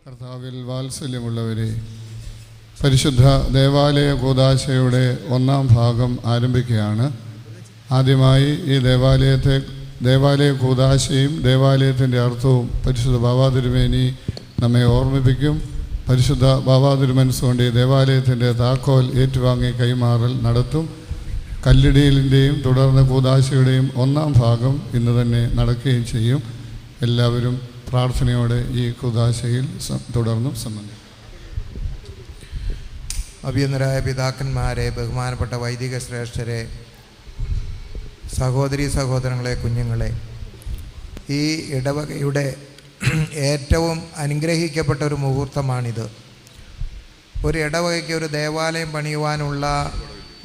കർത്താവിൽ വാത്സല്യമുള്ളവരെ, പരിശുദ്ധ ദേവാലയ കൂദാശയുടെ ഒന്നാം ഭാഗം ആരംഭിക്കുകയാണ്. ആദ്യമായി ഈ ദേവാലയ കൂദാശയും ദേവാലയത്തിൻ്റെ അർത്ഥവും പരിശുദ്ധ ബാവാതിരുമേനി നമ്മെ ഓർമ്മിപ്പിക്കും. പരിശുദ്ധ ബാവാതിരുമനസ്സുകൊണ്ട് ഈ ദേവാലയത്തിൻ്റെ താക്കോൽ ഏറ്റുവാങ്ങി കൈമാറൽ നടത്തും. കല്ലിടിയിലിൻ്റെയും തുടർന്ന് കൂദാശയുടെയും ഒന്നാം ഭാഗം ഇന്ന് തന്നെ നടക്കുകയും ചെയ്യും. എല്ലാവരും പ്രാർത്ഥനയോടെ ഈ കൂദാശയിൽ തുടർന്നും സംബന്ധിക്കും. അഭിനന്ദരായ പിതാക്കന്മാരെ, ബഹുമാനപ്പെട്ട വൈദിക ശ്രേഷ്ഠരെ, സഹോദരീ സഹോദരങ്ങളെ, കുഞ്ഞുങ്ങളെ, ഈ ഇടവകയുടെ ഏറ്റവും അനുഗ്രഹിക്കപ്പെട്ട ഒരു മുഹൂർത്തമാണിത്. ഒരു ഇടവകയ്ക്ക് ഒരു ദേവാലയം പണിയുവാനുള്ള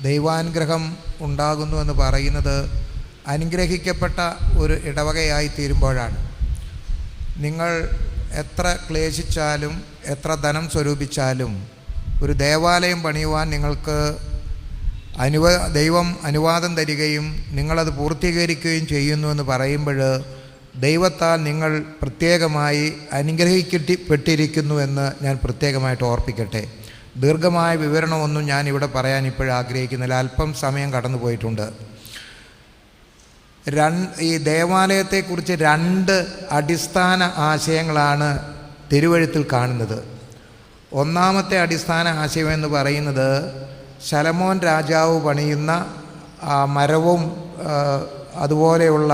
ദൈവാനുഗ്രഹം ഉണ്ടാകുന്നു എന്ന് പറയുന്നത് അനുഗ്രഹിക്കപ്പെട്ട ഒരു ഇടവകയായി തീരുമ്പോഴാണ്. നിങ്ങൾ എത്ര ക്ലേശിച്ചാലും എത്ര ധനം സ്വരൂപിച്ചാലും ഒരു ദേവാലയം പണിയുവാൻ നിങ്ങൾക്ക് ദൈവം അനുവാദം തരികയും നിങ്ങളത് പൂർത്തീകരിക്കുകയും ചെയ്യുന്നുവെന്ന് പറയുമ്പോൾ ദൈവത്താൽ നിങ്ങൾ പ്രത്യേകമായി അനുഗ്രഹിക്കപ്പെട്ടിരിക്കുന്നുവെന്ന് ഞാൻ പ്രത്യേകമായിട്ട് ഓർപ്പിക്കട്ടെ. ദീർഘമായ വിവരണമൊന്നും ഞാൻ ഇവിടെ പറയാൻ ഇപ്പോഴാഗ്രഹിക്കുന്നില്ല, അല്പം സമയം കടന്നു പോയിട്ടുണ്ട്. ഈ ദേവാലയത്തെക്കുറിച്ച് രണ്ട് അടിസ്ഥാന ആശയങ്ങളാണ് തിരുവെഴുത്തിൽ കാണുന്നത്. ഒന്നാമത്തെ അടിസ്ഥാന ആശയം എന്ന് പറയുന്നത് ശലോമോൻ രാജാവ് പണിയുന്ന മരവും അതുപോലെയുള്ള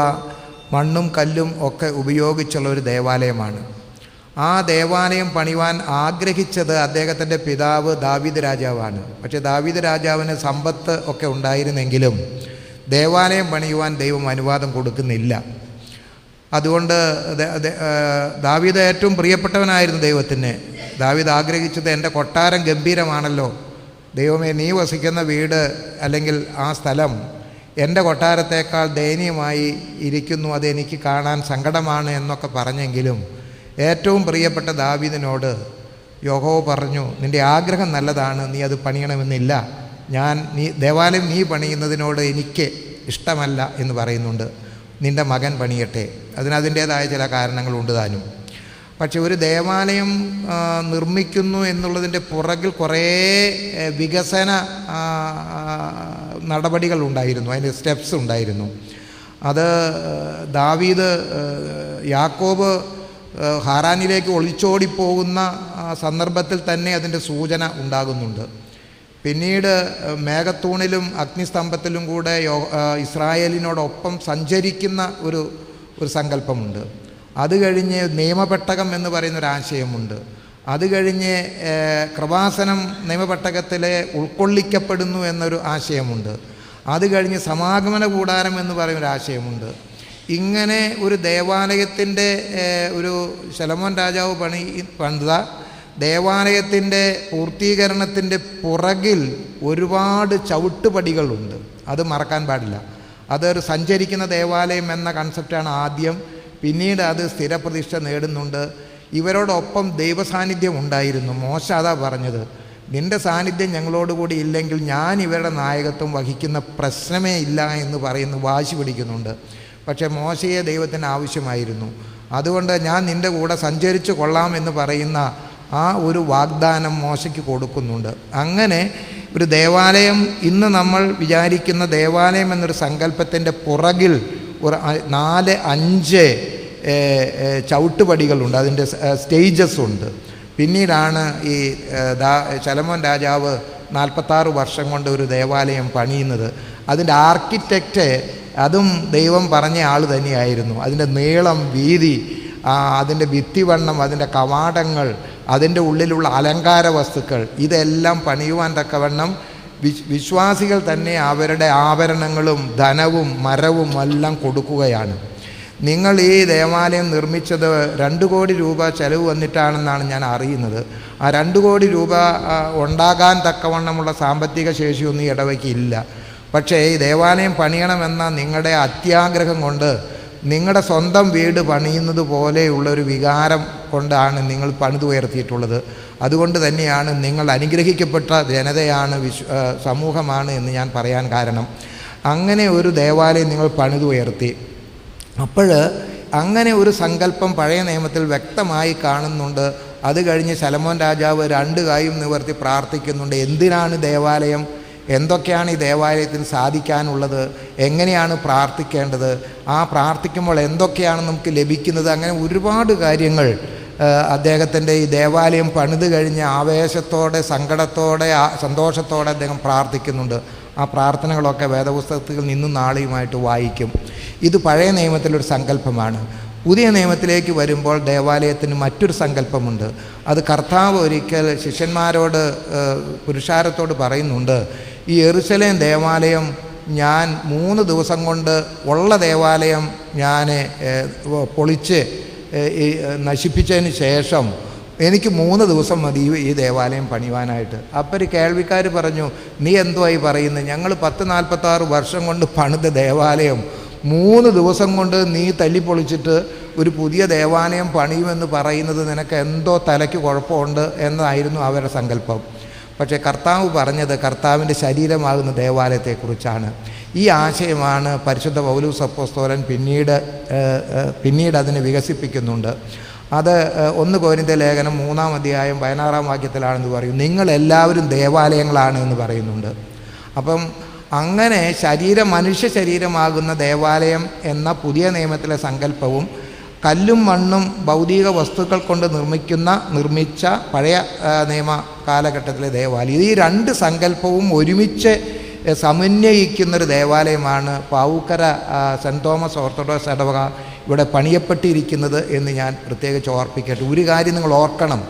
മണ്ണും കല്ലും ഒക്കെ ഉപയോഗിച്ചുള്ള ഒരു ദേവാലയമാണ്. ആ ദേവാലയം പണിയുവാൻ ആഗ്രഹിച്ചത് അദ്ദേഹത്തിൻ്റെ പിതാവ് ദാവീദ് രാജാവാണ്. പക്ഷേ ദാവീദ് രാജാവിന് സമ്പത്ത് ഒക്കെ ഉണ്ടായിരുന്നെങ്കിലും ദേവാലയം പണിയുവാൻ ദൈവം അനുവാദം കൊടുക്കുന്നില്ല. അതുകൊണ്ട് ദാവീദ് ഏറ്റവും പ്രിയപ്പെട്ടവനായിരുന്നു ദൈവത്തിന്. ദാവീദ് ആഗ്രഹിച്ചത്, എൻ്റെ കൊട്ടാരം ഗംഭീരമാണല്ലോ, ദൈവമേ നീ വസിക്കുന്ന വീട് അല്ലെങ്കിൽ ആ സ്ഥലം എൻ്റെ കൊട്ടാരത്തേക്കാൾ ദയനീയമായി ഇരിക്കുന്നു, അതെനിക്ക് കാണാൻ സങ്കടമാണ് എന്നൊക്കെ പറഞ്ഞെങ്കിലും ഏറ്റവും പ്രിയപ്പെട്ട ദാവീദിനോട് യഹോവ പറഞ്ഞു, നിൻ്റെ ആഗ്രഹം നല്ലതാണ്, നീ അത് പണിയണമെന്നില്ല, ദേവാലയം നീ പണിയുന്നതിനോട് എനിക്ക് ഇഷ്ടമല്ല എന്ന് പറയുന്നുണ്ട്, നിൻ്റെ മകൻ പണിയട്ടെ. അതിൻ്റേതായ ചില കാരണങ്ങളുണ്ട് താനും. പക്ഷെ ഒരു ദേവാലയം നിർമ്മിക്കുന്നു എന്നുള്ളതിൻ്റെ പുറകിൽ കുറേ വികസന നടപടികൾ ഉണ്ടായിരുന്നു, അതിൻ്റെ സ്റ്റെപ്സ് ഉണ്ടായിരുന്നു. അത് യാക്കോബ് ഹാറാനിലേക്ക് ഒളിച്ചോടിപ്പോകുന്ന സന്ദർഭത്തിൽ തന്നെ അതിൻ്റെ സൂചന ഉണ്ടാകുന്നുണ്ട്. പിന്നീട് മേഘത്തൂണിലും അഗ്നിസ്തംഭത്തിലും കൂടെ ഇസ്രായേലിനോടൊപ്പം സഞ്ചരിക്കുന്ന ഒരു സങ്കല്പമുണ്ട്. അത് കഴിഞ്ഞ് നിയമപെട്ടകം എന്ന് പറയുന്നൊരാശയമുണ്ട്. അത് കഴിഞ്ഞ് കൃപാസനം നിയമപെട്ടകത്തിലെ ഉൾക്കൊള്ളിക്കപ്പെടുന്നു എന്നൊരു ആശയമുണ്ട്. അത് കഴിഞ്ഞ് സമാഗമന കൂടാരം എന്ന് പറയുന്നൊരാശയമുണ്ട്. ഇങ്ങനെ ഒരു ദേവാലയത്തിൻ്റെ ഒരു ശലോമോൻ രാജാവ് പണിത ദേവാലയത്തിൻ്റെ പൂർത്തീകരണത്തിൻ്റെ പുറകിൽ ഒരുപാട് ചവിട്ടുപടികളുണ്ട്. അത് മറക്കാൻ പാടില്ല. അതൊരു സഞ്ചരിക്കുന്ന ദേവാലയം എന്ന കൺസെപ്റ്റാണ് ആദ്യം. പിന്നീട് അത് സ്ഥിരപ്രതിഷ്ഠ നേടുന്നുണ്ട്. ഇവരോടൊപ്പം ദൈവസാന്നിധ്യം ഉണ്ടായിരുന്നു. മോശ അതാ പറഞ്ഞത്, നിൻ്റെ സാന്നിധ്യം ഞങ്ങളോടുകൂടി ഇല്ലെങ്കിൽ ഞാൻ ഇവരുടെ നായകത്വം വഹിക്കുന്ന പ്രശ്നമേ ഇല്ല എന്ന് പറയുന്നു, വാശി പിടിക്കുന്നുണ്ട്. പക്ഷേ മോശയെ ദൈവത്തിന് ആവശ്യമായിരുന്നു. അതുകൊണ്ട് ഞാൻ നിൻ്റെ കൂടെ സഞ്ചരിച്ചു കൊള്ളാം എന്ന് പറയുന്ന ആ ഒരു വാഗ്ദാനം മോശയ്ക്ക് കൊടുക്കുന്നുണ്ട്. അങ്ങനെ ഒരു ദേവാലയം, ഇന്ന് നമ്മൾ വിചാരിക്കുന്ന ദേവാലയം എന്നൊരു സങ്കല്പത്തിൻ്റെ പുറകിൽ ഒരു 4-5 ചവിട്ടുപടികളുണ്ട്, അതിൻ്റെ സ്റ്റേജസ് ഉണ്ട്. പിന്നീടാണ് ഈ ശലോമോൻ രാജാവ് 46 വർഷം കൊണ്ട് ഒരു ദേവാലയം പണിയുന്നത്. അതിൻ്റെ ആർക്കിടെക്റ്റ് അതും ദൈവം പറഞ്ഞ ആൾ തന്നെയായിരുന്നു. അതിൻ്റെ നീളം, വീതി, അതിൻ്റെ ഭിത്തിവണ്ണം, അതിൻ്റെ കവാടങ്ങൾ, അതിൻ്റെ ഉള്ളിലുള്ള അലങ്കാര വസ്തുക്കൾ, ഇതെല്ലാം പണിയുവാൻ തക്കവണ്ണം വിശ്വാസികൾ തന്നെ അവരുടെ ആഭരണങ്ങളും ധനവും മരവും എല്ലാം കൊടുക്കുകയാണ്. നിങ്ങൾ ഈ ദേവാലയം നിർമ്മിച്ചത് 2 കോടി രൂപ ചെലവ് വന്നിട്ടാണെന്നാണ് ഞാൻ അറിയുന്നത്. ആ 2 കോടി രൂപ ഉണ്ടാകാൻ തക്കവണ്ണമുള്ള സാമ്പത്തിക ശേഷിയൊന്നും ഈ ഇടവയ്ക്ക് ഇല്ല. പക്ഷേ ഈ ദേവാലയം പണിയണമെന്ന നിങ്ങളുടെ അത്യാഗ്രഹം കൊണ്ട്, നിങ്ങളുടെ സ്വന്തം വീട് പണിയുന്നത് പോലെയുള്ളൊരു വികാരം കൊണ്ടാണ് നിങ്ങൾ പണിതുയർത്തിയിട്ടുള്ളത്. അതുകൊണ്ട് തന്നെയാണ് നിങ്ങൾ അനുഗ്രഹിക്കപ്പെട്ട ജനതയാണ്, സമൂഹമാണ് എന്ന് ഞാൻ പറയാൻ കാരണം. അങ്ങനെ ഒരു ദേവാലയം നിങ്ങൾ പണിതുയർത്തി. അപ്പോൾ അങ്ങനെ ഒരു സങ്കല്പം പഴയ നിയമത്തിൽ വ്യക്തമായി കാണുന്നുണ്ട്. അത് കഴിഞ്ഞ് ശലോമോൻ രാജാവ് 2 കൈയും നിവർത്തി പ്രാർത്ഥിക്കുന്നുണ്ട്. എന്തിനാണ് ദേവാലയം, എന്തൊക്കെയാണ് ഈ ദേവാലയത്തിന് സാധിക്കാനുള്ളത്, എങ്ങനെയാണ് പ്രാർത്ഥിക്കേണ്ടത്, ആ പ്രാർത്ഥിക്കുമ്പോൾ എന്തൊക്കെയാണ് നമുക്ക് ലഭിക്കുന്നത്, അങ്ങനെ ഒരുപാട് കാര്യങ്ങൾ അദ്ദേഹത്തിൻ്റെ ഈ ദേവാലയം പണിത് കഴിഞ്ഞ് ആവേശത്തോടെ, സങ്കടത്തോടെ, സന്തോഷത്തോടെ അദ്ദേഹം പ്രാർത്ഥിക്കുന്നുണ്ട്. ആ പ്രാർത്ഥനകളൊക്കെ വേദപുസ്തകത്തിൽ നിന്നും നാളെയുമായിട്ട് വായിക്കും. ഇത് പഴയ നിയമത്തിലൊരു സങ്കല്പമാണ്. പുതിയ നിയമത്തിലേക്ക് വരുമ്പോൾ ദേവാലയത്തിന് മറ്റൊരു സങ്കല്പമുണ്ട്. അത് കർത്താവ് ഒരിക്കൽ ശിഷ്യന്മാരോട്, പുരുഷാരത്തോട് പറയുന്നുണ്ട്, ഈ യെരുശലേം ദേവാലയം ഞാൻ 3 ദിവസം കൊണ്ട് ഉള്ള ദേവാലയം ഞാൻ പൊളിച്ച് നശിപ്പിച്ചതിന് ശേഷം എനിക്ക് 3 ദിവസം മതി ഈ ദേവാലയം പണിവാനായിട്ട്. അപ്പോൾ കേൾവിക്കാർ പറഞ്ഞു, നീ എന്തുവായി പറയുന്നത്? ഞങ്ങൾ 10-46 വർഷം കൊണ്ട് പണിത ദേവാലയം 3 ദിവസം കൊണ്ട് നീ തല്ലിപ്പൊളിച്ചിട്ട് ഒരു പുതിയ ദേവാലയം പണിയുമെന്ന് പറയുന്നത് നിനക്ക് എന്തോ തലയ്ക്ക് കുഴപ്പമുണ്ട് എന്നായിരുന്നു അവരുടെ സങ്കല്പം. പക്ഷേ കർത്താവ് പറഞ്ഞത് കർത്താവിൻ്റെ ശരീരമാകുന്ന ദേവാലയത്തെക്കുറിച്ചാണ്. ഈ ആശയമാണ് പരിശുദ്ധ പൗലോസ് അപ്പോസ്തലൻ പിന്നീട് അതിനെ വികസിപ്പിക്കുന്നുണ്ട്. അത് 1 കൊരിന്ത്യർ ലേഖനം 3-ാം അധ്യായം 16-ാം വാക്യത്തിലാണെന്ന് പറയും. നിങ്ങളെല്ലാവരും ദേവാലയങ്ങളാണ് എന്ന് പറയുന്നുണ്ട്. അപ്പം അങ്ങനെ മനുഷ്യ ശരീരമാകുന്ന ദേവാലയം എന്ന പുതിയ നിയമത്തിലെ സങ്കല്പവും കല്ലും മണ്ണും ഭൗതിക വസ്തുക്കൾ കൊണ്ട് നിർമ്മിച്ച പഴയ നിയമ കാലഘട്ടത്തിലെ ദേവാലയം, ഈ 2 സങ്കല്പവും ഒരുമിച്ച് സമന്വയിക്കുന്നൊരു ദേവാലയമാണ് പാവുക്കര സെൻറ്റ് തോമസ് ഓർത്തഡോക്സ് ഇടവക ഇവിടെ പണിയപ്പെട്ടിരിക്കുന്നത് എന്ന് ഞാൻ പ്രത്യേകിച്ച് ഓർപ്പിക്കട്ടെ. ഒരു കാര്യം നിങ്ങൾ ഓർക്കണം,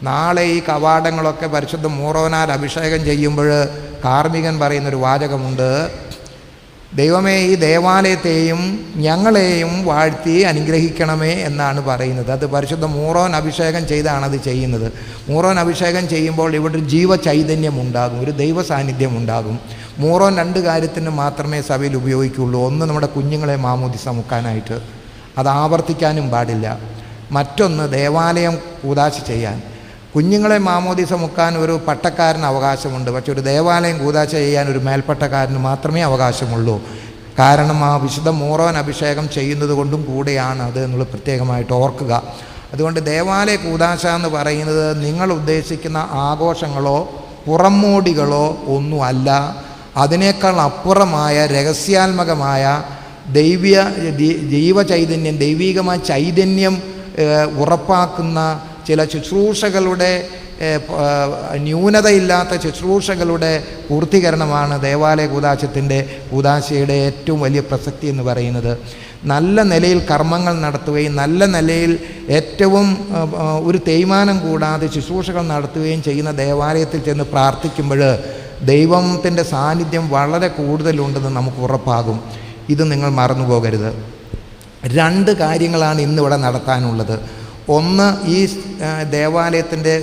നാളെ ഈ കവാടങ്ങളൊക്കെ പരിശുദ്ധ മൂറോനാൽ അഭിഷേകം ചെയ്യുമ്പോൾ കാർമികൻ പറയുന്നൊരു വാചകമുണ്ട്, ദൈവമേ ഈ ദേവാലയത്തെയും ഞങ്ങളെയും വാഴ്ത്തി അനുഗ്രഹിക്കണമേ എന്നാണ് പറയുന്നത്. അത് പരിശുദ്ധ മൂറോൻ അഭിഷേകം ചെയ്താണ് അത് ചെയ്യുന്നത്. മൂറോൻ അഭിഷേകം ചെയ്യുമ്പോൾ ഇവിടെ ഒരു ജീവചൈതന്യം ഉണ്ടാകും, ഒരു ദൈവ സാന്നിധ്യം ഉണ്ടാകും. മൂറോൻ 2 കാര്യത്തിന് മാത്രമേ സഭയിൽ ഉപയോഗിക്കുകയുള്ളൂ. ഒന്ന്, നമ്മുടെ കുഞ്ഞുങ്ങളെ മാമോദിസ മുക്കാനായിട്ട്, അത് ആവർത്തിക്കാനും പാടില്ല. മറ്റൊന്ന്, ദേവാലയം കൂദാശ ചെയ്യാൻ. കുഞ്ഞുങ്ങളെ മാമോദിസ മുക്കാൻ ഒരു പട്ടക്കാരന് അവകാശമുണ്ട്, പക്ഷെ ഒരു ദേവാലയം കൂദാശ ചെയ്യാൻ ഒരു മേൽപ്പട്ടക്കാരന് മാത്രമേ അവകാശമുള്ളൂ. കാരണം ആ വിശുദ്ധ മൂറോൻ അഭിഷേകം ചെയ്യുന്നത് കൊണ്ടും കൂടെയാണ് അത് എന്നുള്ളത് പ്രത്യേകമായിട്ട് ഓർക്കുക. അതുകൊണ്ട് ദേവാലയ കൂദാശ എന്ന് പറയുന്നത് നിങ്ങൾ ഉദ്ദേശിക്കുന്ന ആഘോഷങ്ങളോ പുറംമോടികളോ ഒന്നുമല്ല. അതിനേക്കാൾ അപ്പുറമായ രഹസ്യാത്മകമായ ജീവചൈതന്യം, ദൈവികമായ ചൈതന്യം ഉറപ്പാക്കുന്ന ചില ശുശ്രൂഷകളുടെ, ന്യൂനതയില്ലാത്ത ശുശ്രൂഷകളുടെ പൂർത്തീകരണമാണ് ദേവാലയ കൂദാശയുടെ ഏറ്റവും വലിയ പ്രസക്തി എന്ന് പറയുന്നത്. നല്ല നിലയിൽ കർമ്മങ്ങൾ നടത്തുകയും നല്ല നിലയിൽ ഏറ്റവും ഒരു തേയ്മാനം കൂടാതെ ശുശ്രൂഷകൾ നടത്തുകയും ചെയ്യുന്ന ദേവാലയത്തിൽ ചെന്ന് പ്രാർത്ഥിക്കുമ്പോൾ ദൈവത്തിൻ്റെ സാന്നിധ്യം വളരെ കൂടുതലുണ്ടെന്ന് നമുക്ക് ഉറപ്പാകും. ഇത് നിങ്ങൾ മറന്നു പോകരുത്. 2 കാര്യങ്ങളാണ് ഇന്നിവിടെ നടത്താനുള്ളത്. ഒന്ന്, ഈ ദേവാലയത്തിൻ്റെ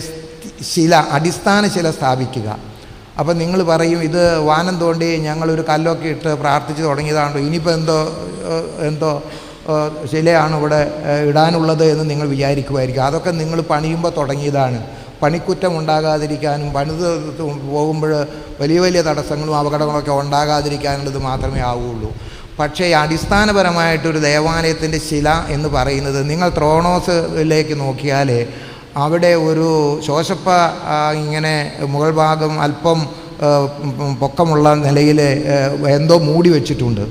അടിസ്ഥാന ശില സ്ഥാപിക്കുക. അപ്പം നിങ്ങൾ പറയും, ഇത് വാനം തോണ്ടി ഞങ്ങളൊരു കല്ലൊക്കെ ഇട്ട് പ്രാർത്ഥിച്ച് തുടങ്ങിയതാണോ, ഇനിയിപ്പോൾ എന്തോ ശിലയാണ് ഇവിടെ ഇടാനുള്ളത് എന്ന് നിങ്ങൾ വിചാരിക്കുമായിരിക്കും. അതൊക്കെ നിങ്ങൾ പണിയുമ്പോൾ തുടങ്ങിയതാണ്. പണിക്കുറ്റം ഉണ്ടാകാതിരിക്കാനും പണിത് പോകുമ്പോൾ വലിയ വലിയ തടസ്സങ്ങളും അപകടങ്ങളൊക്കെ ഉണ്ടാകാതിരിക്കാനുള്ളത് മാത്രമേ ആവുകയുള്ളൂ. പക്ഷേ അടിസ്ഥാനപരമായിട്ടൊരു ദേവാലയത്തിൻ്റെ ശില എന്ന് പറയുന്നത്, നിങ്ങൾ ത്രോണോസിലേക്ക് നോക്കിയാൽ അവിടെ ഒരു ശോശപ്പ ഇങ്ങനെ മുകൾ ഭാഗം അല്പം പൊക്കമുള്ള നിലയിൽ എന്തോ മൂടി വെച്ചിട്ടുണ്ട്.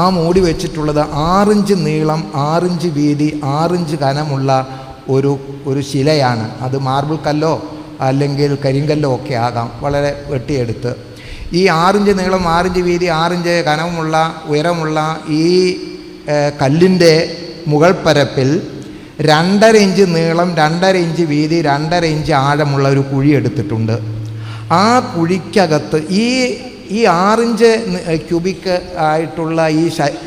ആ മൂടി വെച്ചിട്ടുള്ളത് 6 ഇഞ്ച് നീളം, 6 ഇഞ്ച് വീതി, 6 ഇഞ്ച് കനമുള്ള ഒരു ശിലയാണ്. അത് മാർബിൾ കല്ലോ അല്ലെങ്കിൽ കരിങ്കല്ലോ ഒക്കെ ആകാം, വളരെ വെട്ടിയെടുത്ത്. ഈ 6 ഇഞ്ച് നീളം, 6 ഇഞ്ച് വീതി, 6 ഇഞ്ച് കനമുള്ള ഉയരമുള്ള ഈ കല്ലിൻ്റെ മുകൾ പരപ്പിൽ 2.5 ഇഞ്ച് നീളം, 2.5 ഇഞ്ച് വീതി, 2.5 ഇഞ്ച് ആഴമുള്ള ഒരു കുഴി എടുത്തിട്ടുണ്ട്. ആ കുഴിക്കകത്ത് ഈ 6 ഇഞ്ച് ക്യൂബിക് ആയിട്ടുള്ള ഈ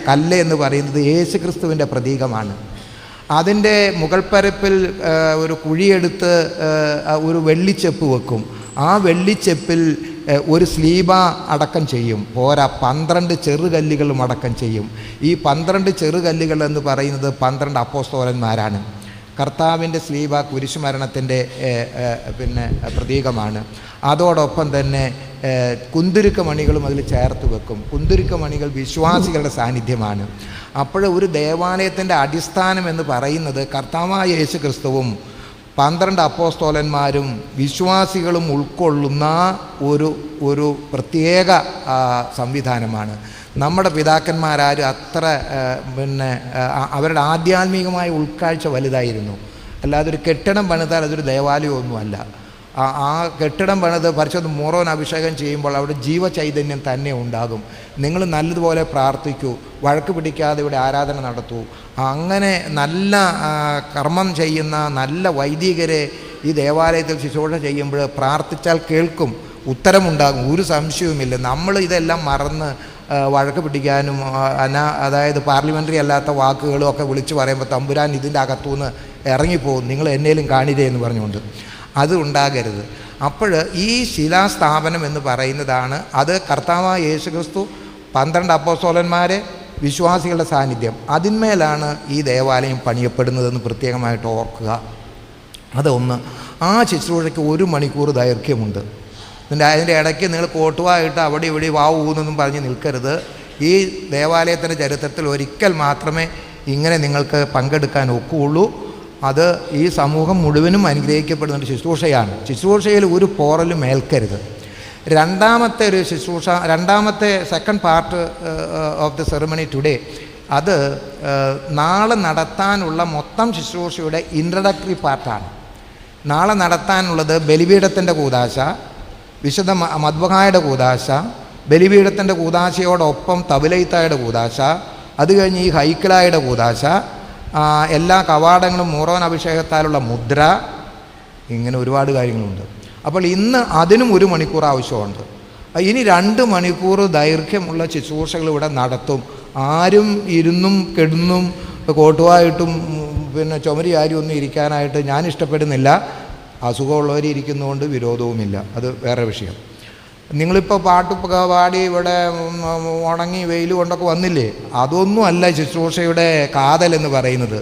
കല്ല് എന്ന് പറയുന്നത് യേശുക്രിസ്തുവിൻ്റെ പ്രതീകമാണ്. അതിൻ്റെ മുകൾ പരപ്പിൽ ഒരു കുഴിയെടുത്ത് ഒരു വെള്ളിച്ചെപ്പ് വെക്കും. ആ വെള്ളിച്ചെപ്പിൽ ഒരു സ്ലീബ അടക്കം ചെയ്യും. പോരാ, 12 ചെറുകല്ലുകളും അടക്കം ചെയ്യും. ഈ 12 ചെറുകല്ലുകൾ എന്ന് പറയുന്നത് 12 അപ്പോസ്തലന്മാരാണ്. കർത്താവിൻ്റെ സ്ലീബ കുരിശുമരണത്തിൻ്റെ പ്രതീകമാണ്. അതോടൊപ്പം തന്നെ കുന്തുരുക്കമണികളും അതിൽ ചേർത്ത് വെക്കും. കുന്തുരുക്കമണികൾ വിശ്വാസികളുടെ സാന്നിധ്യമാണ്. അപ്പോൾ ഒരു ദേവാലയത്തിൻ്റെ അടിസ്ഥാനം എന്ന് പറയുന്നത് കർത്താവായ യേശു ക്രിസ്തുവും 12 അപ്പോസ്തോലന്മാരും വിശ്വാസികളും ഉൾക്കൊള്ളുന്ന ഒരു പ്രത്യേക സംവിധാനമാണ്. നമ്മുടെ പിതാക്കന്മാരാരും അത്ര അവരുടെ ആധ്യാത്മികമായ ഉൾക്കാഴ്ച വലുതായിരുന്നു. അല്ലാതെ ഒരു കെട്ടിടം പണിതാൽ അതൊരു ദേവാലയമൊന്നുമല്ല. ആ കെട്ടിടം പണിത് പരിശുദ്ധ മോറോൻ അഭിഷേകം ചെയ്യുമ്പോൾ അവിടെ ജീവചൈതന്യം തന്നെ ഉണ്ടാകും. നിങ്ങൾ നല്ലതുപോലെ പ്രാർത്ഥിക്കൂ, വഴക്ക് പിടിക്കാതെ ഇവിടെ ആരാധന നടത്തൂ. അങ്ങനെ നല്ല കർമ്മം ചെയ്യുന്ന നല്ല വൈദികരെ ഈ ദേവാലയത്തിൽ ശുശ്രൂഷ ചെയ്യുമ്പോൾ പ്രാർത്ഥിച്ചാൽ കേൾക്കും, ഉത്തരമുണ്ടാകും, ഒരു സംശയവുമില്ല. നമ്മൾ ഇതെല്ലാം മറന്ന് വഴക്ക് പിടിക്കാനും അതായത് പാർലമെൻ്ററി അല്ലാത്ത വാക്കുകളും ഒക്കെ വിളിച്ചു പറയുമ്പോൾ തമ്പുരാൻ ഇതിൻ്റെ അകത്തുനിന്ന് ഇറങ്ങിപ്പോകും, നിങ്ങൾ എന്നേലും കാണിതേ എന്ന് പറഞ്ഞുകൊണ്ട്. അത് ഉണ്ടാകരുത്. അപ്പോൾ ഈ ശിലാസ്ഥാപനം എന്ന് പറയുന്നതാണ്, അത് കർത്താവായ യേശുക്രിസ്തു 12 അപ്പോസ്തലന്മാരെ വിശ്വാസികളുടെ സാന്നിധ്യം, അതിന്മേലാണ് ഈ ദേവാലയം പണിയപ്പെടുന്നതെന്ന് പ്രത്യേകമായിട്ട് ഓർക്കുക. അതൊന്ന്. ആ ശുശ്രൂഷയ്ക്ക് 1 മണിക്കൂർ ദൈർഘ്യമുണ്ട്. അതിൻ്റെ ഇടയ്ക്ക് നിങ്ങൾ കോട്ടുവായിട്ട് അവിടെ ഇവിടെ വാവൂന്നൊന്നും പറഞ്ഞ് നിൽക്കരുത്. ഈ ദേവാലയത്തിൻ്റെ ചരിത്രത്തിൽ ഒരിക്കൽ മാത്രമേ ഇങ്ങനെ നിങ്ങൾക്ക് പങ്കെടുക്കാൻ ഒക്കുകയുള്ളൂ. അത് ഈ സമൂഹം മുഴുവനും അനുഗ്രഹിക്കപ്പെടുന്ന ഒരു ശുശ്രൂഷയാണ്. ശുശ്രൂഷയിൽ ഒരു പോറലും ഏൽക്കരുത്. രണ്ടാമത്തെ ഒരു ശുശ്രൂഷ, second part of the ceremony today, അത് നാളെ നടത്താനുള്ള മൊത്തം ശുശ്രൂഷയുടെ ഇൻട്രഡക്ടറി പാർട്ടാണ്. നാളെ നടത്താനുള്ളത് ബലിപീഠത്തിൻ്റെ കൂദാശ, വിശുദ്ധ മദ്ബഹായുടെ കൂദാശ, ബലിപീഠത്തിൻ്റെ കൂദാശയോടൊപ്പം തബലൈത്തായുടെ കൂദാശ, അത് കഴിഞ്ഞ് ഈ ഹൈക്കലായുടെ കൂദാശ, എല്ലാ കവാടങ്ങളും മോറോൻ അഭിഷേകത്താലുള്ള മുദ്ര, ഇങ്ങനെ ഒരുപാട് കാര്യങ്ങളുണ്ട്. അപ്പോൾ ഇന്ന് അതിനും 1 മണിക്കൂർ ആവശ്യമുണ്ട്. ഇനി 2 മണിക്കൂർ ദൈർഘ്യമുള്ള ശുശ്രൂഷകൾ ഇവിടെ നടത്തും. ആരും ഇരുന്നും കെടുന്നും കോട്ടുവായിട്ടും ചുമരിയാരും ഒന്നും ഇരിക്കാനായിട്ട് ഞാൻ ഇഷ്ടപ്പെടുന്നില്ല. അസുഖമുള്ളവർ ഇരിക്കുന്നതുകൊണ്ട് വിരോധവുമില്ല, അത് വേറെ വിഷയം. നിങ്ങളിപ്പോൾ പാട്ട് പാടി ഇവിടെ ഉണങ്ങി വെയിൽ കൊണ്ടൊക്കെ വന്നില്ലേ, അതൊന്നും അല്ല ശുശ്രൂഷയുടെ കാതൽ എന്ന് പറയുന്നത്.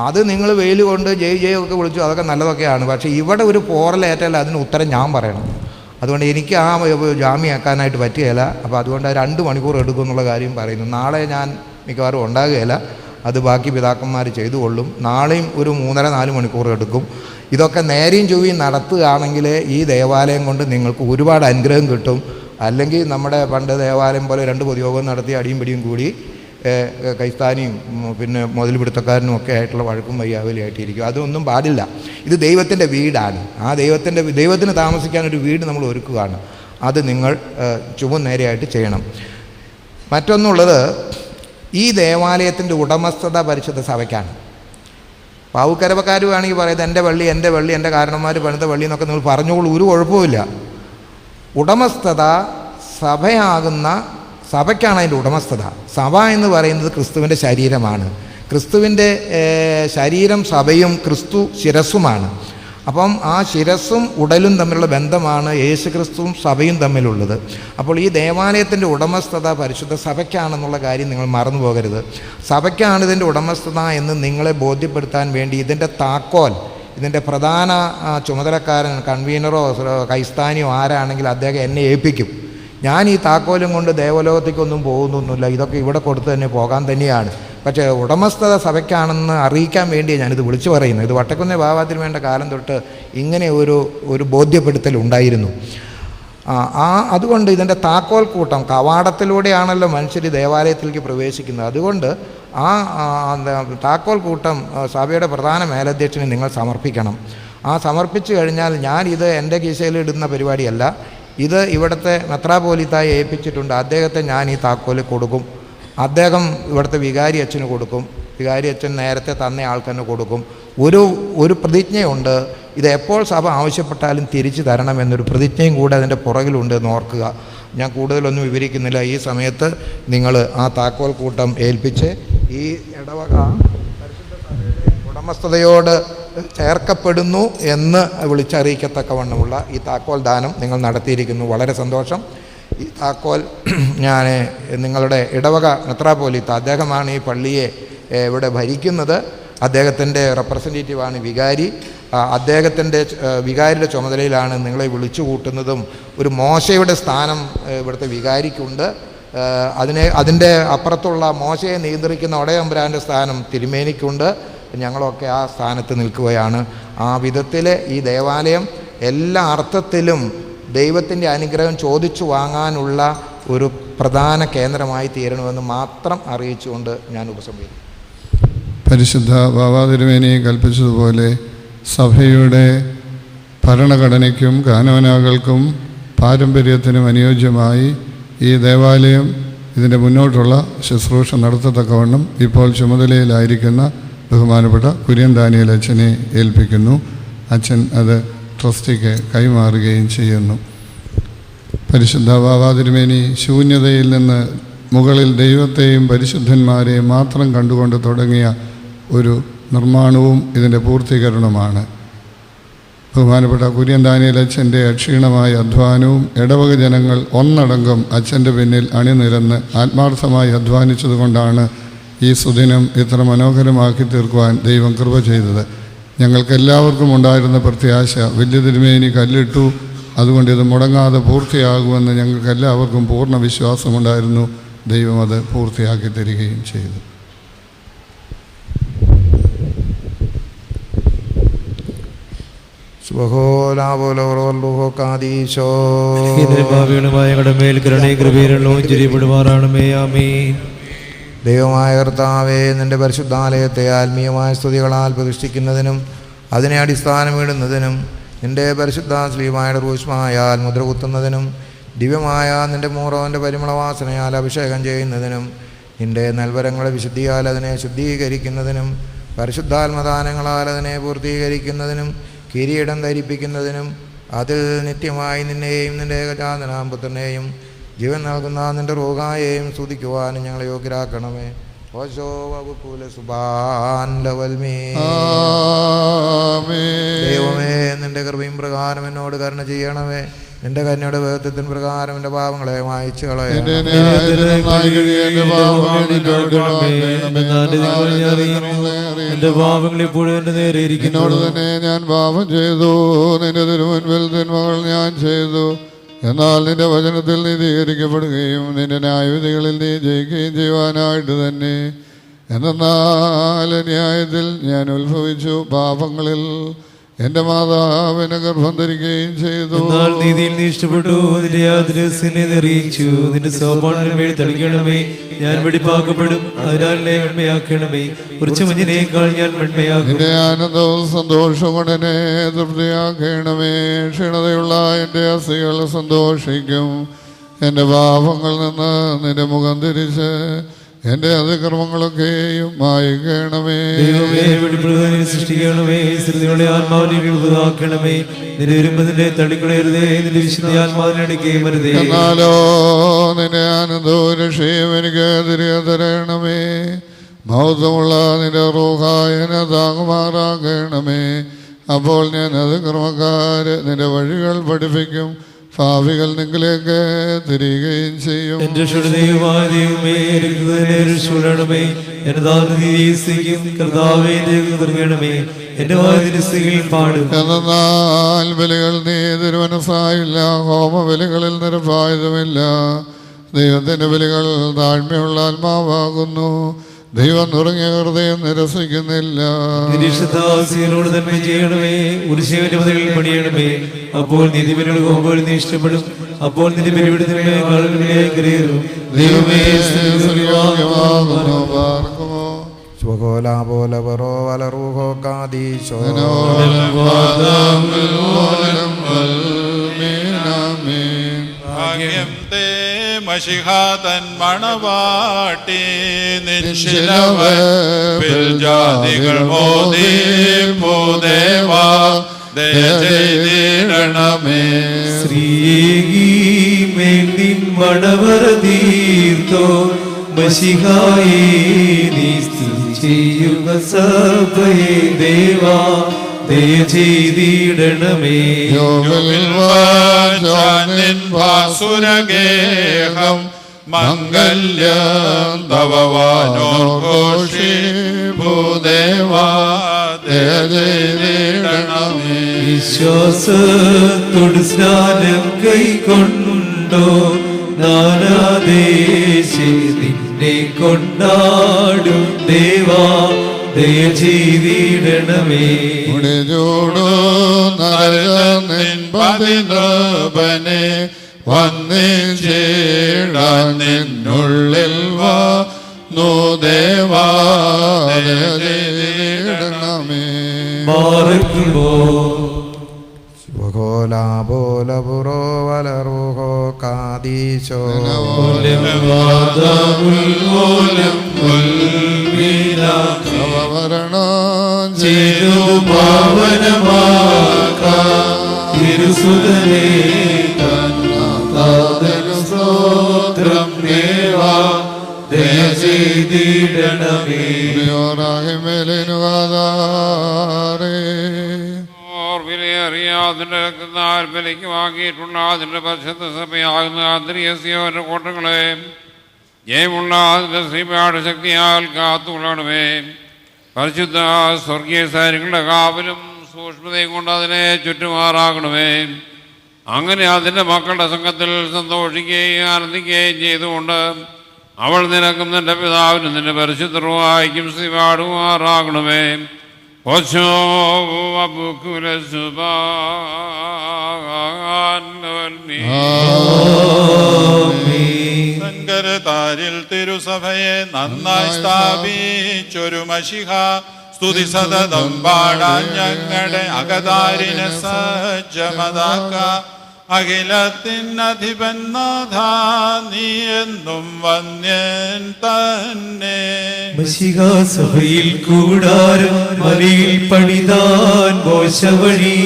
അത് നിങ്ങൾ വെയിൽ കൊണ്ട് ജയൊക്കെ വിളിച്ചു, അതൊക്കെ നല്ലതൊക്കെയാണ്. പക്ഷേ ഇവിടെ ഒരു പോറലേറ്റാൽ അതിന് ഉത്തരം ഞാൻ പറയണം. അതുകൊണ്ട് എനിക്ക് ആ ജാമ്യമാക്കാനായിട്ട് പറ്റുകയില്ല. അപ്പോൾ അതുകൊണ്ട് 2 മണിക്കൂർ എടുക്കും എന്നുള്ള കാര്യം പറയുന്നു. നാളെ ഞാൻ മിക്കവാറും ഉണ്ടാകുകയില്ല, അത് ബാക്കി പിതാക്കന്മാർ ചെയ്തുകൊള്ളും. നാളെയും ഒരു 3.5-4 മണിക്കൂർ എടുക്കും. ഇതൊക്കെ നേരെയും ചൊവ്വയും നടത്തുകയാണെങ്കിൽ ഈ ദേവാലയം കൊണ്ട് നിങ്ങൾക്ക് ഒരുപാട് അനുഗ്രഹം കിട്ടും. അല്ലെങ്കിൽ നമ്മുടെ പണ്ട് ദേവാലയം പോലെ 2 പൊതുയോഗം നടത്തി അടിയും പിടിയും കൂടി കൈസ്ഥാനിയും മുതൽപിടുത്തക്കാരനും ഒക്കെ ആയിട്ടുള്ള വഴക്കും വയ്യാവലിയായിട്ടിരിക്കും. അതൊന്നും പാടില്ല. ഇത് ദൈവത്തിൻ്റെ വീടാണ്. ആ ദൈവത്തിന് താമസിക്കാനൊരു വീട് നമ്മൾ ഒരുക്കുകയാണ്. അത് നിങ്ങൾ ചുവന്നേരെയായിട്ട് ചെയ്യണം. മറ്റൊന്നുള്ളത്, ഈ ദേവാലയത്തിൻ്റെ ഉടമസ്ഥത പരിശുദ്ധ സഭയ്ക്കാണ്. പാവുക്കരവക്കാർ വേണമെങ്കിൽ പറയുന്നത് എൻ്റെ പള്ളി എൻ്റെ കാരണന്മാർ പണിത പള്ളി എന്നൊക്കെ നിങ്ങൾ പറഞ്ഞോളൂ, ഒരു കുഴപ്പമില്ല. ഉടമസ്ഥത സഭയ്ക്കാണ് അതിൻ്റെ ഉടമസ്ഥത. സഭ എന്ന് പറയുന്നത് ക്രിസ്തുവിൻ്റെ ശരീരമാണ്. ക്രിസ്തുവിൻ്റെ ശരീരം സഭയും ക്രിസ്തു ശിരസ്സുമാണ്. അപ്പം ആ ശിരസ്സും ഉടലും തമ്മിലുള്ള ബന്ധമാണ് യേശു ക്രിസ്തുവും സഭയും തമ്മിലുള്ളത്. അപ്പോൾ ഈ ദേവാലയത്തിൻ്റെ ഉടമസ്ഥത പരിശുദ്ധ സഭയ്ക്കാണെന്നുള്ള കാര്യം നിങ്ങൾ മറന്നു പോകരുത്. സഭയ്ക്കാണ് ഇതിൻ്റെ ഉടമസ്ഥത എന്ന് നിങ്ങളെ ബോധ്യപ്പെടുത്താൻ വേണ്ടി ഇതിൻ്റെ താക്കോൽ, ഇതിൻ്റെ പ്രധാന ചുമതലക്കാരൻ, കൺവീനറോ കൈസ്ഥാനിയോ ആരാണെങ്കിൽ അദ്ദേഹം എന്നെ ഏൽപ്പിക്കും. ഞാൻ ഈ താക്കോലും കൊണ്ട് ദേവലോകത്തേക്കൊന്നും പോകുന്നൊന്നുമില്ല, ഇതൊക്കെ ഇവിടെ കൊടുത്ത് തന്നെ പോകാൻ തന്നെയാണ്. പക്ഷേ ഉടമസ്ഥത സഭയ്ക്കാണെന്ന് അറിയിക്കാൻ വേണ്ടിയാണ് ഞാനിത് വിളിച്ചു പറയുന്നത്. ഇത് വട്ടക്കുന്ന് ഭാവത്തിന് വേണ്ട കാലം തൊട്ട് ഇങ്ങനെ ഒരു ബോധ്യപ്പെടുത്തൽ ഉണ്ടായിരുന്നു. അതുകൊണ്ട് ഇതിൻ്റെ താക്കോൽ കൂട്ടം, കവാടത്തിലൂടെയാണല്ലോ മനുഷ്യർ ദേവാലയത്തിലേക്ക് പ്രവേശിക്കുന്നത്. അതുകൊണ്ട് ആ താക്കോൽ കൂട്ടം സഭയുടെ പ്രധാന മേലധ്യക്ഷന് നിങ്ങൾ സമർപ്പിക്കണം. സമർപ്പിച്ചു കഴിഞ്ഞാൽ ഞാനിത് എൻ്റെ കീശയിലിടുന്ന പരിപാടിയല്ല, ഇത് ഇവിടുത്തെ മെത്രാപ്പോലീത്തായെ ഏൽപ്പിച്ചിട്ടുണ്ട്. അദ്ദേഹത്തെ ഞാൻ ഈ താക്കോൽ കൊടുക്കും. അദ്ദേഹം ഇവിടുത്തെ വികാരി അച്ഛന് കൊടുക്കും. വികാരി അച്ഛൻ നേരത്തെ തന്ന ആൾക്കെന്നെ കൊടുക്കും. ഒരു പ്രതിജ്ഞയുണ്ട്, ഇത് എപ്പോൾ സഭ ആവശ്യപ്പെട്ടാലും തിരിച്ചു തരണമെന്നൊരു പ്രതിജ്ഞയും കൂടെ അതിൻ്റെ പുറകിലുണ്ട് എന്ന് ഓർക്കുക. ഞാൻ കൂടുതലൊന്നും വിവരിക്കുന്നില്ല. ഈ സമയത്ത് നിങ്ങൾ ആ താക്കോൽ കൂട്ടം ഏൽപ്പിച്ച് ഈ ഇടവക പരിശുദ്ധ സഭയുടെ ഉടമസ്ഥതയോട് ചേർക്കപ്പെടുന്നു എന്ന് വിളിച്ചറിയിക്കത്തക്കവണ്ണമുള്ള ഈ താക്കോൽ ദാനം നിങ്ങൾ നടത്തിയിരിക്കുന്നു. വളരെ സന്തോഷം. ഈ താക്കോൽ ഞാൻ നിങ്ങളുടെ ഇടവക മെത്രാപ്പോലീത്ത, അദ്ദേഹമാണ് ഈ പള്ളിയെ ഇവിടെ ഭരിക്കുന്നത്. അദ്ദേഹത്തിൻ്റെ റെപ്രസെൻറ്റേറ്റീവാണ് വികാരി. അദ്ദേഹത്തിൻ്റെ വികാരിയുടെ ചുമതലയിലാണ് നിങ്ങളെ വിളിച്ചു കൂട്ടുന്നതും. ഒരു മോശയുടെ സ്ഥാനം ഇവിടുത്തെ വികാരിക്കുണ്ട്. അതിൻ്റെ അപ്പുറത്തുള്ള മോശയെ നിയന്ത്രിക്കുന്ന ഒടയമ്പുരാൻ്റെ സ്ഥാനം തിരുമേനിക്കുണ്ട്. ഞങ്ങളൊക്കെ ആ സ്ഥാനത്ത് നിൽക്കുകയാണ്. ആ വിധത്തിൽ ഈ ദേവാലയം എല്ലാ അർത്ഥത്തിലും ദൈവത്തിൻ്റെ അനുഗ്രഹം ചോദിച്ചു വാങ്ങാനുള്ള ഒരു പ്രധാന കേന്ദ്രമായി തീരണമെന്ന് മാത്രം അറിയിച്ചുകൊണ്ട് ഞാൻ ഉപസംഹരിക്കും. പരിശുദ്ധ ബാവാ തിരുമേനി കൽപ്പിച്ചതുപോലെ സഭയുടെ ഭരണഘടനയ്ക്കും കാനോനാകൾക്കും പാരമ്പര്യത്തിനും അനുയോജ്യമായി ഈ ദേവാലയം ഇതിൻ്റെ മുന്നോട്ടുള്ള ശുശ്രൂഷ നടത്തത്തക്കവണ്ണം ഇപ്പോൾ ചുമതലയിലായിരിക്കുന്ന ബഹുമാനപ്പെട്ട കുര്യൻ ദാനിയേൽ അച്ഛനെ ഏൽപ്പിക്കുന്നു. അച്ഛൻ അത് ട്രസ്റ്റിക്ക് കൈമാറുകയും ചെയ്യുന്നു. പരിശുദ്ധ ബാവാ തിരുമേനി ശൂന്യതയിൽ നിന്ന് മുകളിൽ ദൈവത്തെയും പരിശുദ്ധന്മാരെയും മാത്രം കണ്ടുകൊണ്ട് തുടങ്ങിയ ഒരു നിർമ്മാണവും ഇതിൻ്റെ പൂർത്തീകരണമാണ്. ബഹുമാനപ്പെട്ട കുര്യൻ ദാനിയേൽ അച്ഛൻ്റെ അക്ഷീണമായ അധ്വാനവും ഇടവക ജനങ്ങൾ ഒന്നടങ്കം അച്ഛൻ്റെ പിന്നിൽ അണിനിരന്ന് ആത്മാർത്ഥമായി അധ്വാനിച്ചതുകൊണ്ടാണ് ഈ സുദിനം ഇത്ര മനോഹരമാക്കി തീർക്കുവാൻ ദൈവം കൃപ ചെയ്തത്. ഞങ്ങൾക്കെല്ലാവർക്കും ഉണ്ടായിരുന്ന പ്രത്യാശ വലിയ തിരുമേനി കല്ലിട്ടു, അതുകൊണ്ട് ഇത് മുടങ്ങാതെ പൂർത്തിയാകുമെന്ന് ഞങ്ങൾക്കെല്ലാവർക്കും പൂർണ്ണ വിശ്വാസമുണ്ടായിരുന്നു. ദൈവം അത് പൂർത്തിയാക്കി തരികയും ചെയ്തു. ദൈവമായ കർത്താവേ, നിന്റെ പരിശുദ്ധാലയത്തെ ആത്മീയമായ സ്തുതികളാൽ പ്രതിഷ്ഠിക്കുന്നതിനും അതിനെ അടിസ്ഥാനമിടുന്നതിനും നിന്റെ പരിശുദ്ധ ശ്ലീമായുടെ റൂഷ്മായാൽ മുദ്ര കുത്തുന്നതിനും ദിവ്യമായ നിന്റെ മൂറോൻ്റെ പരിമളവാസനയാൽ അഭിഷേകം ചെയ്യുന്നതിനും നിന്റെ നൽവരങ്ങളെ വിശുദ്ധിയാൽ അതിനെ ശുദ്ധീകരിക്കുന്നതിനും പരിശുദ്ധാത്മദാനങ്ങളാൽ അതിനെ പൂർത്തീകരിക്കുന്നതിനും കിരീടം ധരിപ്പിക്കുന്നതിനും അതിൽ നിത്യമായി നിന്നെയും നിന്റെ ഏകജാതനാം പുത്രനെയും ജീവൻ നൽകുന്ന നിന്റെ റോഗായെയും സ്തുതിക്കുവാനും ഞങ്ങളെ യോഗ്യരാക്കണമേ. ദൈവമേ, നിന്റെ കൃപയും പ്രകാരം എന്നോട് കരുണ ചെയ്യണമേ. നിന്റെ കന്യയുടെ വേദത്തിന് പ്രകാരം എൻ്റെ പാവങ്ങളെ മായിച്ചു കളയണമേ. എന്നോട് തന്നെ ഞാൻ പാപം ചെയ്തു, നിന്റെ തിരുമുൻപിൽ തിന്മകൾ ഞാൻ ചെയ്തു. എന്നാൽ നിന്റെ വചനത്തിൽ നീതീകരിക്കപ്പെടുകയും നിന്റെ ന്യായവിധികളിൽ നീ ജയിക്കുകയും ചെയ്യുവാനായിട്ട് തന്നെ. എന്നാൽ ന്യായത്തിൽ ഞാൻ ഉത്ഭവിച്ചു, പാപങ്ങളിൽ എന്റെ മാതാവിനെ ഗർഭം ധരിക്കുകയും ചെയ്തു. എന്നാൽ നീതിയിൽ നീ ഇഷ്ടപ്പെട്ടു, നിന്റെ യാതൊരു അറിയിച്ചു. നിന്റെ സോപാനമേൽ തളിക്കണമേ, ഞാൻ വെടിപ്പാക്കപ്പെടും, അതിനാൽ വെണ്മയാക്കണമേ. ഉറച്ച മഞ്ഞിനേക്കാൾ ഞാൻ വെണ്മയാക്കും. നിന്റെ ആനന്ദവും സന്തോഷവും കൊണ്ട് എന്നെ തൃപ്തിയാക്കണമേ. ക്ഷീണതയുള്ള എൻ്റെ അസ്ഥികൾ സന്തോഷിക്കും. എൻ്റെ പാപങ്ങളിൽ നിന്ന് നിന്റെ മുഖം തിരിച്ച് എന്റെ അതിക്രമങ്ങളൊക്കെയും മായിക്കണമേ. സൃഷ്ടിക്കണമേ, ശ്രുതിയുടെ ആത്മാവിനെ പുതുതാക്കണമേ. നിന്റെ ഇരുമ്പതിന്റെ തള്ളിക്കളയരുതേ, നിന്റെ വിശുദ്ധ ആത്മാവിനെ അടിക്കുകയും അരുതേ. എന്നാലോ നിന്റെ ആനന്ദവും രക്ഷയും എനിക്ക് തിരികെ തരണമേ. മഹത്വമുള്ള നിന്റെ റൂഹായനെ താങ്ങുമാറാക്കണമേ. അപ്പോൾ ഞാൻ അതിക്രമക്കാര് നിന്റെ വഴികൾ പഠിപ്പിക്കും, ഭാവികൾ നിങ്ങളിലേക്ക് തിരികെയും ചെയ്യും. എന്റെ ദൈവമായ ദൈവമേ, രക്ഷപ്പെടണമേ. എന്റെ ദാനീസിക്കും കർത്താവേ തീർക്കണമേ. എന്റെ വാതിൽ പാടും. എന്നാൽ ബലികൾ നീ തിരുമനസ്സായില്ല, ഹോമബലികളിൽ നിരപ്പായതുമില്ല. ദൈവത്തിന്റെ ബലികൾ താഴ്മയുള്ള ആത്മാവാകുന്നു. ദൈവം നുറങ്ങിയ ഹൃദയം നിരസിക്കുന്നില്ല. തന്നെ ചെയ്യണമേ, പണിയണമേ. അപ്പോൾ നീതി പോകുമ്പോൾ നീ ഇഷ്ടപ്പെടും. അപ്പോൾ നിന്റെ പരിവിടുതലും ദൈവമേ മശിഹാതൻ മണവാട്ടി നിൻശിലവൽ ജാതികൾ മോദി പൂദേവാ ദയചെയ്തിടണമേ. ശ്രീയേകി മേൽനിൻ മണവറ തീർത്തോ മശിഹായേ, നീ സ്തുതി ചെയ്യുക സഭയേ ദേവാ ദയ ചെയ്തിടണമേ. ഭാസുരഗേഹം മംഗല്യം തവവാനോഘോഷി ഭൂദേവാ ദയ ചെയ്തിടണമേ. വിശ്വാസത്തോട് സ്നാനം കൈക്കൊണ്ടോ നാനാദേശേ നിന്നെ കൊണ്ടാടും ദേവാ ദയ ചെയ്തിടണമേ. മുടിചൂടു നരകനിൻപതിനോപനെ വന്നിടാൻ നിന്നുള്ളിൽ വന്നു ദേവാലയണമേ. മാറുമ്പോ ബോല വലറുഹോ കാദീശോ അവരണം ചെയ്തു പാവനമാരുസുതനേ സ്തോത്രം ദേവാ ദയ ചെയ്തിടണമേ. വിലയേറിയാതിന്റെ രക്തത്താൽ ബലിക്ക് വാങ്ങിയിട്ടുള്ള അതിന്റെ പരിശുദ്ധ സഭയാകുന്ന അന്തരീയസിയോന്റെ കോട്ടകളെ ജയമുള്ള അതിന്റെ ശ്രീപാട് ശക്തിയാൽ കാത്തുകൊള്ളണമേ. പരിശുദ്ധ സ്വർഗീയ സൈന്യങ്ങളുടെ കാവലും സൂക്ഷ്മതയും കൊണ്ട് അതിനെ ചുറ്റുമാറാകണമേ. അങ്ങനെ അതിൻ്റെ മക്കളുടെ സംഘത്തിൽ സന്തോഷിക്കുകയും ആനന്ദിക്കുകയും ചെയ്തുകൊണ്ട് അവൾ നിനക്കും നിന്റെ പിതാവിനും നിന്റെ പരിശുദ്ധ റൂഹായിക്കും ശ്രീപാടുമാറാകണമേ. സങ്കരതാരിൽ തിരുസഭയെ നന്നായി സ്ഥാപിച്ചൊരു മഷിഹ സ്തുതി സതതം പാടാൻ ഞങ്ങളുടെ അകതാരിനെ സജ്ജമതാക്ക. അഖിലത്തിനധിപൻ നാഥ നീ എന്നും വന്യൻ തന്നെ. സഭയിൽ കൂടാരം മലയിൽ പണിതാൻ മോശ വഴി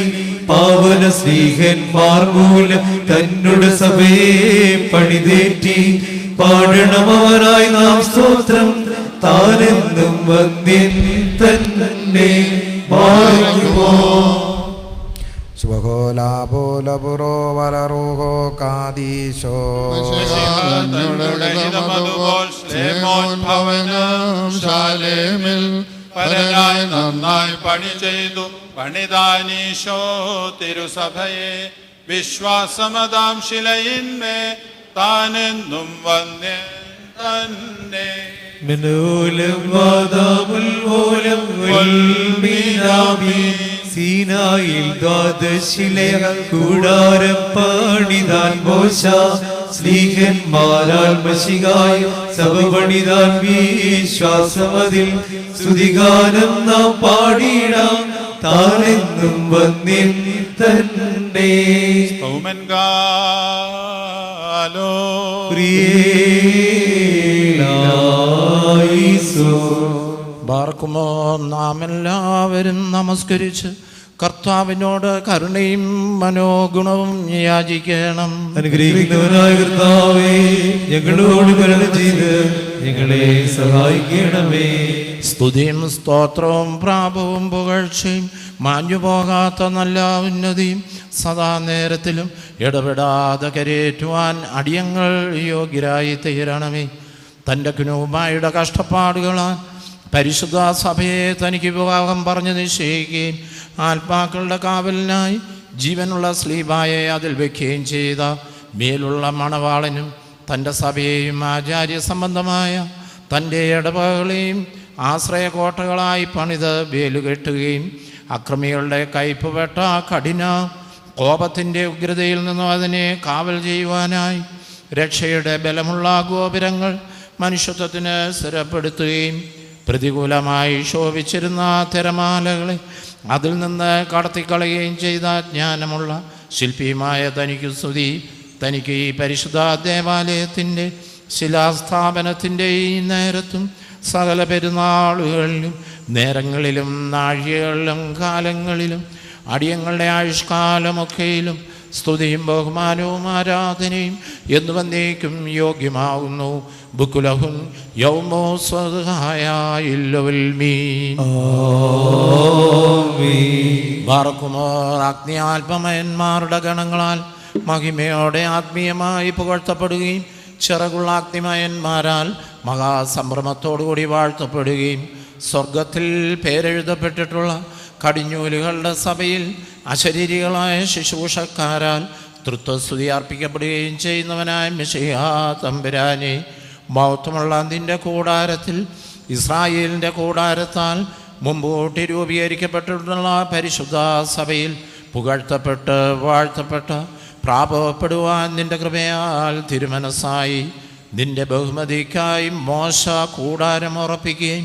പാവന സ്നേഹന്മാർ മൂലം തന്നോട് സഭയെ പണിതേറ്റി പാടണമവനായി നാം സ്തോത്രം താനെന്നും വന്യൻ തന്നെ. ശുഭകോലാപോലപുരോ വലറുഹോ കാദീശോ ശാലേമിൽ പരനായി നന്നായി പണി ചെയ്തു പണിതാനീശോ തിരുസഭയെ. വിശ്വാസമതാം ശിലയിന്മേ താനെന്നും വന്യൻ തന്നെ. സീനായിൽ ദ്വാദശിലയ കൂടാരം പണിതാൻ മോശ സ്ലീഹന്മാരാൽ മശികായ സഭ പണിതാൻ വിശ്വാസമതിൽ സ്തുതിഗാനം നാം പാടിടാം താനെന്നും വന്യൻ തന്നെ. ബാർക്കുമോ നാം എല്ലാവരും നമസ്കരിച്ച് കർത്താവിനോട് കരുണയും മനോഗുണവും യാചിക്കണം. അനുഗ്രഹിക്കുന്നവനായ കർത്താവേ, ഞങ്ങളോട് കരുണ ചെയ്ത് ഞങ്ങളെ സഹായിക്കണമേ. സ്തുതിയും സ്തോത്രവും പ്രാപവും പുകഴ്ചയും മാഞ്ഞുപോകാത്ത നല്ല ഉന്നതിയും സദാ നേരത്തിലും ഇടപെടാതെ കരയേറ്റുവാൻ അടിയങ്ങൾ യോഗ്യരായി തീരണമേ. തൻ്റെ കുനുമായുടെ കഷ്ടപ്പാടുകളാൽ പരിശുദ്ധ സഭയെ തനിക്ക് വിവാഹം പറഞ്ഞ് നിശ്ചയിക്കുകയും ആത്മാക്കളുടെ കാവലിനായി ജീവനുള്ള സ്ലീബായെ അതിൽ വയ്ക്കുകയും ചെയ്ത മേലുള്ള മണവാളനും തൻ്റെ സഭയെയും ആചാര്യ സംബന്ധമായ തൻ്റെ ഇടവകളെയും ആശ്രയകോട്ടകളായി പണിത് വേലുകെട്ടുകയും അക്രമികളുടെ കയ്പുപെട്ട കഠിന കോപത്തിൻ്റെ ഉഗ്രതയിൽ നിന്നും അതിനെ കാവൽ ചെയ്യുവാനായി രക്ഷയുടെ ബലമുള്ള ഗോപുരങ്ങൾ മനുഷ്യത്വത്തിന് സ്ഥിരപ്പെടുത്തുകയും പ്രതികൂലമായി ശോഭിച്ചിരുന്ന തിരമാലകളെ അതിൽ നിന്ന് കടത്തിക്കളയുകയും ചെയ്ത ജ്ഞാനമുള്ള ശില്പിയുമായ തനിക്ക് സ്തുതി. തനിക്ക് ഈ പരിശുദ്ധ ദേവാലയത്തിൻ്റെ ശിലാസ്ഥാപനത്തിൻ്റെ ഈ നേരത്തും സകല പെരുന്നാളുകളിലും നേരങ്ങളിലും നാഴികകളിലും കാലങ്ങളിലും അടിയങ്ങളുടെ ആയുഷ്കാലമൊക്കെയിലും സ്തുതിയും ബഹുമാനവും ആരാധനയും എന്നുവന്നേക്കും യോഗ്യമാകുന്നു. ബുക്കുലഹുൻ യൗമോ സ്വഹായില്ലവൽമീൻ. ബാറക്കുമോ അഗ്നിയാത്മമയന്മാരുടെ ഗണങ്ങളാൽ മഹിമയോടെ ആത്മീയമായി പുകഴ്ത്തപ്പെടുകയും ചിറകുള്ള അഗ്നിമയന്മാരാൽ മഹാസംഭ്രമത്തോടുകൂടി വാഴ്ത്തപ്പെടുകയും സ്വർഗത്തിൽ പേരെഴുതപ്പെട്ടിട്ടുള്ള കടിഞ്ഞൂലുകളുടെ സഭയിൽ അശരീരികളായ ശുശ്രൂഷക്കാരാൽ തൃത്വസ്തുതി അർപ്പിക്കപ്പെടുകയും ചെയ്യുന്നവനായ മിശിഹാ തമ്പുരാനെ മഹത്വമുള്ള നിന്റെ കൂടാരത്തിൽ ഇസ്രായേലിൻ്റെ കൂടാരത്താൽ മുമ്പോട്ട് രൂപീകരിക്കപ്പെട്ടിട്ടുള്ള പരിശുദ്ധ സഭയിൽ പുകഴ്ത്തപ്പെട്ട് വാഴ്ത്തപ്പെട്ട് പ്രാപപ്പെടുവാൻ നിന്റെ കൃപയാൽ തിരുമനസ്സായി നിന്റെ ബഹുമതിക്കായി മോശ കൂടാരം ഉറപ്പിക്കുകയും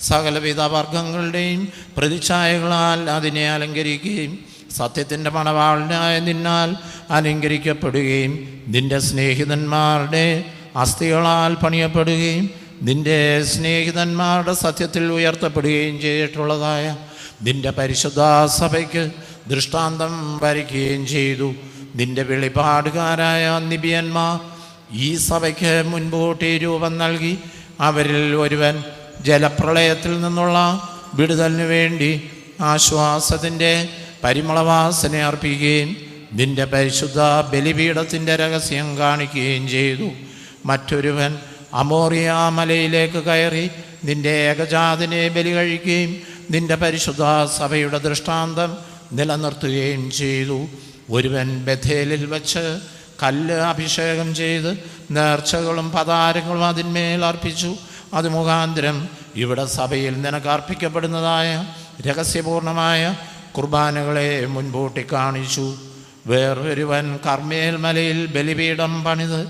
സകലവിധ വർഗങ്ങളുടെയും പ്രതിച്ഛായകളാൽ അതിനെ അലങ്കരിക്കുകയും സത്യത്തിൻ്റെ മണവാളനായ നിന്നാൽ അലങ്കരിക്കപ്പെടുകയും നിന്റെ സ്നേഹിതന്മാരുടെ അസ്ഥികളാൽ പണിയപ്പെടുകയും നിന്റെ സ്നേഹിതന്മാരുടെ സത്യത്തിൽ ഉയർത്തപ്പെടുകയും ചെയ്തിട്ടുള്ളതായ നിന്റെ പരിശുദ്ധ സഭയ്ക്ക് ദൃഷ്ടാന്തം വരയ്ക്കുകയും ചെയ്തു. നിന്റെ വെളിപാടുകാരായ നിബിയന്മാർ ഈ സഭയ്ക്ക് മുൻപോട്ട് രൂപം നൽകി അവരിൽ ഒരുവൻ ജലപ്രളയത്തിൽ നിന്നുള്ള വിടുതലിനു വേണ്ടി ആശ്വാസത്തിൻ്റെ പരിമളവാസന അർപ്പിക്കുകയും നിന്റെ പരിശുദ്ധ ബലിപീഠത്തിൻ്റെ രഹസ്യം കാണിക്കുകയും ചെയ്തു. മറ്റൊരുവൻ അമോറിയ മലയിലേക്ക് കയറി നിന്റെ ഏകജാതനെ ബലി കഴിക്കുകയും നിന്റെ പരിശുദ്ധ സഭയുടെ ദൃഷ്ടാന്തം നിലനിർത്തുകയും ചെയ്തു. ഒരുവൻ ബഥേലിൽ വച്ച് കല്ല് അഭിഷേകം ചെയ്ത് നേർച്ചകളും പതാരങ്ങളും അതിന്മേൽ അർപ്പിച്ചു. അത് മുഖാന്തരം ഇവിടെ സഭയിൽ നിനക്ക് അർപ്പിക്കപ്പെടുന്നതായ രഹസ്യപൂർണമായ കുർബാനകളെ മുൻകൂട്ടി കാണിച്ചു. വേറൊരുവൻ കർമ്മേൽ മലയിൽ ബലിപീഠം പണിത്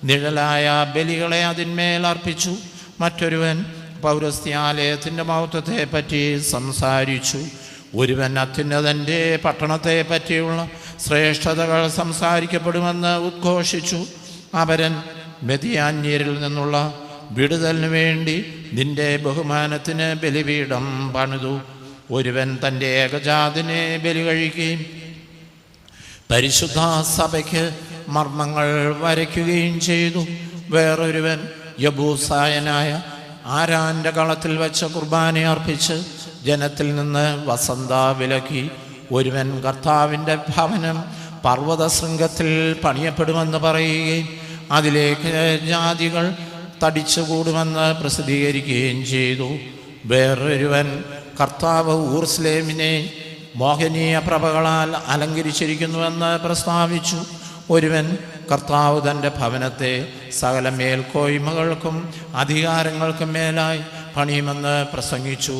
നിഴലായ ബലികളെ അതിന്മേൽ അർപ്പിച്ചു. മറ്റൊരുവൻ പൗരസ്ത്യാലയത്തിൻ്റെ മഹത്വത്തെ പറ്റി സംസാരിച്ചു. ഒരുവൻ അത്യുന്നതൻ്റെ പട്ടണത്തെ പറ്റിയുള്ള ശ്രേഷ്ഠതകൾ സംസാരിക്കപ്പെടുമെന്ന് ഉദ്ഘോഷിച്ചു. അപരൻ മെതിയാന്യരിൽ നിന്നുള്ള വിടുതലിനു വേണ്ടി നിന്റെ ബഹുമാനത്തിന് ബലിപീഠം പണിതു. ഒരുവൻ തൻ്റെ ഏകജാതിനെ ബലി കഴിക്കുകയും പരിശുദ്ധ സഭയ്ക്ക് മർമ്മങ്ങൾ വരയ്ക്കുകയും ചെയ്തു. വേറൊരുവൻ യബൂസായനായ ആരാൻ്റെ കളത്തിൽ വെച്ച കുർബാന അർപ്പിച്ച് ജനത്തിൽ നിന്ന് വസന്ത വിലക്കി. ഒരുവൻ കർത്താവിൻ്റെ ഭവനം പർവ്വതശൃംഗത്തിൽ പണിയപ്പെടുമെന്ന് പറയുകയും അതിലേക്ക് ജാതികൾ തടിച്ചുകൂടുമെന്ന് പ്രസിദ്ധീകരിക്കുകയും ചെയ്തു. വേറൊരുവൻ കർത്താവ് ഊർസ്ലേമിനെ മോഹനീയ പ്രഭകളാൽ അലങ്കരിച്ചിരിക്കുന്നുവെന്ന് പ്രസ്താവിച്ചു. ഒരുവൻ കർത്താവ് തൻ്റെ ഭവനത്തെ സകല മേൽക്കോയ്മകൾക്കും അധികാരങ്ങൾക്കും മേലായി പണിയുമെന്ന് പ്രസംഗിച്ചു.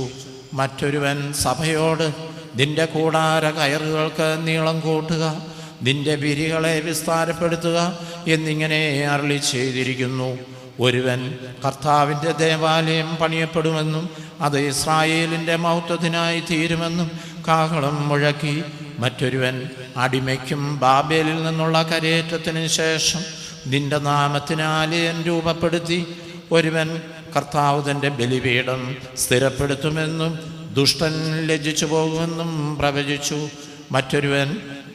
മറ്റൊരുവൻ സഭയോട് നിന്റെ കൂടാര കയറുകൾക്ക് നീളം കൂട്ടുക, നിന്റെ വിരികളെ വിസ്താരപ്പെടുത്തുക എന്നിങ്ങനെ അരുളി ചെയ്തിരിക്കുന്നു. ഒരുവൻ കർത്താവിൻ്റെ ദേവാലയം പണിയപ്പെടുമെന്നും അത് ഇസ്രായേലിൻ്റെ മഹത്വത്തിനായി തീരുമെന്നും കാഹളം മുഴക്കി. മറ്റൊരുവൻ അടിമയ്ക്കും ബാബേലിൽ നിന്നുള്ള കരയേറ്റത്തിന് ശേഷം നിന്റെ നാമത്തിന് ആലയം രൂപപ്പെടുത്തി. ഒരുവൻ കർത്താവ് തൻ്റെ ബലിപീഠം സ്ഥിരപ്പെടുത്തുമെന്നും ദുഷ്ടൻ ലജ്ജിച്ചു പോകുമെന്നും പ്രവചിച്ചു. മറ്റൊരുവൻ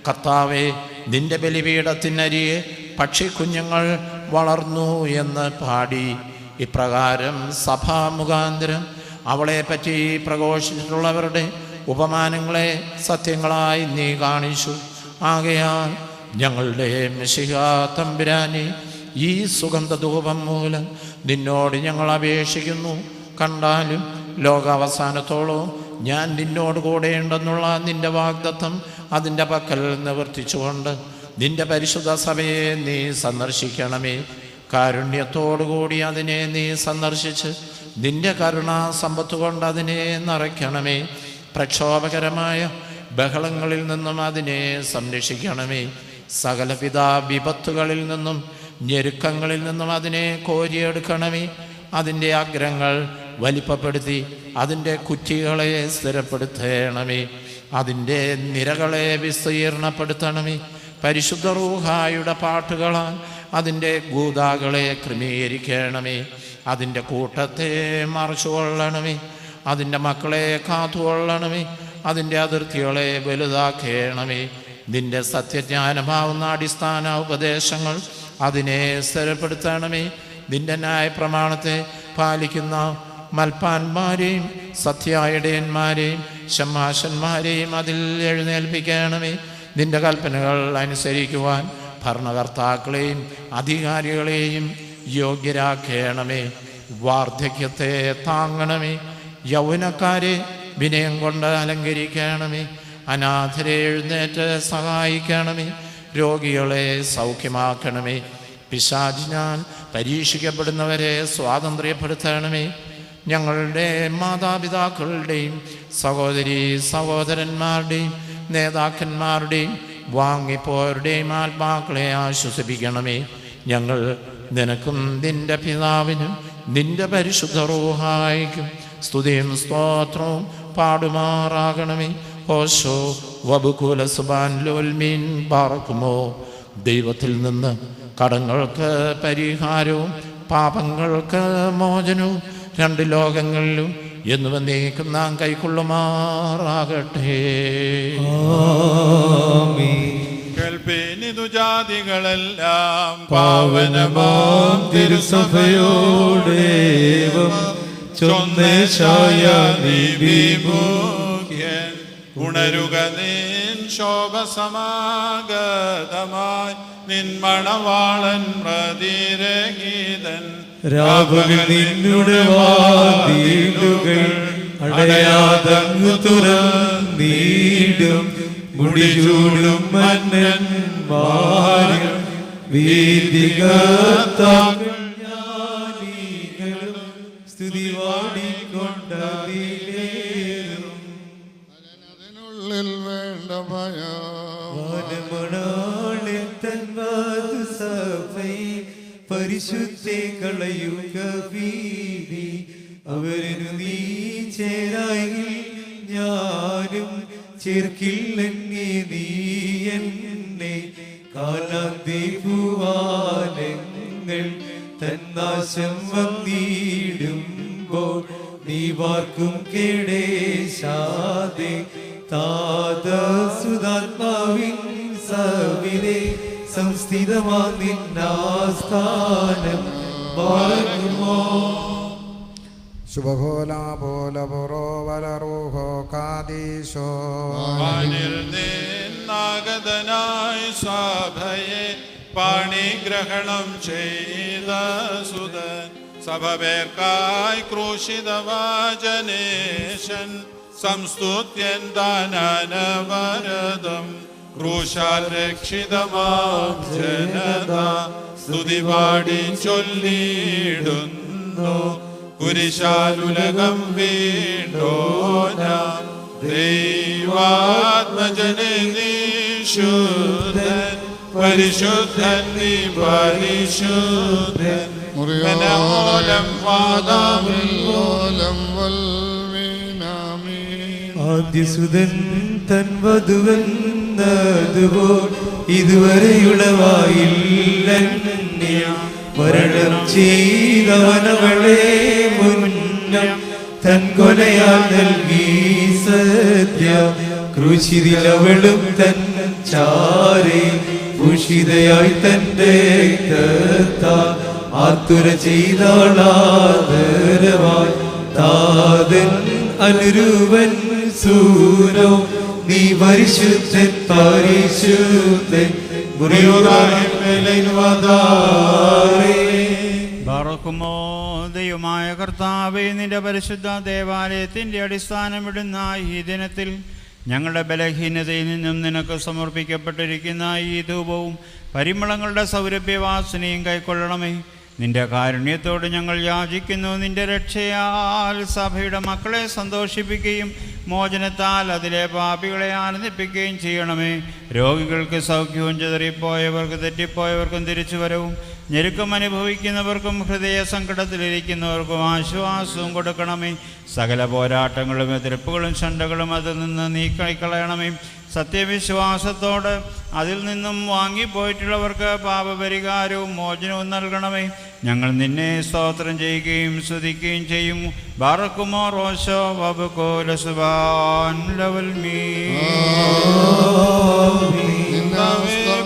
കർത്താവെ നിന്റെ ബലിപീഠത്തിനരികെ പക്ഷിക്കുഞ്ഞുങ്ങൾ വളർന്നു എന്ന് പാടി. ഇപ്രകാരം സഭാമുഖാന്തരം അവളെപ്പറ്റി പ്രഘോഷിച്ചിട്ടുള്ളവരുടെ ഉപമാനങ്ങളെ സത്യങ്ങളായി നീ കാണിച്ചു. ആകയാൽ ഞങ്ങളുടെ മിശിഹാ തമ്പുരാനെ ഈ സുഗന്ധധൂപം മൂലം നിന്നോട് ഞങ്ങൾ അപേക്ഷിക്കുന്നു. കണ്ടാലും ലോകാവസാനത്തോളം ഞാൻ നിന്നോട് കൂടെയുണ്ടെന്നുള്ള നിന്റെ വാഗ്ദത്തം അതിൻ്റെ പക്കൽ നിവർത്തിച്ചുകൊണ്ട് നിന്റെ പരിശുദ്ധ സഭയെ നീ സന്ദർശിക്കണമേ. കാരുണ്യത്തോടുകൂടി അതിനെ നീ സന്ദർശിച്ച് നിന്റെ കരുണാ സമ്പത്ത് കൊണ്ട് അതിനെ നിറയ്ക്കണമേ. പ്രക്ഷോഭകരമായ ബഹളങ്ങളിൽ നിന്നും അതിനെ സംരക്ഷിക്കണമേ. സകലവിധ വിപത്തുകളിൽ നിന്നും ഞെരുക്കങ്ങളിൽ നിന്നും അതിനെ കോരിയെടുക്കണമേ. അതിൻ്റെ അഗ്രങ്ങൾ വലിപ്പപ്പെടുത്തി അതിൻ്റെ കുറ്റികളെ സ്ഥിരപ്പെടുത്തണമേ. അതിൻ്റെ നിരകളെ വിസ്തീർണപ്പെടുത്തണമേ. പരിശുദ്ധ റൂഹായുടെ പാട്ടുകളാൽ അതിൻ്റെ ഗൂതാകളെ ക്രമീകരിക്കണമേ. അതിൻ്റെ കൂട്ടത്തെ മറച്ചുകൊള്ളണമേ. അതിൻ്റെ മക്കളെ കാത്തുകൊള്ളണമേ. അതിൻ്റെ അതിർത്തികളെ വലുതാക്കണമേ. നിന്റെ സത്യജ്ഞാനമാവുന്ന അടിസ്ഥാന ഉപദേശങ്ങൾ അതിനെ സ്ഥിരപ്പെടുത്തണമേ. നിന്റെ ന്യായപ്രമാണത്തെ പാലിക്കുന്ന മൽപ്പാന്മാരെയും സത്യായിടയന്മാരെയും ശമ്മാശന്മാരെയും അതിൽ എഴുന്നേൽപ്പിക്കണമേ. നിന്റെ കൽപ്പനകൾ അനുസരിക്കുവാൻ ഭരണകർത്താക്കളെയും അധികാരികളെയും യോഗ്യരാക്കണമേ. വാർദ്ധക്യത്തെ താങ്ങണമേ. യൗവനക്കാരെ വിനയം കൊണ്ട് അലങ്കരിക്കണമേ. അനാഥരെ എഴുന്നേറ്റ് സഹായിക്കണമേ. രോഗികളെ സൗഖ്യമാക്കണമേ. പിശാചിനാൽ പരീക്ഷിക്കപ്പെടുന്നവരെ സ്വാതന്ത്ര്യപ്പെടുത്തണമേ. ഞങ്ങളുടെ മാതാപിതാക്കളുടെയും സഹോദരീ സഹോദരന്മാരുടെയും നേതാക്കന്മാരുടെയും വാങ്ങിപ്പോരുടെയും ആത്മാക്കളെ ആശ്വസിപ്പിക്കണമേ. ഞങ്ങൾ നിനക്കും നിന്റെ പിതാവിനും നിന്റെ പരിശുദ്ധ റൂഹായിക്കും സ്തുതിയും സ്തോത്രവും പാടുമാറാകണമേ. ഓശോ വബുകുല സുബാൻ ലോൽമീൻ പാർക്കുമോ. ദൈവത്തിൽ നിന്ന് കടങ്ങൾക്ക് പരിഹാരവും പാപങ്ങൾക്ക് മോചനവും രണ്ട് ലോകങ്ങളിലും എന്ന് വന്നേക്കും നാം കൈക്കൊള്ളുമാറാകട്ടെ. കേൾപ്പീനിതു ജാതികളെല്ലാം പാവനമാം തിരുസഭയോടേവം ചൊന്നേശായ നീ വിമുഖ്യൻ. ഉണരുക നിൻ ശോഭസമാഗതമായി നിൻ മണവാളൻ പ്രതിരഹിതൻ. രാപകൽ നിന്നുടെ വാതിലുകൾ അടയാതങ്ങു തുറന്നീടും മുടിചൂടും മന്നന്മാരും വീതികത്താക്കൾ ജ്ഞാനികളും സ്തുതി പാടിക്കൊണ്ടതിലേറും. അതിനുള്ളിൽ വേണ്ട ഭയം വാനമണാളിൽ തൻ വാതുസഭയെ പരിശുദ്ധെ കളയുക ഭീതി. അവരിനു നീ ചേരായി ഞാനും ചേർക്കില്ലെന്നേ നീ എന്നെ. കാലാന്തി ഭുവാനങ്ങൾ തന്നാശം വന്നിടുമ്പോൾ നീ വാർക്കും കേടേശാതെ താതസുതാത്മാവിൻ സവിനെ സംസ്ഥിതമാ നിന്നാസ്ഥാനം വാഴുമോ. ശുഭഭോലാപോലപുറോവലറൂഹോ കാദീശോ. വാനിൽ നിന്നാഗതനായി സഭയെ പാണിഗ്രഹണം ചെയ്ത സുതൻ. സഭപേർക്കായി ക്രൂശിതവാചനേശൻ സംസ്തുത്യൻ ദാനവരദം. ക്രൂശാൽ രക്ഷിതമാം ജനത സ്തുതി പാടി ചൊല്ലിടുന്നു. കുരിശാലുലകം വീണ്ടോന ദൈവാത്മജനെ നീശുദ്ധൻ. പരിശുദ്ധൻ നീ പരിശുദ്ധൻ. മനോലം വാദാമില്ലോലം വൽമീനാമീൻ. ആദ്യസുതൻ തൻ വധുവെന്നതുപോൽ ഇതുവരെയുളവായില്ലന്യ. മരണം ചെയ്തവനവളെ മുന്നം തൻ കൊലയാൽ നൽകി സത്യ. ക്രൂശിതിലവളും തൻ ചാരെ ഭൂഷിതയായി തന്റെ രക്തത്താൽ ആതുര ചെയ്താളാദരവായി. താതൻ അനുരൂപൻ സൂരോ നീ പരിശുദ്ധൻ പരിശുദ്ധൻ. ബറക്കുമോ. ദൈവമായ കർത്താവേ, നിന്റെ പരിശുദ്ധ ദേവാലയത്തിൻ്റെ അടിസ്ഥാനമിടുന്ന ഈ ദിനത്തിൽ ഞങ്ങളുടെ ബലഹീനതയിൽ നിന്നും നിനക്ക് സമർപ്പിക്കപ്പെട്ടിരിക്കുന്ന ഈ ധൂപവും പരിമളങ്ങളുടെ സൗരഭ്യവാസനയും കൈക്കൊള്ളണമേ. നിന്റെ കാരുണ്യത്തോട് ഞങ്ങൾ യാചിക്കുന്നു. നിന്റെ രക്ഷയാൽ സഭയുടെ മക്കളെ സന്തോഷിപ്പിക്കുകയും മോചനത്താൽ അതിലെ പാപികളെ ആനന്ദിപ്പിക്കുകയും ചെയ്യണമേ. രോഗികൾക്ക് സൗഖ്യവും ചിതറിപ്പോയവർക്ക് തെറ്റിപ്പോയവർക്കും തിരിച്ചുവരവും ഞെരുക്കം അനുഭവിക്കുന്നവർക്കും ഹൃദയ സങ്കടത്തിലിരിക്കുന്നവർക്കും ആശ്വാസവും കൊടുക്കണമേ. സകല പോരാട്ടങ്ങളും എതിർപ്പുകളും ശണ്ടകളും അതിൽ നിന്ന് നീക്കിക്കളയണമേ. സത്യവിശ്വാസത്തോട് അതിൽ നിന്നും വാങ്ങിപ്പോയിട്ടുള്ളവർക്ക് പാപപരിഹാരവും മോചനവും നൽകണമേ. ഞങ്ങൾ നിന്നെ സ്തോത്രം ചെയ്യുകയും സ്തുതിക്കുകയും ചെയ്യും. ബാറക്കുമോ റോശോ വബുകോല സുബാൻ ലവൽ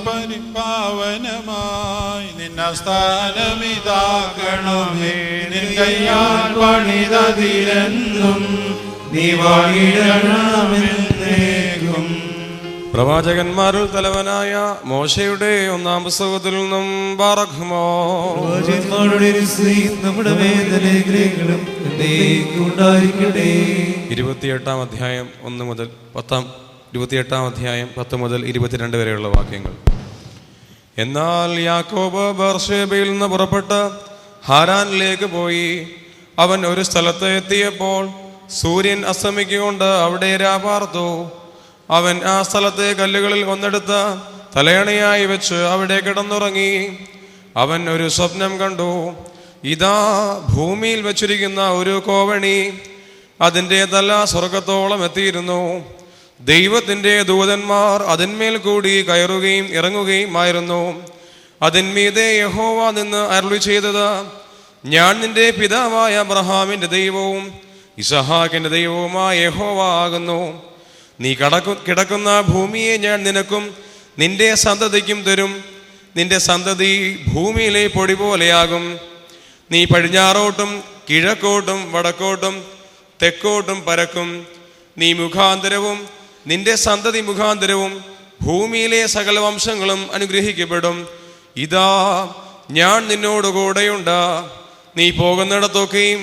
പരിപാവനമായി നിന്നസ്ഥാനമിതാക്കണമേ. നിൻ കയ്യാൽ പണിതതിരെന്നും നീ വാഴിടണമെന്നേക്കും. പ്രവാചകന്മാരിൽ തലവനായ മോശയുടെ ഒന്നാം പുസ്തകത്തിൽ നിന്നും ബാറഖുമോ. നമ്മുടെ വേദനകളും ഉണ്ടായിരിക്കട്ടെ. 28-ാം അധ്യായം 1 മുതൽ 28-ാം അധ്യായം 10 മുതൽ 22 വരെയുള്ള വാക്യങ്ങൾ. എന്നാൽ യാക്കോബ് ബർഷേബയിൽ നിന്ന് പുറപ്പെട്ട് ഹാരാനിലേക്ക് പോയി. അവൻ ഒരു സ്ഥലത്ത് എത്തിയപ്പോൾ സൂര്യൻ അസ്തമിക്കൊണ്ട് അവിടെ രാപാർത്തു. അവൻ ആ സ്ഥലത്തെ കല്ലുകളിൽ ഒന്നെടുത്ത് തലയണയായി വെച്ച് അവിടെ കിടന്നുറങ്ങി. അവൻ ഒരു സ്വപ്നം കണ്ടു. ഇതാ ഭൂമിയിൽ വെച്ചിരിക്കുന്ന ഒരു കോവണി, അതിൻ്റെ തല സ്വർഗത്തോളം എത്തിയിരുന്നു. ദൈവത്തിൻ്റെ ദൂതന്മാർ അതിന്മേൽ കൂടി കയറുകയും ഇറങ്ങുകയും ആയിരുന്നു. അതിന്മീതെ യഹോവ നിന്ന് അരുളി ചെയ്തത്, ഞാൻ നിന്റെ പിതാവായ അബ്രഹാമിൻ്റെ ദൈവവും ഇസഹാക്കിൻ്റെ ദൈവവുമായ യഹോവ ആകുന്നു. നീ കിടക്കുന്ന ഭൂമിയെ ഞാൻ നിനക്കും നിന്റെ സന്തതിക്കും തരും. നിന്റെ സന്തതി ഭൂമിയിലെ പൊടി പോലെയാകും. നീ പടിഞ്ഞാറോട്ടും കിഴക്കോട്ടും വടക്കോട്ടും തെക്കോട്ടും പരക്കും. നീ മുഖാന്തരവും നിന്റെ സന്തതി മുഖാന്തരവും ഭൂമിയിലെ സകല വംശങ്ങളും അനുഗ്രഹിക്കപ്പെടും. ഇതാ ഞാൻ നിന്നോടുകൂടെയുണ്ട്. നീ പോകുന്നിടത്തൊക്കെയും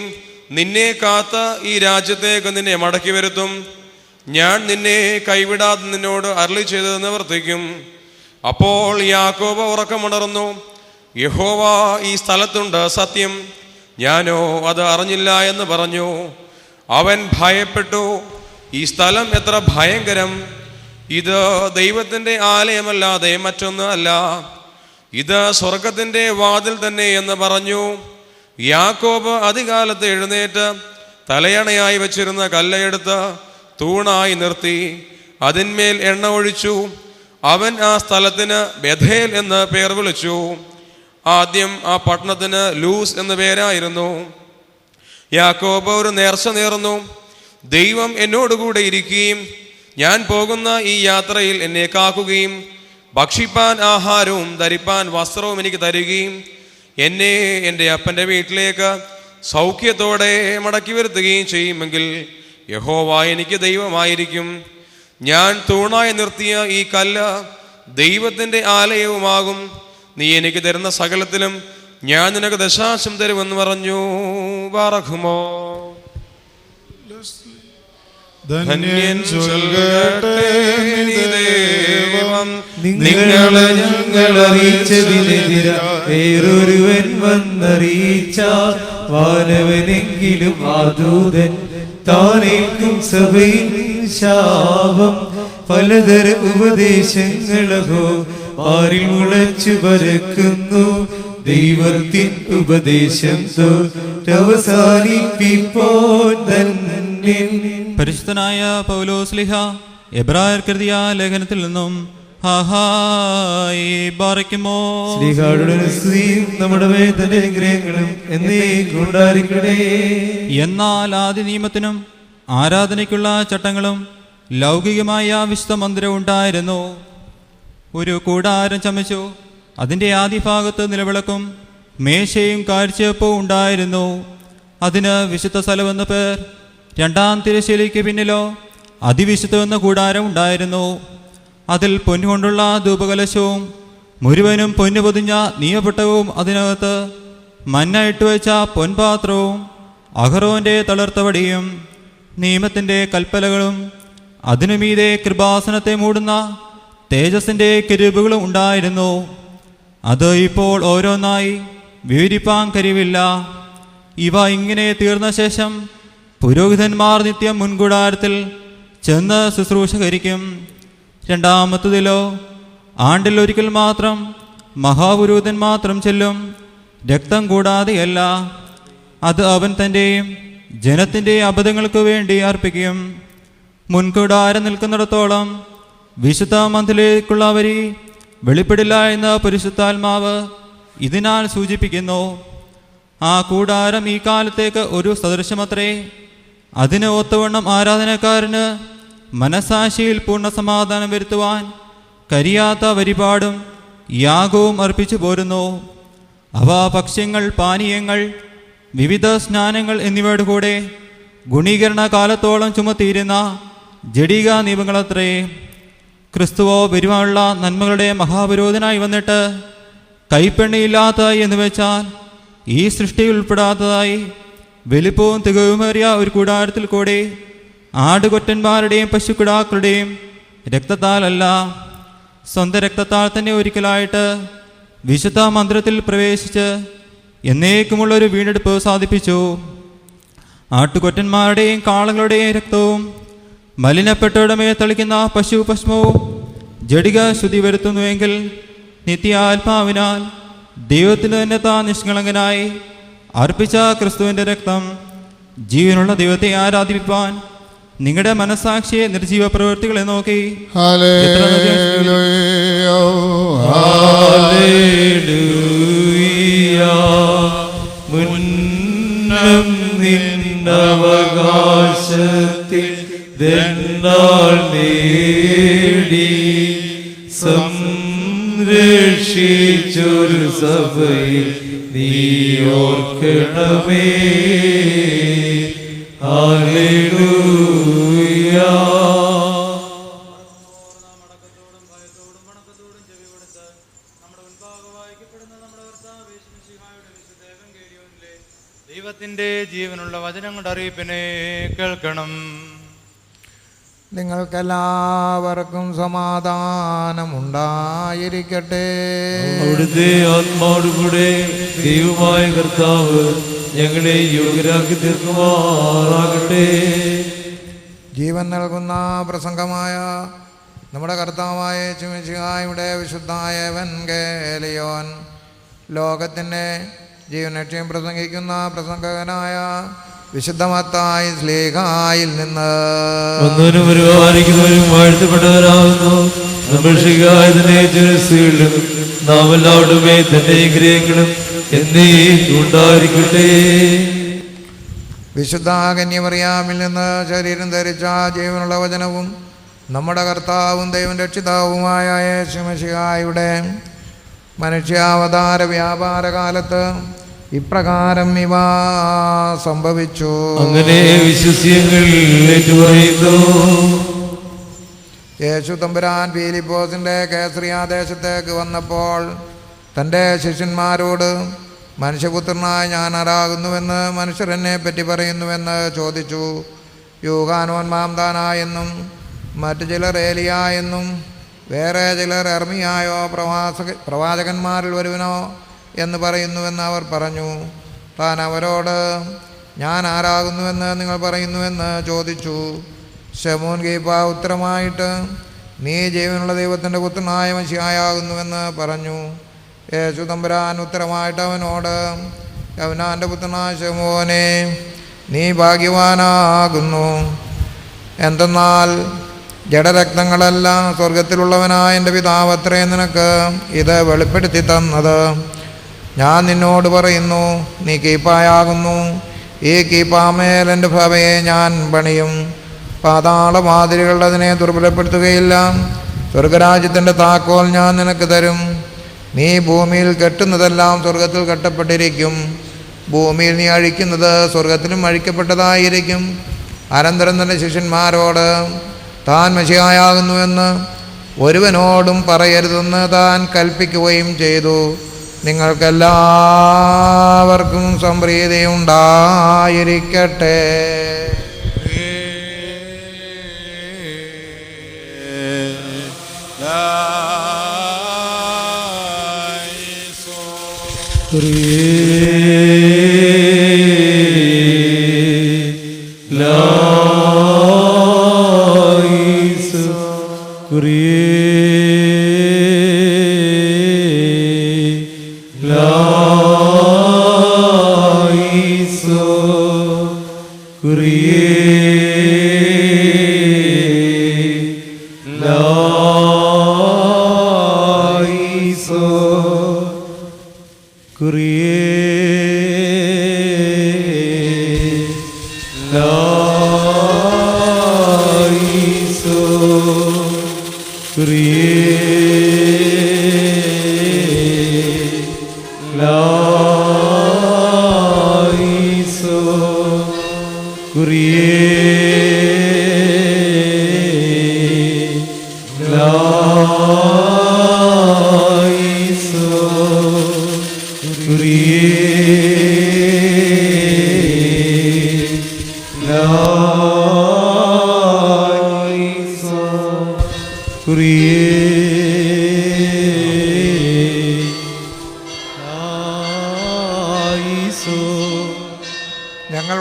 നിന്നെ കാത്ത ഈ രാജ്യത്തേക്ക് നിന്നെ മടക്കി വരുത്തും. ഞാൻ നിന്നെ കൈവിടാതെ നിന്നോട് അരുളി ചെയ്തത് നിവർത്തിക്കും. അപ്പോൾ യാക്കോബ് ഉറക്കമുണർന്നു. യഹോവ ഈ സ്ഥലത്തുണ്ട്, സത്യം, ഞാനോ അത് അറിഞ്ഞില്ല എന്ന് പറഞ്ഞു. അവൻ ഭയപ്പെട്ടു. ഈ സ്ഥലം എത്ര ഭയങ്കരം! ഇത് ദൈവത്തിൻ്റെ ആലയമല്ലാതെ മറ്റൊന്ന് അല്ല. ഇത് സ്വർഗത്തിൻ്റെ വാതിൽ തന്നെ എന്ന് പറഞ്ഞു. യാക്കോബ് അതികാലത്ത് എഴുന്നേറ്റ് തലയണയായി വെച്ചിരുന്ന കല്ലയെടുത്ത് തൂണായി നിർത്തി അതിന്മേൽ എണ്ണ ഒഴിച്ചു. അവൻ ആ സ്ഥലത്തിന് ബഥേൽ എന്ന് പേർ വിളിച്ചു. ആദ്യം ആ പട്ടണത്തിന് ലൂസ് എന്ന് പേരായിരുന്നു. യാക്കോബ് ഒരു നേർച്ച നേർന്നു. ദൈവം എന്നോടുകൂടെ ഇരിക്കുകയും ഞാൻ പോകുന്ന ഈ യാത്രയിൽ എന്നെ കാക്കുകയും ഭക്ഷിപ്പാൻ ആഹാരവും ധരിപ്പാൻ വസ്ത്രവും എനിക്ക് തരികയും എന്നെ എൻ്റെ അപ്പൻ്റെ വീട്ടിലേക്ക് സൗഖ്യത്തോടെ മടക്കി വരുത്തുകയും ചെയ്യുമെങ്കിൽ യഹോവ എനിക്ക് ദൈവമായിരിക്കും. ഞാൻ തൂണായി നിർത്തിയ ഈ കല്ല് ദൈവത്തിൻ്റെ ആലയവുമാകും. നീ എനിക്ക് തരുന്ന സകലത്തിലും ഞാൻ നിനക്ക് ദശാംശം തരുമെന്ന് പറഞ്ഞു. ബാറഖുമോ. ധന്യൻ ചൊൽകട്ടെ ദൈവം, നിങ്ങളെ ഞങ്ങൾ അറിയിച്ചതിനെതിരെ വേറൊരുവൻ വന്നറിയിച്ചാൽ വാനവനെങ്കിലും ആദൂതൻ താനേക്കും സഭയിൽ ശാപം. പലതര ഉപദേശങ്ങളോ പാരിൽ മുളച്ചു പരക്കുന്നു. ദൈവത്തിൻ ഉപദേശം അവസാനിപ്പിപ്പോൾ തന്നെ. പരിശുദ്ധനായ പൗലോസ്ലിഹ എബ്രായർക്കെഴുതിയ ലേഖനത്തിൽ നിന്നും നമ്മുടെ വേദനകളും എന്നേക്കും ഉണ്ടായിരിക്കട്ടെ. എന്നാൽ ആദ്യ നിയമത്തിനും ആരാധനയ്ക്കുള്ള ചട്ടങ്ങളും ലൗകികമായ വിശുദ്ധ മന്ദിരം ഉണ്ടായിരുന്നു. ഒരു കൂടാരം ചമച്ചു. അതിൻ്റെ ആദ്യ ഭാഗത്ത് നിലവിളക്കും മേശയും കാഴ്ചയപ്പവും ഉണ്ടായിരുന്നു. അതിന് വിശുദ്ധ സ്ഥലമെന്ന പേർ. രണ്ടാം തിരശ്ശീലയ്ക്ക് പിന്നിലോ അതിവിശുദ്ധമെന്ന കൂടാരം ഉണ്ടായിരുന്നു. അതിൽ പൊന്നുകൊണ്ടുള്ള ധൂപകലശവും മുഴുവനും പൊന്നു പൊതിഞ്ഞ നിയമപ്പെട്ടവും അതിനകത്ത് മന്ന ഇട്ടുവെച്ച പൊൻപാത്രവും അഹറോന്റെ തളർത്തവടിയും നിയമത്തിൻ്റെ കൽപ്പലകളും അതിനുമീതെ കൃപാസനത്തെ മൂടുന്ന തേജസ്സിൻ്റെ കിരുബുകളും ഉണ്ടായിരുന്നു. അത് ഇപ്പോൾ ഓരോന്നായി വിവരിപ്പാൻ കഴിവില്ല. ഇവ ഇങ്ങനെ തീർന്ന ശേഷം പുരോഹിതന്മാർ നിത്യം മുൻകൂടാരത്തിൽ ചെന്ന് ശുശ്രൂഷ കരിക്കും. രണ്ടാമത്തതിലോ ആണ്ടിൽ ഒരിക്കൽ മാത്രം മഹാപുരോഹിതൻ മാത്രം ചെല്ലും, രക്തം കൂടാതെയല്ല. അത് അവൻ തൻ്റെയും ജനത്തിൻ്റെ അബദ്ധങ്ങൾക്ക് വേണ്ടി അർപ്പിക്കും. മുൻകൂടാരം നിൽക്കുന്നിടത്തോളം വിശുദ്ധ മന്ദിരത്തിലേക്കുള്ള വരി വെളിപ്പെടില്ല എന്ന് പരിശുദ്ധാത്മാവ് ഇതിനാൽ സൂചിപ്പിക്കുന്നു. ആ കൂടാരം ഈ കാലത്തേക്ക് ഒരു സദൃശമത്രേ. അതിന് ഒത്തവണ്ണം ആരാധനക്കാരന് മനസാക്ഷിയിൽ പൂർണ്ണ സമാധാനം വരുത്തുവാൻ കരിയാത്ത വഴിപാടും യാഗവും അർപ്പിച്ചു പോരുന്നു. അവ ഭക്ഷ്യങ്ങൾ, പാനീയങ്ങൾ, വിവിധ സ്നാനങ്ങൾ എന്നിവയുടെ കൂടെ ഗുണീകരണ കാലത്തോളം ചുമത്തിയിരുന്ന ജഡിക നിയമങ്ങളത്രേ. ക്രിസ്തുവോ വരുവാനുള്ള നന്മകളുടെ മഹാപുരോഹിതനായി വന്നിട്ട് കൈപ്പെണ്ണിയില്ലാത്തതായി എന്ന് വെച്ചാൽ ഈ സൃഷ്ടിയിൽ ഉൾപ്പെടാത്തതായി വലിപ്പവും തികവുമേറിയ ഒരു കൂടാരത്തിൽ കൂടി ആടുകൊറ്റന്മാരുടെയും പശുക്കിടാക്കളുടെയും രക്തത്താലല്ല, സ്വന്തം രക്തത്താൽ തന്നെ ഒരിക്കലായിട്ട് വിശുദ്ധ മന്ദിരത്തിൽ പ്രവേശിച്ച് എന്നേക്കുമുള്ളൊരു വീണ്ടെടുപ്പ് സാധിപ്പിച്ചു. ആട്ടുകൊറ്റന്മാരുടെയും കാളകളുടെയും രക്തവും മലിനപ്പെട്ടവരുടെ തളിക്കുന്ന പശു ഭസ്മവും ജഡിക ശുദ്ധി വരുത്തുന്നുവെങ്കിൽ നിത്യാത്മാവിനാൽ ദൈവത്തിന് തന്നെ താൻ നിഷ്കളങ്കനായി അർപ്പിച്ച ക്രിസ്തുവിൻ്റെ രക്തം ജീവനുള്ള ദൈവത്തെ ആരാധിപ്പാൻ നിങ്ങളുടെ മനസ്സാക്ഷിയെ നിർജീവ പ്രവൃത്തികളെ നോക്കി മുന്നം നിന്നവകാശത്തിൽ ദന്നാൾ നേടി സംരക്ഷിച്ചൊരു സഭയിൽ നീ ഓർക്കണമേ. ഹല്ലേലൂയ. ദൈവത്തിന്റെ ജീവനുള്ള വചനം കൊണ്ട് അറിയിപ്പിനെ കേൾക്കണം. നിങ്ങൾക്കെല്ലാവർക്കും സമാധാനമുണ്ടായിരിക്കട്ടെ. അവിടുത്തെ ആത്മാവോടുകൂടെ ദൈവമായ കർത്താവ് ഞങ്ങളെ യോഗ്യരാക്കി തീർക്കുമാറാകട്ടെ. ജീവൻ നൽകുന്ന പ്രസംഗമായ നമ്മുടെ കർത്താവായ യേശുമിശിഹായുടെ വിശുദ്ധായ എവൻഗേലിയോൻ, ലോകത്തിൻ്റെ ജീവനക്ഷയം പ്രസംഗിക്കുന്ന പ്രസംഗകനായ വിശുദ്ധ മത്തായി സ്ലീഹായിൽ നിന്ന് വാഴ്ത്തപ്പെട്ടവരാകുന്നു. നാം എല്ലാവരുമേ തന്റെ ഗ്രഹങ്ങളും എന്നേക്കുണ്ടായിരിക്കട്ടെ. വിശുദ്ധ കന്യമറിയാമിൽ നിന്ന് ശരീരം ധരിച്ച ജീവനുള്ള വചനവും നമ്മുടെ കർത്താവും ദൈവം രക്ഷിതാവുമായ യേശുമിശിഹായുടെ മനുഷ്യാവതാര വ്യാപാരകാലത്ത് ഇപ്രകാരം ഇവ സംഭവിച്ചു. അങ്ങനെ വിശ്വസ്യങ്ങൾ ഏറ്റുപറയുന്നു. യേശു തമ്പുരാൻ ഫിലിപ്പോസിൻ്റെ കേസറിയാദേശത്തേക്ക് വന്നപ്പോൾ തൻ്റെ ശിഷ്യന്മാരോട്, മനുഷ്യപുത്രനായ ഞാൻ ആരാകുന്നുവെന്ന് മനുഷ്യർ എന്നെ പറ്റി പറയുന്നുവെന്ന് ചോദിച്ചു. യൂഹാനോൻ മാംദാനായെന്നും മറ്റു ചിലർ ഏലിയ എന്നും വേറെ ചിലർ എർമിയായോ പ്രവാചകന്മാരിൽ ഒരുവനോ എന്ന് പറയുന്നുവെന്ന് അവർ പറഞ്ഞു. താൻ അവരോട്, ഞാൻ ആരാകുന്നുവെന്ന് നിങ്ങൾ പറയുന്നുവെന്ന് ചോദിച്ചു. ശമൂൻ ഗീപ്പ ഉത്തരമായിട്ട്, നീ ജീവനുള്ള ദൈവത്തിൻ്റെ പുത്രനായ മശിഹായാകുന്നുവെന്ന് പറഞ്ഞു. യേശു തമ്പുരാൻ ഉത്തരമായിട്ട് അവനോട്, യവനാൻ്റെ പുത്രനായ ശമൂനെ, നീ ഭാഗ്യവാനാകുന്നു. എന്തെന്നാൽ ജഡരക്തങ്ങളെല്ലാം സ്വർഗത്തിലുള്ളവനായ എൻ്റെ പിതാവ് അത്രേ നിനക്ക് ഇത് വെളിപ്പെടുത്തി തന്നത്. ഞാൻ നിന്നോട് പറയുന്നു, നീ കീപ്പായാകുന്നു. ഈ കീപ്പാമേൽ എൻ്റെ ഭവയെ ഞാൻ പണിയും. പാതാളമാതിരികളുടെ അതിനെ ദുർബലപ്പെടുത്തുകയില്ല. സ്വർഗരാജ്യത്തിൻ്റെ താക്കോൽ ഞാൻ നിനക്ക് തരും. നീ ഭൂമിയിൽ കെട്ടുന്നതെല്ലാം സ്വർഗത്തിൽ കെട്ടപ്പെട്ടിരിക്കും, ഭൂമിയിൽ നീ അഴിക്കുന്നത് സ്വർഗത്തിലും അഴിക്കപ്പെട്ടതായിരിക്കും. അനന്തരം തൻ്റെ ശിഷ്യന്മാരോട്, താൻ മശിഹായാകുന്നുവെന്ന് ഒരുവനോടും പറയരുതെന്ന് താൻ കൽപ്പിക്കുകയും ചെയ്തു. നിങ്ങൾക്കെല്ലാവർക്കും സംപ്രീതി ഉണ്ടായിരിക്കട്ടെ.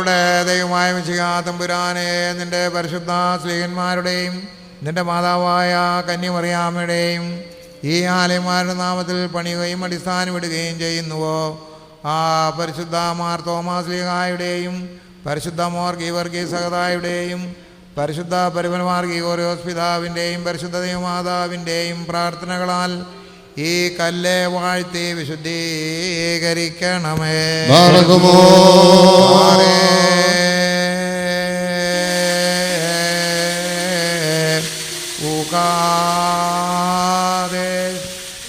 ഞങ്ങളുടെ ദൈവമായ മിശിഹാ തമ്പുരാനെ, നിന്റെ പരിശുദ്ധ സ്ലീഹന്മാരുടെയും നിന്റെ മാതാവായ കന്യമറിയാമ്മയുടെയും ഈ ആലയന്മാരുടെ നാമത്തിൽ പണിയുകയും അടിസ്ഥാനമിടുകയും ചെയ്യുന്നുവോ, ആ പരിശുദ്ധ മാർ തോമാസ് ലീഹായുടെയും പരിശുദ്ധ മോർ ഗീവർഗീസ് സഹതായുടെയും പരിശുദ്ധ പരിമലമാർ ഗീഗോറിയോസ് പിതാവിൻ്റെയും പരിശുദ്ധ ദൈവമാതാവിൻ്റെയും പ്രാർത്ഥനകളാൽ ഈ കല്ല് വാഴ്ത്തി വിശുദ്ധീകരിക്കണമേ.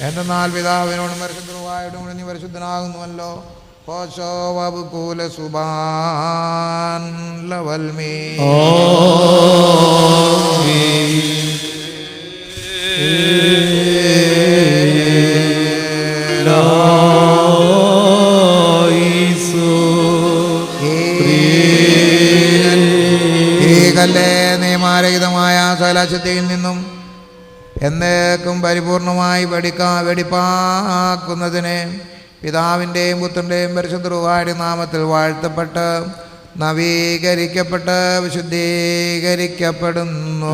എന്തെന്നാൽ പിതാവിനോടും പരിശുദ്ധവായോടും നീ പരിശുദ്ധനാകുന്നുവല്ലോ. കോശോ വബുകൂല സുബാൻ ലവൽമീ. നിയമാരഹിതമായ സകലശക്തിയിൽ നിന്നും എന്നേക്കും പരിപൂർണമായി വെടിപ്പാക്കുന്നതിന് പിതാവിൻ്റെയും പുത്രൻ്റെയും പരിശുദ്ധ റൂഹായുടെ നാമത്തിൽ വാഴ്ത്തപ്പെട്ട് നവീകരിക്കപ്പെട്ട് വിശുദ്ധീകരിക്കപ്പെടുന്നു.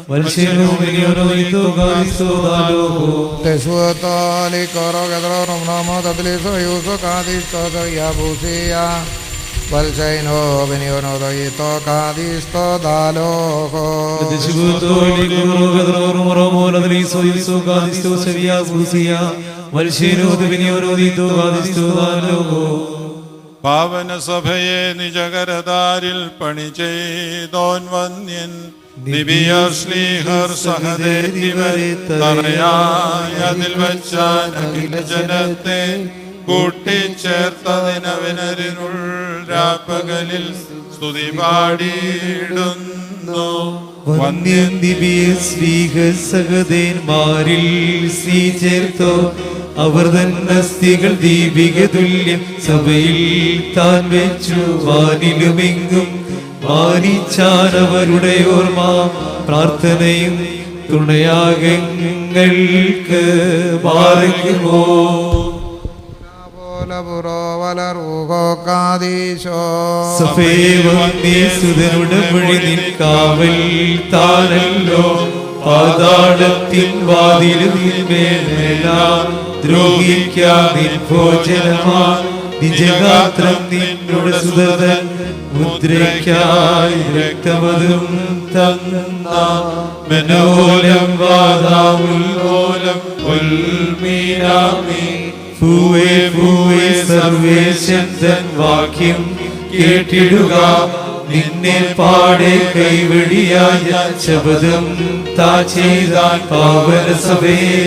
Valshaino beniono daito cadisto dalo. Tesuato alicoro gadroruno modadriso yuso cadisto savia busia. Valshaino veniono daito cadisto dalo. Valsaino veniono daito cadisto daloco. പാവന സഭയെ നിജകരതാരിൽ പണി ചെയ്തോൻ വന്യൻ ദിവ്യ ശ്ലീഹർ സഹദേവരെ തറയായതിൽ വച്ചാൻ അഖില ജനത്തെ കൂട്ടിച്ചേർത്തതിനവനരിനുൾ രാപ്പകലിൽ സ്തുതി പാടിയിടുന്നു. വന്യൻ ദിവ്യ ശ്ലീഹ സഹദേന്മാരിൽ ശ്രീ ചേർത്തോ അവർ തന്നസ്തികൾ ദീപിക തുല്യം സഭയിൽ താൻ വെച്ചു. വാനിലുമെങ്കും മാനിച്ചാനവരുടെ ഓർമ്മ പ്രാർത്ഥനയും തുണയാകങ്ങൾക്ക് മാറുമോ. സുതനുടമൊഴി നിൽക്കാവൽ താനല്ലോ. പാതാളത്തിൻ വാതിലുമേലെല്ലാം ദ്രോഹിക്കാതെ ഭോജനമാ നിജഗാത്രം നിന്നോട് സുതൻ മുദ്രയ്ക്കായി രക്തമതും തന്ന മനോലം വാദാമുൽമോലം ഉൽമീനാമി. ഭൂവേ ഭൂവേ സർവേശൻ തൻ വാക്യം കേട്ടിടുക. നിന്നെ പാടെ കൈവടിയായ ശബദം താ ചെയ്താൽ പാവന സഭയെ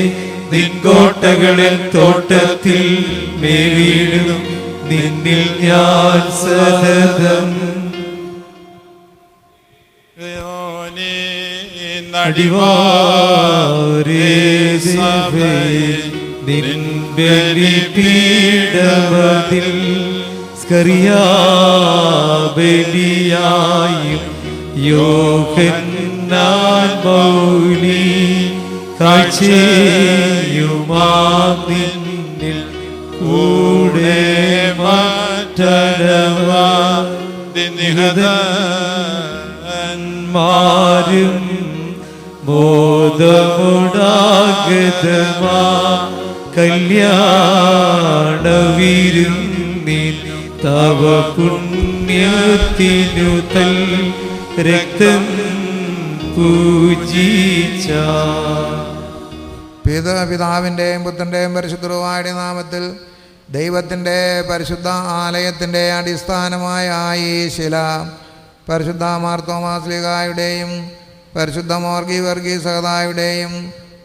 നിൻകോട്ടകളിൽ തോട്ടത്തിൽ മേവീഴും നിന്നിൽ ഞാൻ സതതം അടിവാരേ സഭയെ നിൻ ബലിപീഠമതിൽ സ്കറിയാബലിയായും യോഹന്നാൻ മൗലി കാഴ്ചയുമാം നിന്നിൽ കൂടെ മാറ്റനവാരും ബോധമുടാഗതമാ കല്യാണവിരുന്നിൽ തവ പുണ്യത്തിനു തൽ രക്തം പൂജിച്ച പിതാവിൻ്റെയും പുത്രൻ്റെയും പരിശുദ്ധമായ നാമത്തിൽ ദൈവത്തിൻ്റെ പരിശുദ്ധ ആലയത്തിൻ്റെ അടിസ്ഥാനമായ ഈ ശില പരിശുദ്ധ മാർത്തോമാസ്ലിഹായുടെയും പരിശുദ്ധ മോർഗി വർഗീസഹതായുടെയും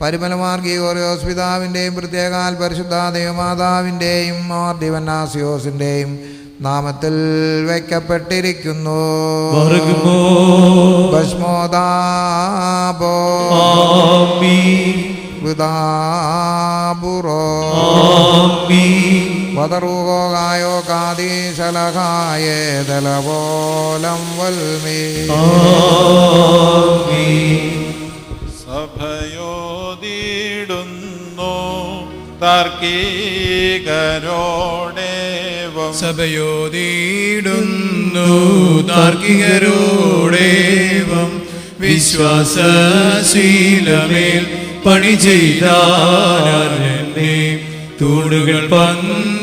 പരിമലമാർഗി ഓറിയോസ് പിതാവിൻ്റെയും പ്രത്യേകാൽ പരിശുദ്ധ ദൈവമാതാവിൻ്റെയും മോർ ദിവന്നാസിയോസിൻ്റെയും നാമത്തിൽ വയ്ക്കപ്പെട്ടിരിക്കുന്നു. ഭസ്മോദാബോ ബുദാബുറോ വദറുഹോ ഗായോ കാദീശലഹായേ ദലവോലം വൽമീ സഭയോദിടുന്നു താർക്കികരോടേവം സഭയോദിടുന്നു താർക്കികരോടേവം വിശ്വാസശീലമേൽ പണി ചെയ്താരനെ തൂണുകൾ പന്തീരാറുകൾ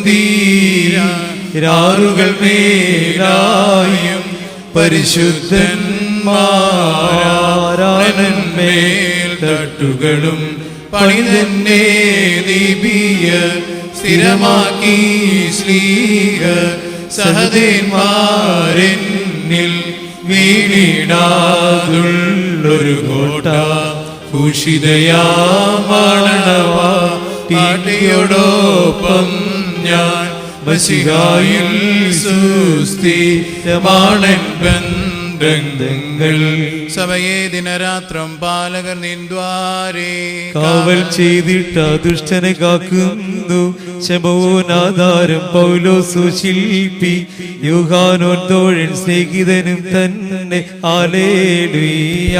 മേലായും പരിശുദ്ധന്മാരാരന്മേൽ തട്ടുകളും പണി തന്നെ ദീപിയ സ്ഥിരമാക്കി ശ്ലീഹ സഹദേന്മാരെന്നിൽ വീണിടാതുള്ളൊരു കോട്ട ഭൂഷിതയാമണവാ പാട്ടിയോടൊപ്പം ഞാൻ മസിഹായിൽ സുസ്ഥിരമാണൻ ബന്ധങ്ങൾ സഭയെ ദിനരാത്രം പാലകർ നിന്ദ്വാരേ കാവൽ ചെയ്തിട്ട ദുഷ്ടനെ കാക്കുന്നു ശമോനാധാരം പൗലോസു ശില്പി യുഹാനോൻ തോഴൻ സ്നേഹിതനും തന്നെ ഹല്ലേലൂയ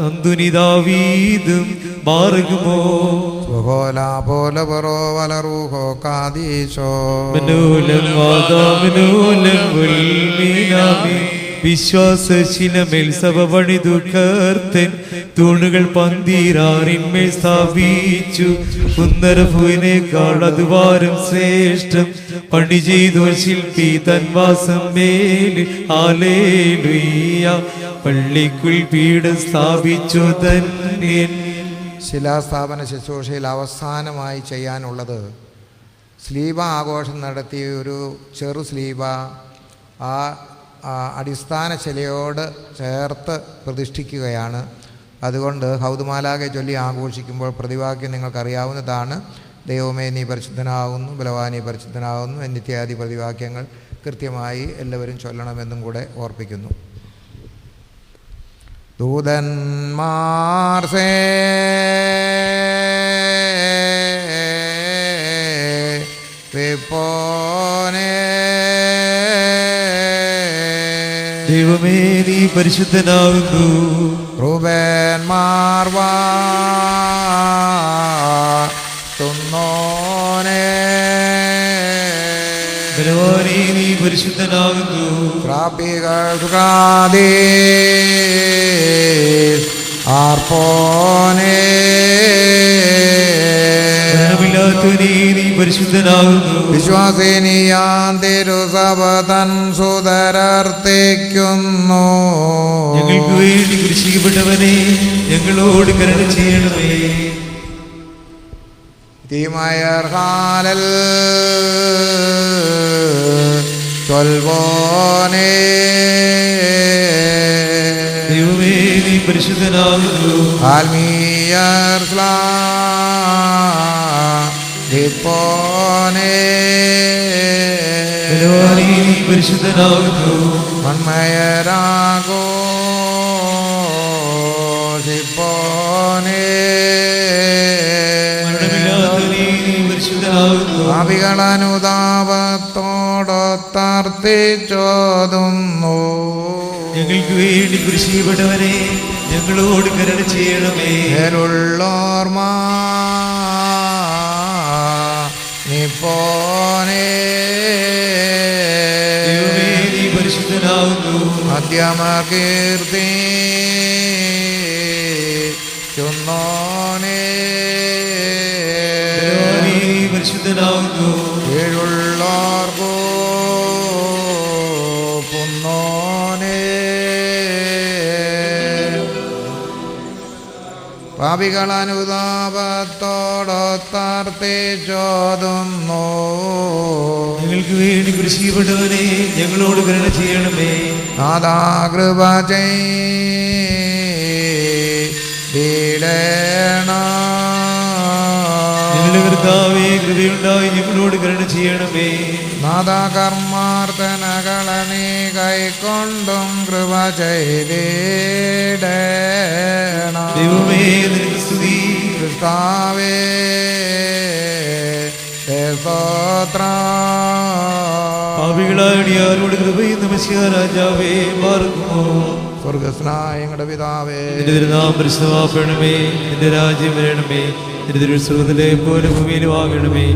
അന്തുനിദാവീദും മാർഗമോ വിശ്വാസശീലമേൽ സഭ പണിതു കർത്തൻ തൂണുകൾ പന്തീരാറിന്മേൽ സ്ഥാപിച്ചു കുന്നരഭൂവിനേക്കാൾ അതുവാരം ശ്രേഷ്ഠം പണി ചെയ്തു ശില്പി തൻവാസം മേല് ഹല്ലേലൂയ പള്ളിക്കുൾ പീഠം സ്ഥാപിച്ചു തന്നെ. ശിലാസ്ഥാപന ശുശ്രൂഷയിൽ അവസാനമായി ചെയ്യാനുള്ളത് സ്ലീബ ആഘോഷം നടത്തിയ ഒരു ചെറു സ്ലീബ ആ അടിസ്ഥാന ശിലയോട് ചേർത്ത് പ്രതിഷ്ഠിക്കുകയാണ്. അതുകൊണ്ട് ഹൗദുമാലാകെ ചൊല്ലി ആഘോഷിക്കുമ്പോൾ പ്രതിവാക്യം നിങ്ങൾക്കറിയാവുന്നതാണ്. ദൈവമേ നീ പരിശുദ്ധനാകുന്നു, ബലവാനീ പരിശുദ്ധനാകുന്നു എന്നിത്യാദി പ്രതിവാക്യങ്ങൾ കൃത്യമായി എല്ലാവരും ചൊല്ലണമെന്നും കൂടെ ഓർപ്പിക്കുന്നു. ദൂതന്മാർ ദൈവമേ നീ പരിശുദ്ധനാകുന്നു. റൂബേന്മാർ തുന്നോനേ ബലവാനീ നീ പരിശുദ്ധനാകുന്നു. ആർപ്പോനേ നീ പരിശുദ്ധനാകുന്നു. വിശ്വാസിനിയാൻ തിരുസഭ തൻ സുതരർത്തിക്കുന്നു. ഞങ്ങൾക്ക് വേണ്ടി കുരിശിക്കപ്പെട്ടവനെ ഞങ്ങളോട് കരുണ ചെയ്യണമേ. തീമയർഹാലൽ ചൊൽവോനേ ദൈവമേ നീ പരിശുദ്ധനാകുന്നു. ആൽമീ ദിപ്പോനേ പരിശുദ്ധനാകുന്നു മന്മയരാകോ ദിപ്പോനേ ഭാവികളനുതാപത്തോടൊത്തർത്തിച്ചോതുന്നു ഞങ്ങൾക്ക് വേണ്ടി കുരിശിക്കപ്പെട്ടവനെ ഞങ്ങളോട് കരുണ ചെയ്യണമേ. നേരുള്ളോർമ്മ നിപ്പോനേ നീ പരിശുദ്ധനാകുന്നു മധ്യമകീർത്തി ചുന്നോനേ പരിശുദ്ധനാകുന്നു കീഴുള്ളോർക്കോ പുന്നോനേ പാപികളനുതാപത്തോടൊത്തർത്തിച്ചോതുന്നു ഞങ്ങൾക്ക് വേണ്ടി കുരിശിക്കപ്പെട്ടവനെ ഞങ്ങളോട് കരുണ ചെയ്യണമേ. നാദാകൃപ ചെയ്ടേണ ഞങ്ങളുടെ കർത്താവേ കൃപയുണ്ടായി ഞങ്ങളോട് കരുണ ചെയ്യണമേ. നാദകർമാർത്ഥനകളെ കൈക്കൊണ്ടും കൃപ ചെയ്തേടേണ ദൈവമേ നിനക്ക് സ്തുതി. കർത്താവേ പാപികളാടിയാരോട് കൃപയും നമസ്കാര രാജാവേ മാറുന്നു. സ്വർഗസ്നായ ഞങ്ങളുടെ പിതാവേ നിന്റെ തിരുനാമം പരിശുദ്ധമാക്കണമേ. നിന്റെ രാജ്യം വരണമേ. നിന്റെ തിരുസ്വരത്തിലെ പോലെ ഭൂമിയിലും ആകണമേ.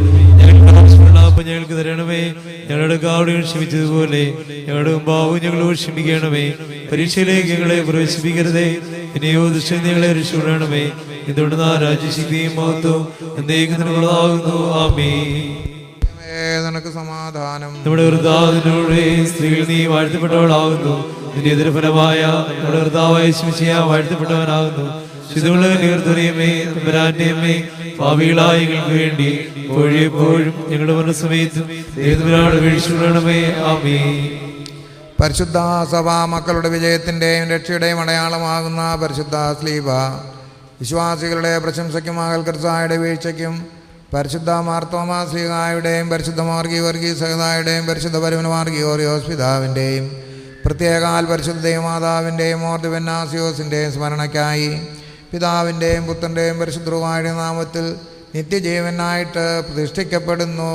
ഞങ്ങൾക്ക് തരണമേ. ഞങ്ങളുടെ കാവടികൾ ക്ഷമിച്ചതുപോലെ ഞങ്ങളുടെ മുമ്പാവും ഞങ്ങളോട് ക്ഷമിക്കണമേ. പരീക്ഷയിലേക്ക് ഞങ്ങളെ പ്രവേശിപ്പിക്കരുതേ. പിന്നെയോ ദുഷ്ടൻ ഞങ്ങളെ രക്ഷിക്കണമേ. എന്തുകൊണ്ട് രാജ്യശക്തിയും മഹത്വവും എന്നേക്കുള്ളതാകുന്നു. ആമേൻ. നിനക്ക് സമാധാനം. നമ്മുടെ കർത്താവിനോടെ സ്ത്രീകൾ നീ വാഴ്ത്തപ്പെട്ടവളാകുന്നു. നിന്റെ എതിർഫലമായ നമ്മുടെ കർത്താവായ ശിശിയ വാഴ്ത്തപ്പെട്ടവനാകുന്നു. ശുദ്ധമുള്ള നീർത്തുറിയമേ തമ്പുരാന്റെയമ്മേ പാപികളായ ഞങ്ങൾക്ക് വേണ്ടി എപ്പോഴും ഞങ്ങളുടെ മനസ്സമയത്തും ദൈവത്തിനാട് വീഴ്ചണമേ. ആമേൻ. പരിശുദ്ധ സഭാ മക്കളുടെ വിജയത്തിൻ്റെയും രക്ഷയുടെയും അടയാളമാകുന്ന പരിശുദ്ധ സ്ലീബ വിശ്വാസികളുടെ പ്രശംസയ്ക്കും ആകൽക്കർത്തായുടെ വീഴ്ചയ്ക്കും പരിശുദ്ധ മാർത്തോമാ ശ്രീകായുടെയും പരിശുദ്ധ വർഗീസ് സഹതായുടെയും പരിശുദ്ധ പരമനമാർഗീയോറിയോസ് പിതാവിൻ്റെയും പ്രത്യേകാൽ പരിശുദ്ധ ദേവമാതാവിൻ്റെയും ഓർദിവന്നാസിയോസിൻ്റെയും സ്മരണയ്ക്കായി പിതാവിൻ്റെയും പുത്രൻ്റെയും പരിശുദ്ധമായ നാമത്തിൽ നിത്യജീവനായിട്ട് പ്രതിഷ്ഠിക്കപ്പെടുന്നു.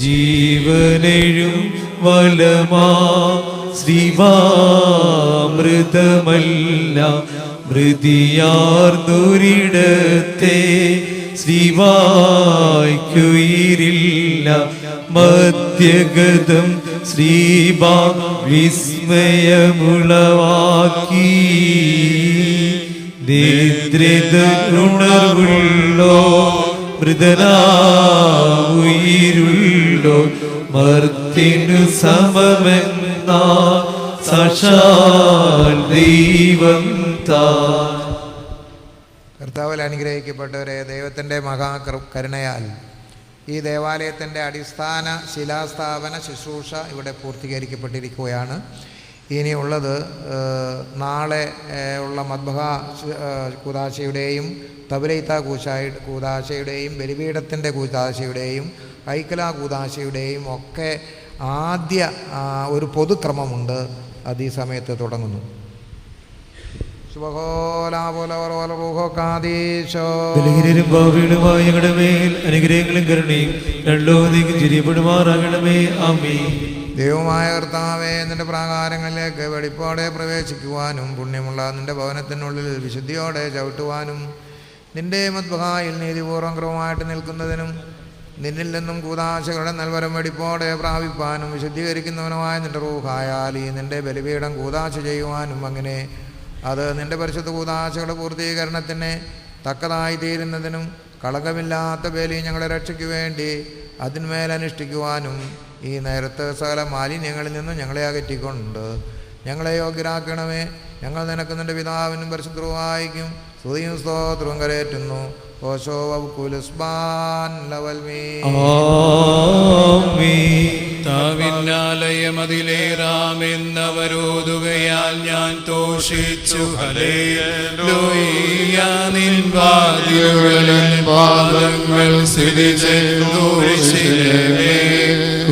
ജീവനെഴും വലമാ ശ്രീവാമൃതമല്ല മൃതിയാർന്നൊരിടത്തെ ശ്രീവായ്ക്കുയിരില്ല മധ്യഗതം ശ്രീബാ വിസ്മയമുളവാക്കി നിദ്രിതരുണർവുള്ളോ മൃതനായിരുള്ളോ മർത്തിനു സമമെന്ന സാക്ഷാൽ ദൈവം താൻ. കർത്താവിൽ അനുഗ്രഹിക്കപ്പെട്ടവരെ, ദൈവത്തിൻ്റെ മഹാകരുണയാൽ ഈ ദേവാലയത്തിൻ്റെ അടിസ്ഥാന ശിലാസ്ഥാപന ശുശ്രൂഷ ഇവിടെ പൂർത്തീകരിക്കപ്പെട്ടിരിക്കുകയാണ്. ഇനിയുള്ളത് നാളെ ഉള്ള മദ്ബഹ കൂദാശയുടെയും തബലൈത്ത കൂദാശയുടെയും ബലിപീഠത്തിൻ്റെ കൂദാശയുടെയും ഐക്കല കൂദാശയുടെയും ഒക്കെ ആദ്യ ഒരു പൊതുക്രമമുണ്ട്. അത് ഈ സമയത്ത് തുടങ്ങുന്നു. ഞങ്ങളുടെ മേൽ അനുഗ്രഹങ്ങളും കരുണയും രണ്ടോദിക്കും ചിരിയപ്പെടുമാറാകണമേ. ആമേൻ. ദൈവമായ കർത്താവേ, നിന്റെ പ്രാകാരങ്ങളിലേക്ക് വെടിപ്പോടെ പ്രവേശിക്കുവാനും പുണ്യമുള്ള നിന്റെ ഭവനത്തിനുള്ളിൽ വിശുദ്ധിയോടെ ചവിട്ടുവാനും നിന്റെ മദ്ബഹായിൽ നീതിപൂർവ്വം ക്രമമായിട്ട് നിൽക്കുന്നതിനും നിന്നിൽ നിന്നും കൂദാശകളുടെ നൽവരം വെടിപ്പോടെ പ്രാപിപ്പാനും വിശുദ്ധീകരിക്കുന്നവനുമായ നിന്റെ റൂഹായാൽ ഈ നിന്റെ ബലിപീഠം കൂദാശ ചെയ്യുവാനും അങ്ങനെ അത് നിന്റെ പരിശുദ്ധ കൂദാശകളുടെ പൂർത്തീകരണത്തിന് തക്കതായി തീരുന്നതിനും കളങ്കമില്ലാത്ത ബലി ഞങ്ങളുടെ രക്ഷയ്ക്ക് വേണ്ടി അതിന്മേൽ അനുഷ്ഠിക്കുവാനും ഈ നേരത്തെ സകല മാലിന്യങ്ങളിൽ നിന്നും ഞങ്ങളെ അകറ്റിക്കൊണ്ട് ഞങ്ങളെ യോഗ്യരാക്കണമേ. ഞങ്ങൾ നിനക്ക് നിൻ്റെ പിതാവിനും പരിശുദ്ധവായിക്കും സ്തുതിയും സ്തോത്രവും കരയേറ്റുന്നു. ഓശോ വകുലുസ്ബാൻ ലവൽമീ താവിന്നാലയമതിലേറാമെന്നവരോതുകയാൽ ഞാൻ തോഷിച്ചു. ഹല്ലേലൂയ നിൻ വാതിലുകളിൽ പാദങ്ങൾ സ്ഥിതി ചെയ്തു.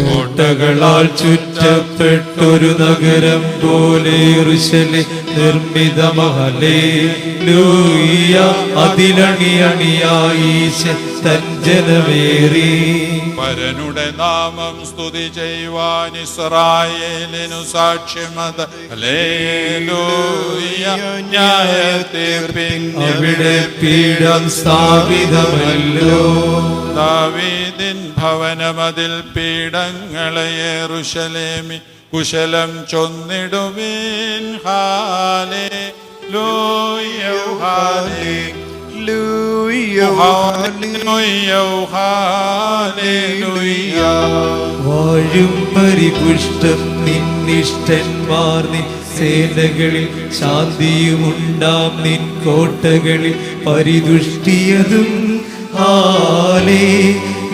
കോട്ടകളാൽ ചുറ്റപ്പെട്ടൊരു നഗരം പോലെ ഋഷലെ നിർമ്മിതമഹല്ലേലൂയ അതിലണിയണിയായി തൻ ജനമേറി. പരനുടെ നാമം സ്തുതി ചെയ്യുവാൻ ഇസ്രായേലിനു സാക്ഷ്യമത്. ഹല്ലേലൂയ ന്യായതീർപ്പിൻ അവിടെ പീഠം സ്ഥാപിതമല്ലോ. ദാവീദിൻ ഭവനമതിൽ പീഠങ്ങളെ യെരൂശലേമി കുശലം ചൊന്നിടുവിൻ. ഹല്ലേലൂയ ഹല്ലേലൂയ ഹല്ലേലൂയ. വാഴും പരിപുഷ്ടം നിന്നിഷ്ടന്മാർ നിൻ സേനകളിൽ, ശാന്തിയുമുണ്ടാം നിൻ കോട്ടകളിൽ പരിതുഷ്ടിയതും. ഹല്ലേലൂയ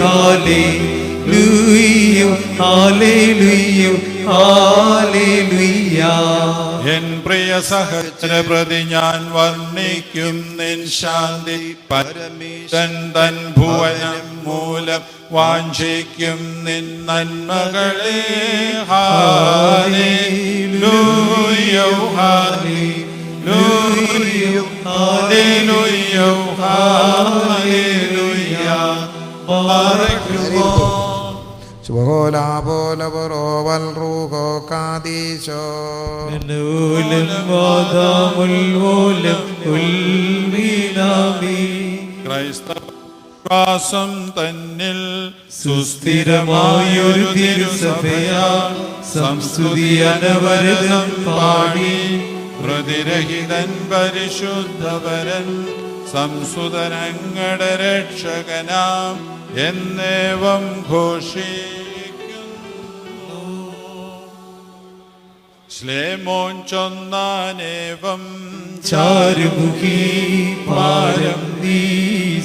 ഹല്ലേലൂയ ഹല്ലേലൂയ ഹല്ലേലൂയ. എൻ പ്രിയ സഹചര പ്രതി ഞാൻ വർണ്ണിക്കും നിൻ ശാന്തി. പരമേശൻ തൻ ഭുവനം മൂലം വാഞ്ചിക്കും നിൻ നന്മകളെ. ഹല്ലേലൂയ ഹല്ലേലൂയ ഹല്ലേലൂയ ഹല്ലേലൂയ. ശുഭോലാപോലപുറോവൽ റൂഹോ കാദീശോ ക്രൈസ്തവാസം തന്നിൽ സുസ്ഥിരമായൊരു തിരുസഭയാ സംസ്തുതി അനവരതം പാടി. പ്രതിരഹിതൻ പരിശുദ്ധവരൻ സംസുതനങ്ങളുടെ രക്ഷകനാം എന്നേവം ഘോഷിക്കുന്നു. ശ്ലേമോൻ ചൊന്നാനേവം ചാരുമുഖി പാരം നീ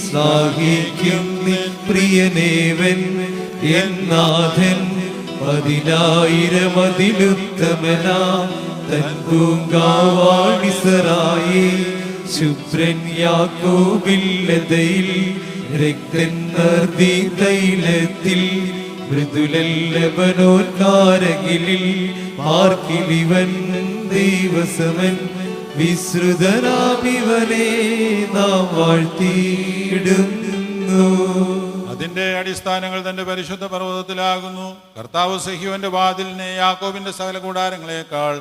ശ്ലാഘിക്കും നിൻ പ്രിയനേവൻ എന്നാഥൻ. 10,000 തൻ പൂങ്കാവാണിസറായി. ശുഭ്രൻ യാക്കോബില്ലതയിൽ രക്തൻ നർദി തൈലത്തിൽ. മൃദുലല്ലബനോൻ കാരകിലിൽ പാർക്കിലിവൻ ദൈവസമൻ. വിശ്രുതനാമിവനെ നാം വാഴ്ത്തിയിടുന്നു. അതിന്റെ അടിസ്ഥാനങ്ങൾ തന്റെ പരിശുദ്ധ പർവ്വതത്തിലാകുന്നു. കർത്താവ് സഹ്യോന്റെ വാതിലിനെ യാക്കോബിന്റെ സകല കൂടാരങ്ങളെക്കാൾ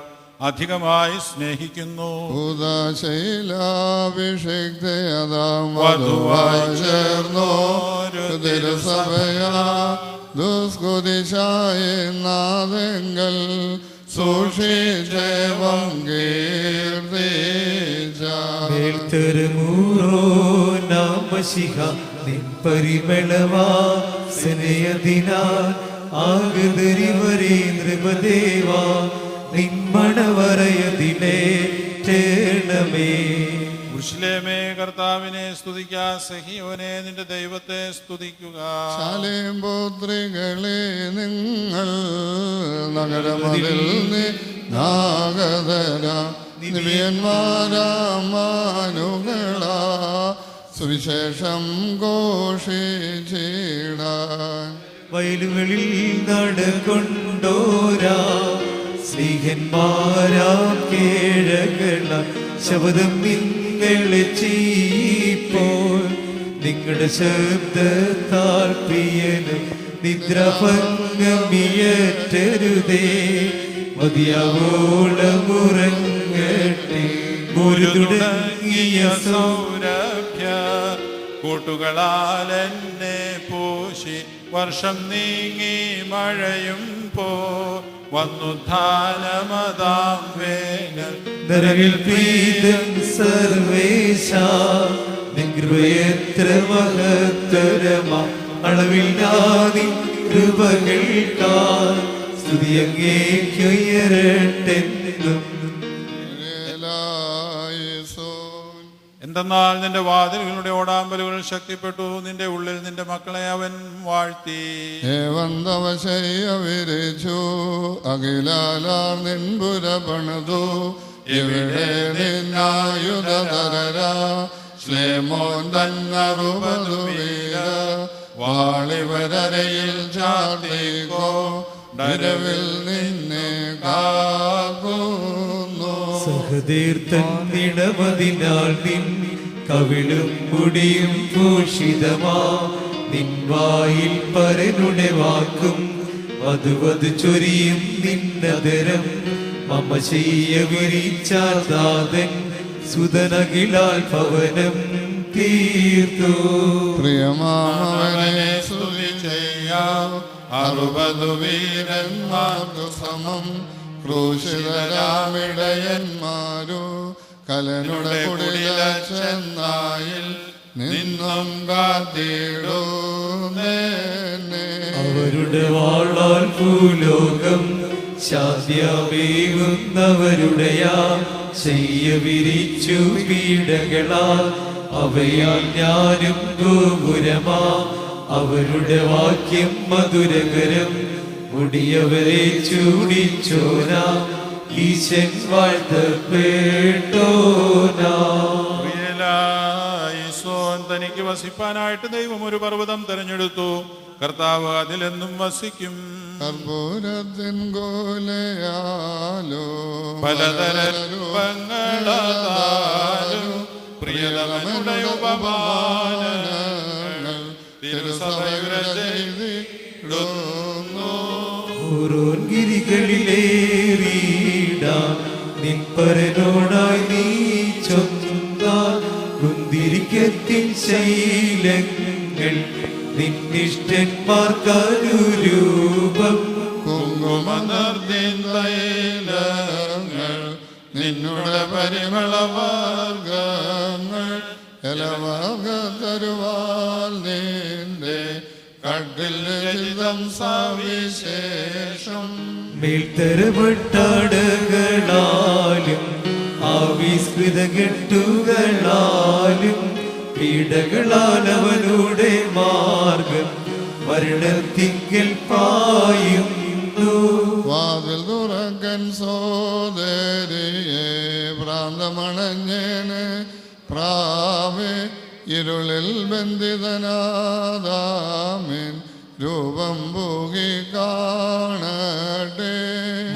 അധികമായി സ്നേഹിക്കുന്നു. ദുസ്കുതിശായെന്നാദെങ്കൽ സൂക്ഷിച്ചേവം മേൽത്തരമൂറോ നാമശിഹ നിൻ പരിമളവാസനയതിനാൽ ആഗതരിവരേ നൃപദേവാ നിന്മണവറയതിലേറ്റേണമേ. യെരൂശലേമേ കർത്താവിനെ സ്തുതിക്കുക. സഹീയോനെ നിന്റെ ദൈവത്തെ സ്തുതിക്കുക. ശാലേം പുത്രികളെ നിങ്ങൾ നഗരമതിൽ നിവ്യന്മാരാമാനുകളാ സുവിശേഷം ഘോഷിച്ചിടാൻ. വയലുകളിൽ നടകൊണ്ടോരാ സ്നേഹന്മാരാം കേഴകള ശബ്ദം നിങ്ങളെ ചെയ്യിപ്പോൾ. നിങ്ങളുടെ ശബ്ദത്താൽ പ്രിയനും നിദ്രഭംഗമിയറ്റരുതേ. മതിയാവോളമുറങ്ങട്ടെ ഒരു തുടങ്ങിയ സൗരഭ്യ കൂട്ടുകളാൽ എന്നെ പൂശി. വർഷം നീങ്ങി മഴയും പോ വന്നുദ്ധാനമതാം വേനൽ. നരകിൽ പ്രീതൻ സർവേശ നിൻ കൃപയെത്ര മഹത്തരമാ. അളവില്ലാതി കൃപകൾക്കാൽ സ്തുതി അങ്ങേക്കുയരട്ടെന്നും. എന്തെന്നാൽ നിന്റെ വാതിലുകളുടെ ഓടാമ്പലുകൾ ശക്തിപ്പെട്ടു, നിന്റെ ഉള്ളിൽ നിന്റെ മക്കളെ അവൻ വാഴ്ത്തി. വിരിച്ചു അഖിലാലാർ നിൻപുര പണിതു, ഇവിടെ നിന്നായുധര ശ്ലേമോൻ തന്നറുപതു വീര വാളിവരയിൽ ചാർത്തിക്കോ ഡരവിൽ നിന്നെ കാക്കുന്നു. സഹതീർത്തന്നിടമതിനാൽ നിൻ കവിളും മുടിയും ഭൂഷിതമാ, നിൻ വായിൽ പരനുടെ വാക്കും വധുവധു ചൊരിയും നിന്നതരം. മമ ചെയ്യ വിരിച്ചാദാതൻ സുതനകിലാൽ ഭവനം തീർത്തു. പ്രിയമാമവനെ സ്തുതി ചെയ്യാം, 60 വീരന്മാർക്കു സമം ക്രൂശിതരാമിടയന്മാരു കലനുടെ കുടില ചെന്നായിൽ നിന്നും കാത്തിടുന്നേ. അവരുടെ വാളാൽ ഭൂലോകം ശാസ്യമേകുന്നവരുടെയാ ശയ്യ വിരിച്ചു പീഡകളാൽ അവയാൽ ഞാനും ഗോപുരമാ. അവരുടെ വാക്യം മധുരകരം മുടിയവരെ ചൂടിച്ചോനാ. ഈശൻ വാഴ്ത്തപ്പെട്ടോനാ. തനിക്ക് വസിപ്പാനായിട്ട് ദൈവം ഒരു പർവ്വതം തെരഞ്ഞെടുത്തു. കർത്താവ് അതിലെന്നും വസിക്കും. കർപ്പൂരത്തിൻ കോലയാലോ പലതര രൂപങ്ങളാലും പ്രിയതമയുടെ ഉപമാനങ്ങൾ തിരുസഭയുടെ ചെയ്തിടുന്നു. ഗിരികളിലേറിയിടാൻ നിൻപരനോടായി നീ ചൊന്താൽ കുന്തിരിക്കത്തിൻ ശൈലങ്ങൾ നിന്നിഷ്ടന്മാർക്കനുരൂപം. കുങ്കുമനർത്തിൻ തൈലങ്ങൾ നിന്നുടെ പരിമളവർഗങ്ങൾ എലവർഗത്തരുവാൽ നിന്റെ കട്ടിൽ രചിതം സവിശേഷം. മേൽത്തരപട്ടാടകളാലും ആവിസ്കൃത കെട്ടുകളാലും പീഡകളാൽ അവനുടെ മാർഗം മരണത്തിങ്കൽ പായുന്നു. വാതിൽ തുറക്കൻ സോദരിയെ ഭ്രാന്തമണഞ്ഞേന് പ്രാവേ ഇരുളിൽ ബന്ധിതനാദാമേൻ രൂപം പൂകി കാണട്ടെ.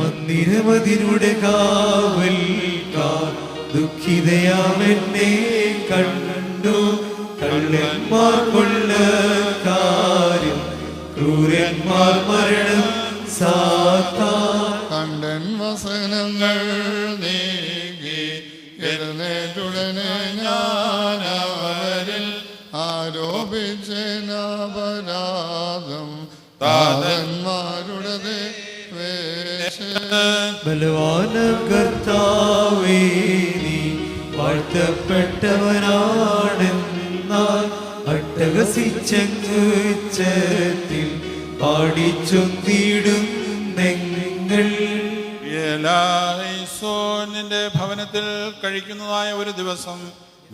മന്ദിരമതിനുടെ കാവൽക്കാർ ദുഃഖിതയാമെന്നെ കണ്ടു. കള്ളന്മാർ കൊള്ളക്കാരും ക്രൂരന്മാർ മരണം സാത്താൻ. കണ്ടൻ വസനങ്ങൾ നീങ്ങി എഴുന്നേറ്റുടനെ ഞാനവരിൽ ആരോപിച്ചേനപരാധം താതന്മാരുടെ ബലവാന കർത്താവേ നീ വാഴ്ത്തപ്പെട്ടവനാണെന്നാൽ അട്ടഹസിച്ചങ്ങുച്ചത്തിൽ പാടിച്ചൊന്നിടും നിങ്ങൾ. നിന്റെ ഭവനത്തിൽ കഴിക്കുന്നതായ ഒരു ദിവസം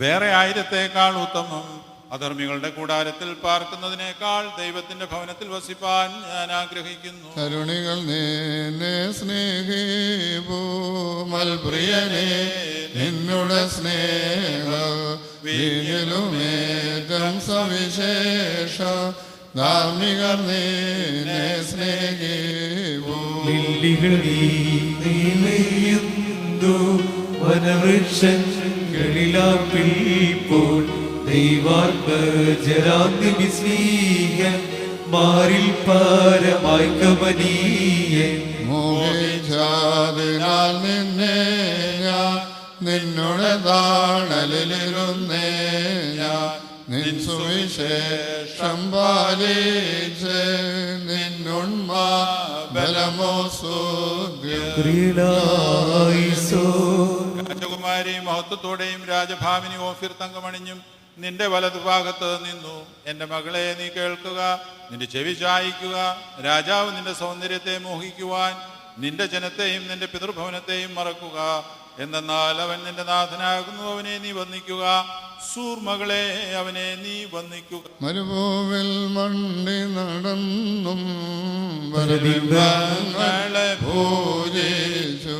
വേറെ 1000-ത്തേക്കാൾ ഉത്തമം. അധർമ്മികളുടെ കൂടാരത്തിൽ പാർക്കുന്നതിനേക്കാൾ ദൈവത്തിന്റെ ഭവനത്തിൽ വസിപ്പാൻ ഞാൻ ആഗ്രഹിക്കുന്നു. കരുണികൾ നിന്നെ സ്നേഹിപ്പൂമൽപ്രിയനെ നിന്നുടെ സ്നേഹ വീഞ്ഞിലുമേറ്റം സവിശേഷ ധാർമ്മികർ നിന്നെ സ്നേഹിപ്പൂ. വനവൃക്ഷങ്ങളിലാപ്പിപ്പോൾ ദൈവാത്മജരാന്തിസ്നേഹന്മാരിൽ പരമായി കമനീയൻ. മോഹിച്ചാതിനാൽ നിന്നെ ഞാൻ നിന്നുടെ താണലിലിരുന്നേ ഞാൻ നിൻ സുവിശേഷം പാലിച്ച് നിന്നുണ്മാ ബലമോ രാജകുമാരി മഹത്വത്തോടെയും രാജഭാമിനി ഓഫിർ തങ്കമണിഞ്ഞും നിന്റെ വലതുഭാഗത്ത് നിന്നു. എൻ്റെ മകളെ നീ കേൾക്കുക, നിന്റെ ചെവി ചായിക്കുക. രാജാവ് നിന്റെ സൗന്ദര്യത്തെ മോഹിക്കുവാൻ നിന്റെ ജനത്തെയും നിന്റെ പിതൃഭവനത്തെയും മറക്കുക. എന്തെന്നാൽ അവൻ നിന്റെ നാഥനാകുന്നു, അവനെ നീ വന്ദിക്കുക. സൂർമകളെ അവനെ നീ വന്ദിക്കുക. മരുഭൂവിൽ മണ്ണി നടന്നും വരബിംബങ്ങളെ പൂജിച്ചു,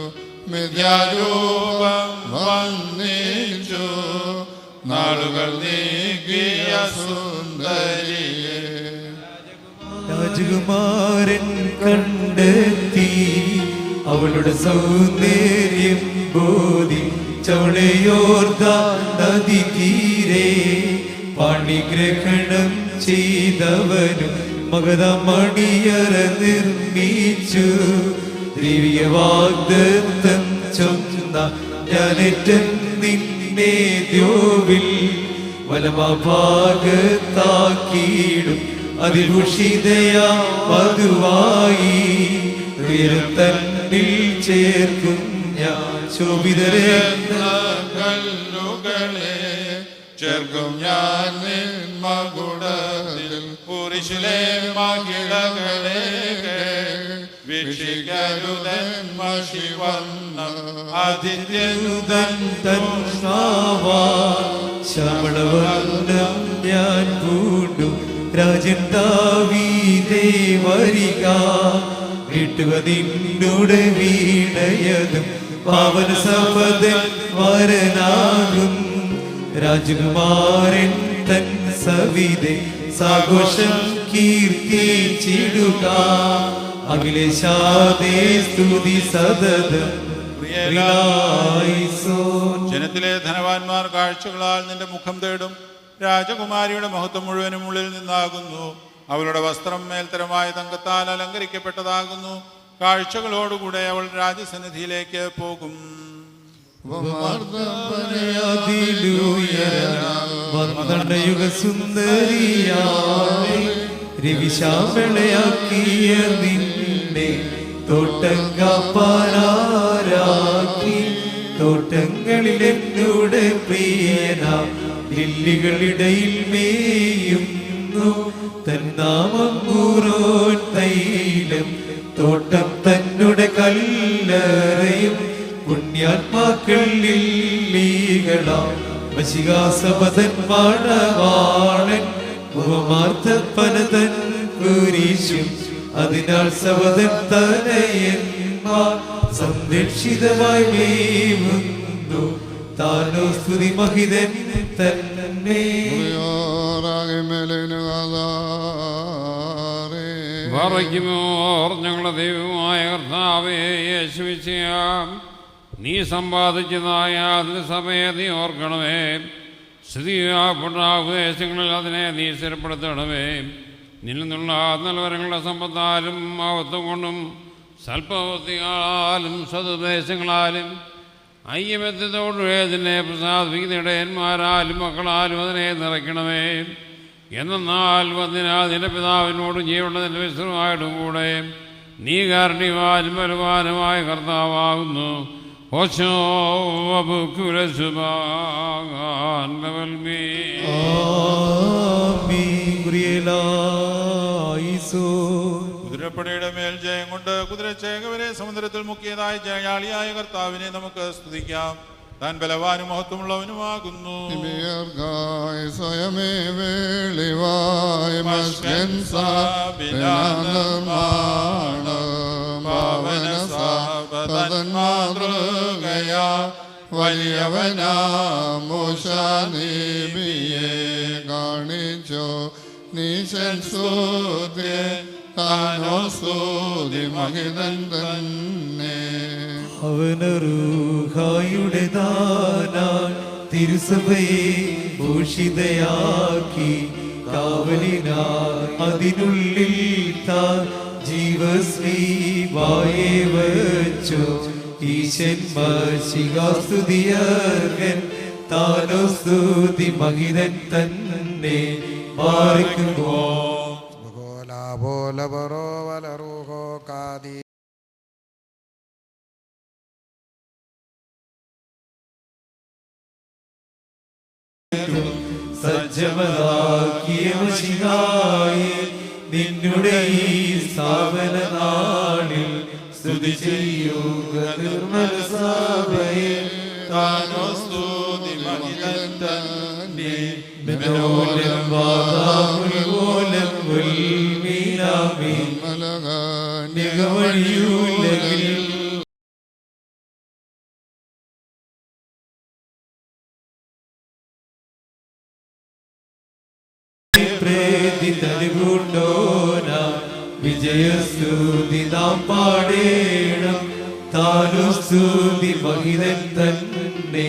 മിഥ്യാരൂപം വന്ദിച്ചു, നാളുകൾ നീക്കിയ സുന്ദരിയെ. രാജകുമാരൻ കണ്ടെത്തി അവളുടെ സൗന്ദര്യം ബോധിച്ചവളെയോർദാൻ നദി തീരെ പാണിഗ്രഹണം ചെയ്തവനും മഗധമണിയറ നിർമ്മിച്ചു. ദൈവിക വാഗ്ദത്തം ചൊന്ന ഞാനേറ്റം നിന്നെ ദ്യോവിൽ വലഭാഗത്താക്കിയിടും അതിഭൂഷിതയാ വധുവായി. ഉയരം തന്നിൽ ചേർക്കും ഞാൻ ശോഭിതരേഖല്ലുകളെ ചേർക്കും ഞാൻ നിൻ മകുടത്തിൽ. കുരിശിലെ മഹിളകളെ വീക്ഷിക്കരുതൻ മഷിവർണ്ണം ആദിത്യനുതൻ ശ്യാമളവർണ്ണം ഞാൻ പൂണ്ടു. രാജൻ ദാവീദേ വരിക, വീട്ടുക നിന്നോട് വീണയതും പാവന സപദൻ വരനാകും. രാജകുമാരൻ തൻ സവിതേ സാഘോഷം കീർത്തിച്ചിടുക. അഖിലേശാദേ സ്തുതി സതതം. ജനത്തിലെ ധനവാന്മാർ കാഴ്ചകളാൽ നിന്റെ മുഖം തേടും. രാജകുമാരിയുടെ മഹത്വം മുഴുവനും ഉള്ളിൽ നിന്നാകുന്നു. അവളുടെ വസ്ത്രം മേൽത്തരമായ തങ്കത്താൽ അലങ്കരിക്കപ്പെട്ടതാകുന്നു. കാഴ്ചകളോടുകൂടെ അവൾ രാജസന്നിധിയിലേക്ക് പോകും. സുന്ദരിയായി രവിശാമളയാക്കിയ നിന്നെ തോട്ടങ്കാപ്പാരാക്കി. തോട്ടങ്ങളിൽ എന്നോട് പ്രിയന ലില്ലികളിടയിൽ മേയുന്നു. തന്നാമം കൂറോൻ തൈലം തോട്ടം തന്നുടെ കല്ലറയും. പുണ്യാത്മാക്കൾ ലില്ലികളാം വശികാസപതൻ മണവാളൻ. ഉപമാർത്ഥപ്പനതൻ കുരിശും അതിനാൽ സവതൻ തനയന്മാർ സംരക്ഷിതമായി മേവുന്നു. താനോ സ്തുതി മഹിതൻ തന്നെ. ഞങ്ങളുടെ ദൈവമായ കർത്താവേ യേശുവിശിയാം, നീ സമ്പാദിച്ചതായ അതിന്റെ സഭയെ നീ ഓർക്കണമേ. സ്ഥിതിയാപദേശങ്ങളിൽ അതിനെ നീ സ്ഥിരപ്പെടുത്തണമേ. നിന്നിൽ നിന്നുള്ള നൽവരങ്ങളുടെ സമ്പത്താലും മഹത്വം കൊണ്ടും സൽപ്രവൃത്തികളാലും സതുദ്ദേശങ്ങളാലും ഐക്യമത്യത്തോടുകൂടെ അതിനെ പ്രസാദിപ്പിക്കുന്ന ഇടയന്മാരാലും മക്കളാലും അതിനെ നിറയ്ക്കണമേ. എന്നാൽ വന്നിനാൽ നിന്റെ പിതാവിനോടും ജീവനുള്ള നിന്റെ വിശ്രമമായിട്ടും കൂടെ നീ കാരുണ്യവാനും ബലവാനുമായ കർത്താവാകുന്നു. കുതിരപ്പടയുടെ മേൽ ജയം കൊണ്ട് കുതിരച്ചേകവരെ സമുദ്രത്തിൽ മുക്കിയതായ ജയാളിയായ കർത്താവിനെ നമുക്ക് സ്തുതിക്കാം. താൻ ബലവാനും മഹത്വമുള്ളവനുമാകുന്നു. സ്വയമേ വേളിവായ മാതൃകയാ വലിയവനാ മൂശാനീബിയെ കാണിച്ചോ നീശൻ സ്തുതി താനോ സ്തുതി മഹിതൻ തന്നെ. അവനറുഹായുടെ ദാനാൻ തിരുസഭയെ ഭൂഷിതയാക്കി. കാവലിനാൽ അതിനുള്ളിൽ താൻ ജീവശ്രീവായെ വച്ചു. ഈശൻ മശികാസ്തുതിയർഹൻ താനോ സ്തുതി മഹിതൻ തന്നെ. മാറിക്കുമോ സജ്ജമതാക്കിയ മശിഹായേ, നിന്നുടെ ഈ സ്ഥാപന നാളിൽ സ്തുതി ചെയ്യുക നിർമ്മല സഭയെ. താനോ സ്തുതി മഹിതൻ തന്നെ. മനോലം വാദാമുൽമൂലം ഉൽമീനാമി നിഗമഴിയുലകിൽ ൂണ്ടോന വിജയസ്തുതി നാം പാടേണം. താനു സ്തുതി മഹിതൻ തന്നെ.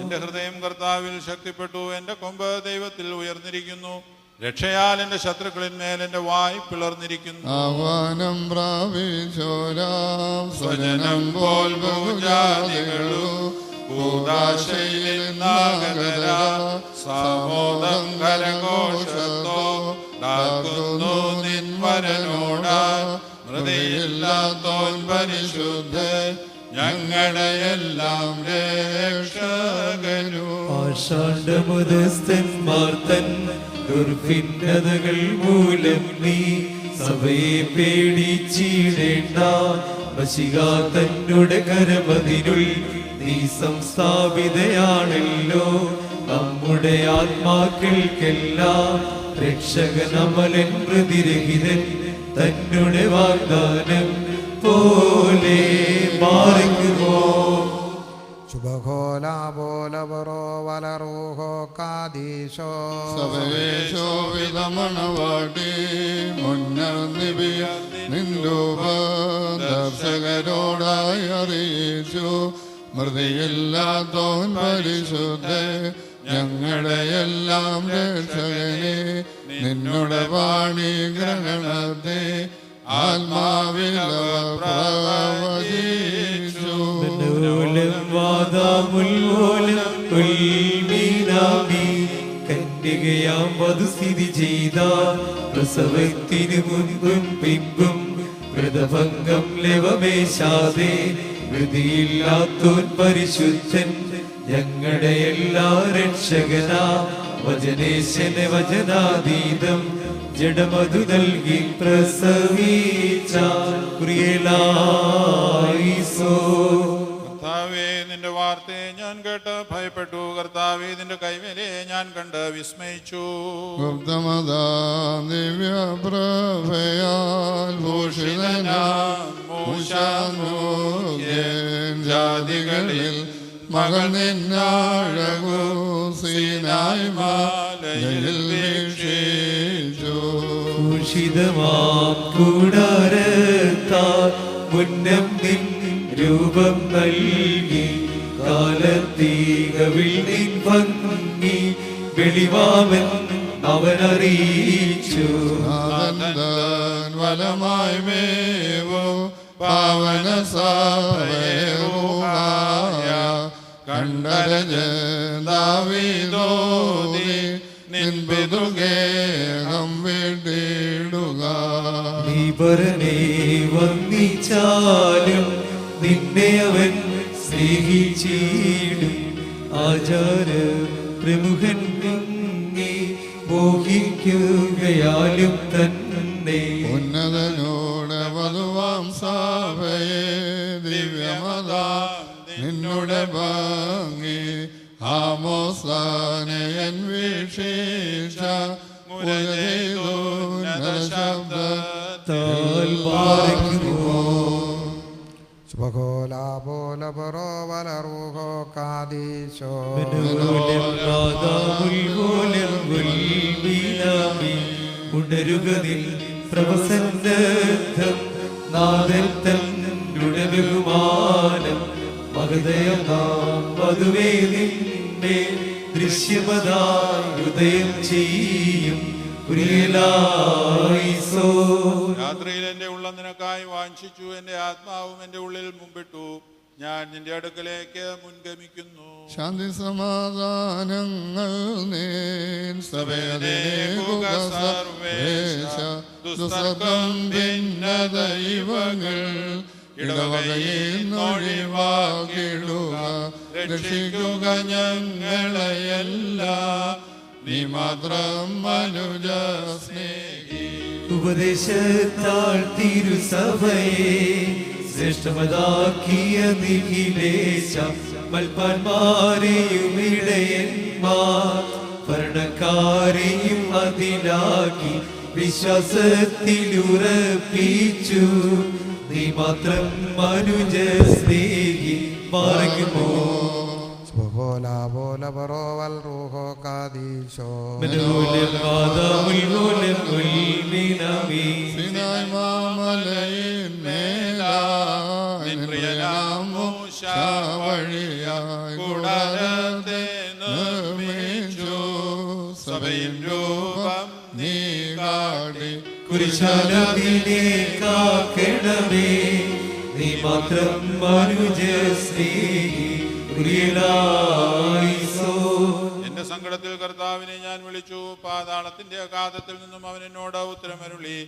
എന്റെ ഹൃദയം കർത്താവിൽ ശക്തിപ്പെട്ടു, എന്റെ കൊമ്പ് ദൈവത്തിൽ ഉയർന്നിരിക്കുന്നു. രക്ഷയാൽ എന്റെ ശത്രുക്കളിന്മേൽ എന്റെ വായ് പിളർന്നിരിക്കുന്നു. ആഹ്വാനം പ്രാപിച്ചോരാം സ്വജനം പോൽ ബഹുജാതികളു കൂദാശയിൽ നാഗതരാ സാമോദം കരഘോഷത്തോ ഡാക്കുന്നു നിൻവരനോടാ. മൃതിയില്ലാത്തോൻ പരിശുദ്ധൻ ഞങ്ങളുടെ എല്ലാം രക്ഷകനു. ആഷാഢമുദസ്ഥന്മാർ തൻ ദുർഭിന്നതകൾ മൂലം നീ സഭയെ പേടിച്ചിടേണ്ട. മശിഹാ തന്നുടെ കരമതിനുൾ നീ സംസ്ഥാപിതയാണല്ലോ. നമ്മുടെ ആത്മാക്കൾക്കെല്ലാം രക്ഷകനമലൻ പ്രതിരഹിതൻ തന്നുടെ വാഗ്ദാനം പോലെ മാറിക്കുമോ. ശുഭഘോലാബോലവറോ വലറൂഹോ കാദീശോ സവേശോവിതമണവാട്ടി മുന്നർന്നിപിയ നിന്ദുപദർശകരോടായി അറിയിച്ചു. മൃതിയില്ലാത്തോൻ പരിശുദ്ധ ഞങ്ങളുടെ എല്ലാം രക്ഷകനെ. നിന്നുടെ വാണി ഗ്രഹണത്തെ ആത്മാവിൽ പ്രവചിച്ചു. കന്യകയാം വധു സ്ഥിതി ചെയ്ത പ്രസവത്തിനു മുൻപും പിമ്പും വ്രതഭംഗം ലവമേശാതെ വൃതിയില്ലാത്തോൻ പരിശുദ്ധൻ ഞങ്ങളുടെ എല്ലാ രക്ഷകനാ. വചനേശന് വചനാതീതം ജഡമധു നൽകി പ്രസവിച്ച പ്രിയലായിസോ. കർത്താവേ, നിന്റെ വാർത്തയെ ഞാൻ കേട്ട് ഭയപ്പെട്ടു. കർത്താവേ, നിന്റെ കൈവേലയെ ഞാൻ കണ്ട് വിസ്മയിച്ചു. ദിവ്യപ്രഭയാൽ ഭൂഷിതനാൻ ജാതികളിൽ മകൾ നിന്നാഴകൂ സീനായ് മാലയിൽ വീക്ഷിച്ചു. ഭൂഷിതമാം കൂടാരത്താൽ മുന്നം നിൻ രൂപം നൽകി. കാലത്തീകവിൽ നിൻ ഭംഗി വെളിവാമൻ അവനറിയിച്ചു. വലമായി മേവോ പാവന സാവൂഹായ കണ്ടരജാവിദോനി നിൻ പിതൃഗേഹം വിട്ടിടുക. നീ പറഞ്ഞേ വന്നിച്ചാലും നിന്നെ അവൻ സ്നേഹിച്ചിടും. ആചാര പ്രമുഖൻ നിന്നെ മോഹിക്കുകയാലും തന്നെ. ഉന്നതനോട് വധുവാം സഭയെ ദിവ്യമതാ നിന്നുടെ ഭംഗി ആമോസാനയൻ വീക്ഷിച്ച ശബ്ദത്താൽ പാർക്കുമോ. ശുഭഘോലാബോലവറോ വലറൂഹോ കാദീശോ ഉണരുകതിൽ പ്രവസന്നദ്ധം നാദൻ തന്നുടെ ബഹുമാനം. മഹദയം നാം വധുവേ നിന്നെ ദൃശ്യമതായി ഹൃദയം ചെയ്യും. രാത്രിയിൽ എന്റെ ഉള്ളം നിനക്കായി വാഞ്ചിച്ചു. എന്റെ ആത്മാവും എന്റെ ഉള്ളിൽ മുമ്പിട്ടു. ഞാൻ നിന്റെ അടുക്കലേക്ക് മുൻഗമിക്കുന്നു. ശാന്തി സമാധാനങ്ങൾ ദുസ്സർഗം ഭിന്ന ദൈവങ്ങൾ ഇടവകയിൽ ഒഴിവാക്കിടുക. രക്ഷിക്കുക ഞങ്ങളെയല്ല, നീ മാത്രം മനുജ സ്നേഹി. ഉപദേശത്താൽ തിരുസഭയെ ശ്രേഷ്ഠമതാക്കിയ നിഖിലേശ മൽപ്പാന്മാരെയും ഇടയന്മാർ ഭരണക്കാരെയും അതിലാക്കി വിശ്വാസത്തിലുറപ്പിച്ചു. നീ മാത്രം മനുജ സ്നേഹി മാർഗമോ സിനായ് മാമലയിന്മേലായി പ്രിയനാം മൂശ വഴിയായി കൂടാരത്തെ നിർമ്മിച്ചു. സഭയിൻ രൂപം നീ കാട്ടി കുരിശാലതിനെ കാക്കണമേ. നീ മാത്രം മനുജ സ്നേഹി. എന്റെ സങ്കടത്തിൽ കർത്താവിനെ ഞാൻ വിളിച്ചു, പാതാളത്തിന്റെ അഗാധത്തിൽ നിന്നും അവൻ എന്നോട് ഉത്തരമരുളി.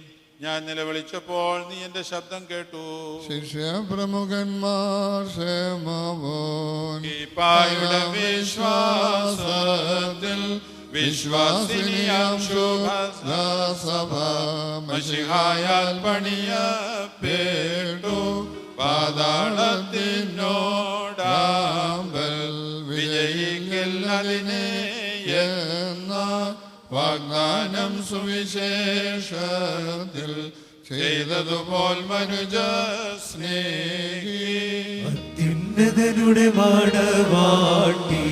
ഞാൻ നിലവിളിച്ചപ്പോൾ നീ എന്റെ ശബ്ദം കേട്ടു. ശിഷ്യ പ്രമുഖന്മാർ ക്ഷേമവോൻ ഈപ്പായുടെ വിശ്വാസത്തിൽ വിശ്വാസിനിയാം ശുഭസഭ മശിഹായാൽ പണിയപ്പെട്ടു. പാതാളത്തിനോടാമ്പൽ വിജയിക്കല്ലതിനെ എന്ന വാഗ്ദാനം സുവിശേഷത്തിൽ ചെയ്തതുപോൽ മനുജ സ്നേഹി. അത്യുന്നതനുടെ മാടവാട്ടി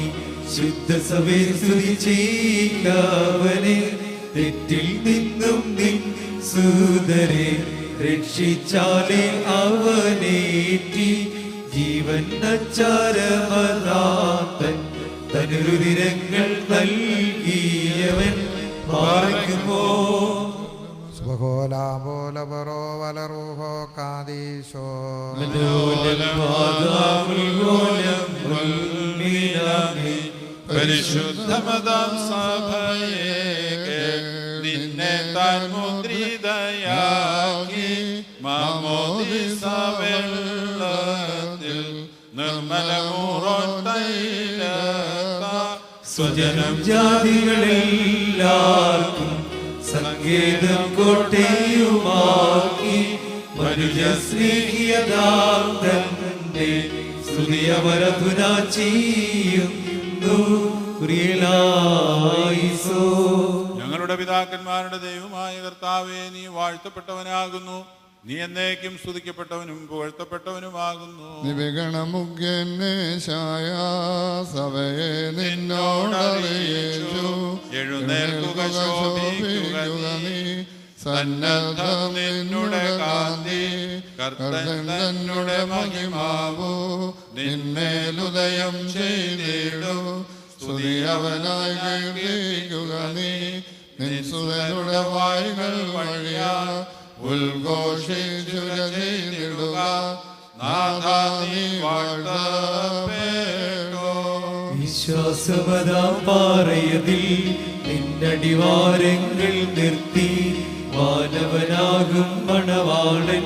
ശുദ്ധ സഭയെ സ്തുതിച്ചവനെ തെറ്റിൽ നിന്നും നിൻ സൂതരെ രക്ഷിച്ചാലേ അവനേറ്റി ജീവൻ അച്ചാരമതാത്തൻ തനുരുതിരങ്ങൾ നൽകിയവൻ പാർക്കുമോ പരിശുദ്ധമതാം സഭയെ നിന്നെ താൻ മുദ്രിതയാക്കി മാമോദിസ വെള്ളത്തിൽ നിർമ്മലമൂറോൻ തൈലത്താൽ സ്വജനം ജാതികളെല്ലാവർക്കും സങ്കേതം കോട്ടയുമാക്കി മനുജ സ്നേഹിയതാം തന്റെ സ്തുതിയമരധുന ചെയ്യുന്നു. ഞങ്ങളുടെ പിതാക്കന്മാരുടെ ദൈവമായ കർത്താവേ, നീ വാഴ്ത്തപ്പെട്ടവനാകുന്നു. നീ എന്നേക്കും സ്തുതിക്കപ്പെട്ടവനും പുകഴ്ത്തപ്പെട്ടവനുമാകുന്നു. നിവിഗണമുഖ്യന്വേഷായ സഭയെ നിന്നോടറിയിച്ചു. എഴുന്നേൽക്കുക, ശോഭിക്കുക നീ, സന്നദ്ധം നിന്നുടെ കാന്തി. കർത്തൻ തന്നുടെ മഹിമാവു നിന്മേലുദയം ചെയ്തിടു. സ്തുതി അവനായി കീർത്തിക്കുക നീ, നിൻസുതനുടെ വായ്കൾ വഴിയാ ഉദ്ഘോഷിച്ചു ചെയ്തിടുക. നാഥാ നീ വാഴ്ത്തപ്പെട്ടു. വിശ്വാസമതാം പാറയതിൽ നിന്നടിവാരങ്ങൾ നിർത്തി വാനവനാകും മണവാളൻ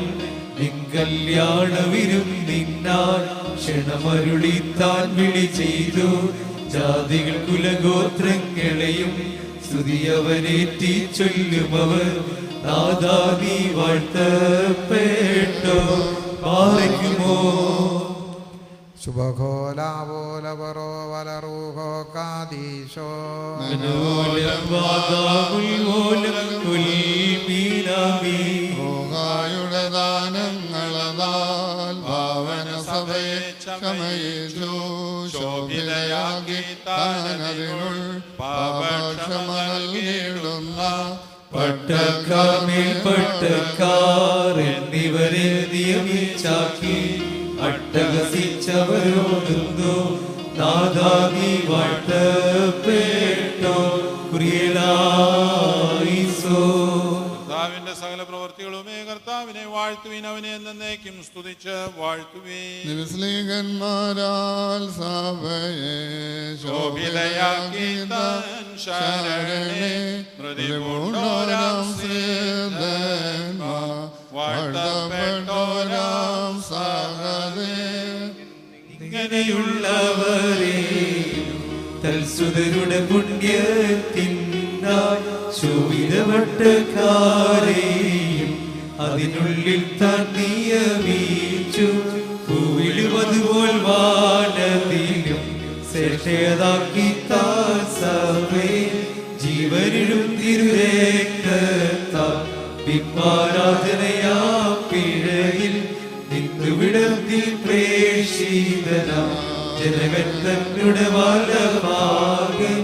നിൻ കല്യാണവിരും നിന്നാൽ ക്ഷണമരുളി താൻ വിളി ചെയ്തു. ജാതികൾ കുലഗോത്രങ്ങളെയും സ്തുതിയവനേറ്റി ചൊല്ലുമവർ. നാഥാ നീ വാഴ്ത്തപ്പെട്ടോ പാർക്കുമോ യുടെ ദാനങ്ങളതാൽ ഭാവന സഭയെ ക്ഷമയിച്ചു. ശോഭിതയാക്കി താനതിനുൾ പാപക്ഷമ നൽകിയിടുന്ന പട്ടക്കാർ മേൽപ്പട്ടക്കാർ എന്നിവരെ നിയമിച്ചാക്കി അട്ടഹസിച്ചവരോടുന്നു. നാഥാ നീ വാഴ്ത്തപ്പെട്ടോ കുറിയലായിസോ. കർത്താവിന്റെ സകല പ്രവൃത്തികളുമേ കർത്താവിനെ വാഴ്ത്തുവീൻ. അവനെ എന്നേക്കും സ്തുതിച്ച് വാഴ്ത്തുവീൻ. നിസ്ലീഹന്മാരാൽ സഭയെ ശോഭിതയാക്കി താൻ ശരണേ പ്രതിപൂർണ്ണോരാം വാഴ്ത്തപ്പെട്ടോരാം സഹദേ. ഇങ്ങനെയുള്ളവരെയും തൽസുതരുടെ പുണ്യത്തിനായി ശോഭിതവട്ടക്കാരെയും അതിനുള്ളിൽ താൻ നിയമിച്ചു. ഭൂവിലും അതുപോൽ വാനത്തിലും ശ്രേഷ്ഠയതാക്കി താൻ സഭയെ ജീവനിലും തിരുരക്തത്താൽ പിപ്പാരാധനയാ പിഴയിൽ നിന്നുവിടത്തി പ്രേക്ഷിതനാ ജനകൻ തങ്ങളുടെ വലഭാഗെ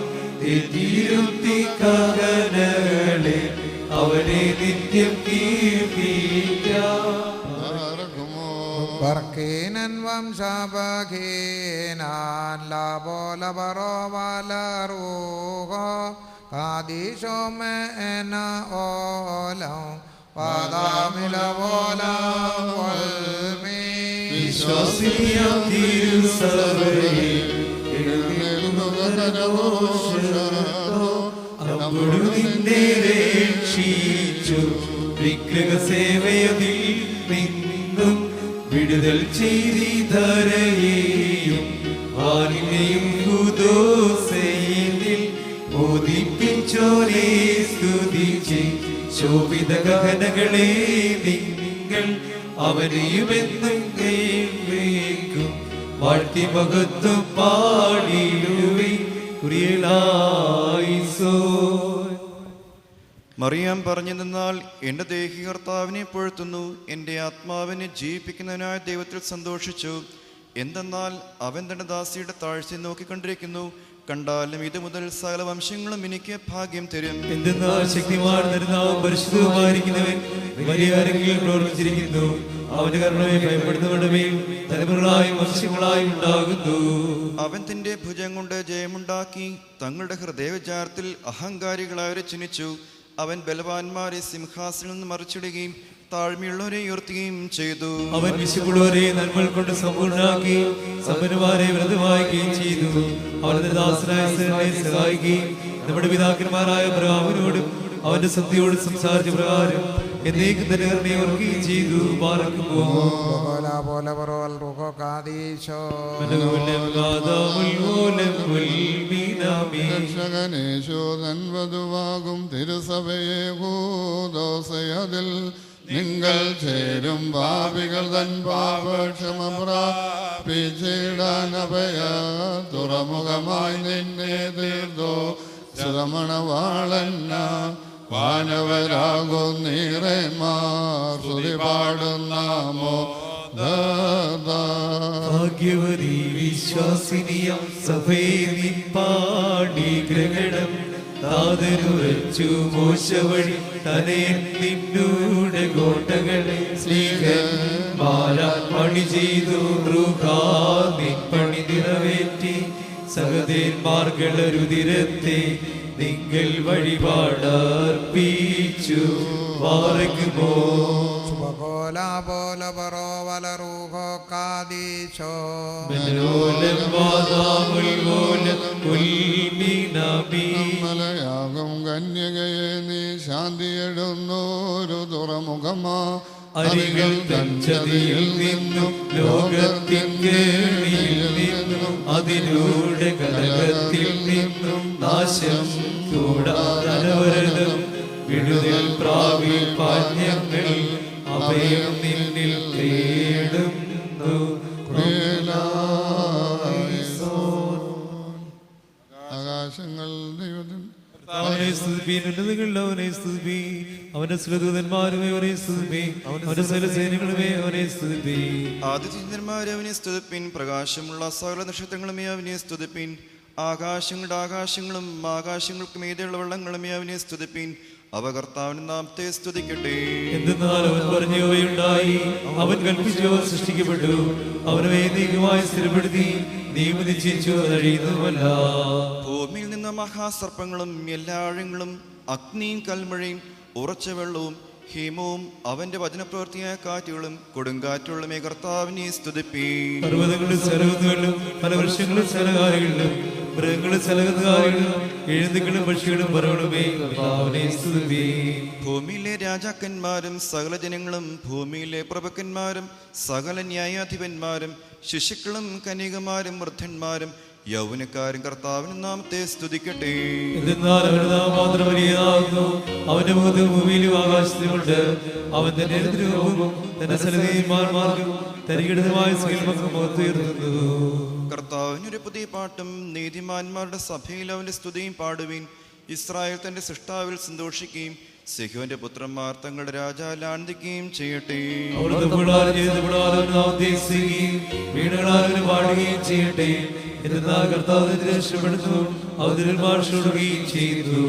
തെറ്റിയിരുത്തി കകനകളെ അവനെ നിത്യം കീർത്തിക്കാം. Barkenan vamshabakenan labola barovala rugo kadisho meena olam padamila vola volme വിശ്വാസിയാം തിരുസഭയെ അപ്പോഴും നിന്നെ രക്ഷിച്ചു. വിഗ്രഹ സേവയതിൽ നിന്നും വിടുതൽ ചെയ്തിധരയെയും വാനിനെയും ഹുദോസയിൽ മോദിപ്പിച്ചോരെ സ്തുതിച്ച് ശോഭിത ഗഹനകളെ നിങ്ങൾ അവനെയുമെന്നും കേൾക്കും. വാഴ്ത്തി മഹത്വം പാടിടുവി കുറിയലായിസോ. മറിയാം പറഞ്ഞു നിന്നാൽ എൻ്റെ ദേഹി കർത്താവിനെ പുഴ്ത്തുന്നു, എൻ്റെ ആത്മാവിനെ ജീവിപ്പിക്കുന്നതിനായ ദൈവത്തിൽ സന്തോഷിച്ചു. എന്തെന്നാൽ അവൻ തൻ്റെ ദാസിയുടെ താഴ്ച നോക്കിക്കൊണ്ടിരിക്കുന്നു. കണ്ടാലും ഇത് മുതൽ സകല വംശങ്ങളും എനിക്ക് ഭാഗ്യം തരും. എന്തെന്നാൽ ശക്തിമാൻ നിർനാമം പരിശുദ്ധമായിരിക്കുന്നവൻ വലിയ കാര്യങ്ങളിൽ പ്രവർത്തിച്ചിരിക്കുന്നു. അവന്റെ കരുണയെ ഭയപ്പെടുന്നവരുടെ മേൽ തലമുറകളായും വംശങ്ങളായും ഉണ്ടാകുന്നു. അവൻ തൻ്റെ ഭുജം കൊണ്ട് ജയമുണ്ടാക്കി തങ്ങളുടെ ഹൃദയവിചാരത്തിൽ അഹങ്കാരികളായവരെ ചിനിച്ചു. അവൻ ബലവാന്മാരെ സിംഹാസനിൽ നിന്ന് മറിച്ചിടുകയും താഴ്മയുള്ളവരെ ഉയർത്തുകയും ചെയ്തു. അവൻ വിശുദ്ധുള്ളവരെ നന്മകൾ കൊണ്ട് സമ്പൂർണ്ണമാക്കി സമ്പന്നമാരെ വ്രതമാക്കുകയും ചെയ്തു. അവന്റെ ദാസനായ ഇസ്രായേലിനെ സഹായിക്കുകയും നമ്മുടെ പിതാക്കന്മാരായ അബ്രഹാമിനോടും അവന്റെ സത്യയോട് സംസാരിച്ച പ്രകാരം എന്നേക്കും തന്നെ കരുണയെ ഓർക്കുകയും ചെയ്തു. രക്ഷകനേശോധൻവധുവാകും തിരുസഭയെ ഹൂദോസയതിൽ നിങ്ങൾ ചേരും പാപികൾ തൻ പാപക്ഷമ പ്രാപിച്ചിടാനഭയ തുറമുഖമായി നിന്നെ തീർത്തോ ശ്രമണവാളന്ന വാനവരാകും നീറന്മാർ ശ്രുതി പാടുന്നാമോ ഭാഗ്യവതി വിശ്വാസിനിയം സഭയെ നിപ്പാടി ഗ്രഹണം താതനുറച്ചു മോശവഴി തനയൻ നിന്നൂടെ കോട്ടകളെ സ്നേഹമാരാൻ പണി ചെയ്തു പണി നിറവേറ്റി സഹദേന്മാർഗള രുതിരത്തെ നിങ്ങൾ വഴിപാടർപ്പിച്ചു. വാർക്കുമോ മലയാകും കന്യകയെ നീ ശാന്തിയെടുന്നൊരു തുറമുഖമാ അരികൾ തഞ്ചതിയിൽ നിന്നും ലോകത്തിൻ കേണിയിൽ നിന്നും അതിലൂടെ കലകത്തിൽ നിന്നും നാശം കൂടാതനവരതും വിടുതൽ പ്രാപിപ്പാൻ ഞങ്ങൾ അഭയം നിന്നിൽ തേടുന്നു. ആകാശങ്ങൾ ദൈവത്തിൽ അവനെ സ്തുതിപ്പീൻ, ഉന്നതങ്ങളിൽ അവനെ സ്തുതിപ്പീൻ. അവന്റെ സുരദൂതന്മാരുമേ അവനെ സ്തുതിപ്പീൻ. അവന്റെ സകലസേനകളുമേ അവനെ സ്തുതിപ്പീൻ. ആദിത്യന്മാരെ അവനെ സ്തുതിപ്പിൻ. പ്രകാശമുള്ള സകല നക്ഷത്രങ്ങളുമേ അവനെ സ്തുതിപ്പിൻ. ആകാശങ്ങളുടെ ആകാശങ്ങളും ആകാശങ്ങൾക്ക് മീതെയുള്ള വെള്ളങ്ങളുമേ അവനെ സ്തുതിപ്പിൻ. അവ കർത്താവിന്റെ നാമത്തെ സ്തുതിക്കട്ടെ. എന്തെന്നാൽ അവൻ പറഞ്ഞവയുണ്ടായി, അവൻ കൽപ്പിച്ചവ സൃഷ്ടിക്കപ്പെട്ടു. അവനെ നീക്കമായി സ്ഥിരപ്പെടുത്തി നിയമം നിശ്ചയിച്ചു കഴിയുന്നതുമല്ല. ഭൂമിയിൽ നിന്ന് മഹാസർപ്പങ്ങളും എല്ലാ ആഴങ്ങളും അഗ്നിയും കൽമഴയും ഉറച്ച വെള്ളവും ഹിമവും അവന്റെ വചനപ്രവൃത്തിയായ കാറ്റുകളും കൊടുങ്കാറ്റുകളുമേ കർത്താവിനെ സ്തുതിപ്പീൻ. പർവ്വതങ്ങളും സലകുന്നുകളിലും പല വൃക്ഷങ്ങളും സലകാരികളിലും മൃഗങ്ങളും സലകുന്നുകാരികളും എഴുതുകളും പക്ഷികളും പറവണമേ കർത്താവിനെ സ്തുതിപ്പീൻ. ഭൂമിയിലെ രാജാക്കന്മാരും സകല ജനങ്ങളും ഭൂമിയിലെ പ്രഭുക്കന്മാരും സകല ന്യായാധിപന്മാരും ശിശുക്കളും കന്യകമാരും വൃദ്ധന്മാരും യൗവനക്കാരും കർത്താവിന് നാമത്തെ സ്തുതിക്കട്ടെ. എന്തെന്നാൽ അവന്റെ നാമം മാത്രം വലിയതാകുന്നു. അവന്റെ മുഖത്ത് ഭൂമിയിലും ആകാശത്തിലുമുണ്ട്. അവൻ തന്റെ രൂപവും തന്റെ സന്നിധിമാർക്കും തനിക്കിടതുമായ മുഖത്തുയർത്തുന്നു. കർത്താവിനൊരു പുതിയ പാട്ടും നീതിമാന്മാരുടെ സഭയിൽ അവന്റെ സ്തുതിയും പാടുവീൻ. ഇസ്രായേൽ തന്റെ സൃഷ്ടാവിൽ സന്തോഷിക്കുകയും സിഹോന്റെ പുത്രന്മാർ തങ്ങളുടെ രാജാവിൽ ആനന്ദിക്കുകയും ചെയ്യട്ടെ. പാടുകയും ചെയ്യട്ടെ. എന്നാൽ കർത്താവ് രക്ഷപ്പെടുന്നു, ചെയ്തു.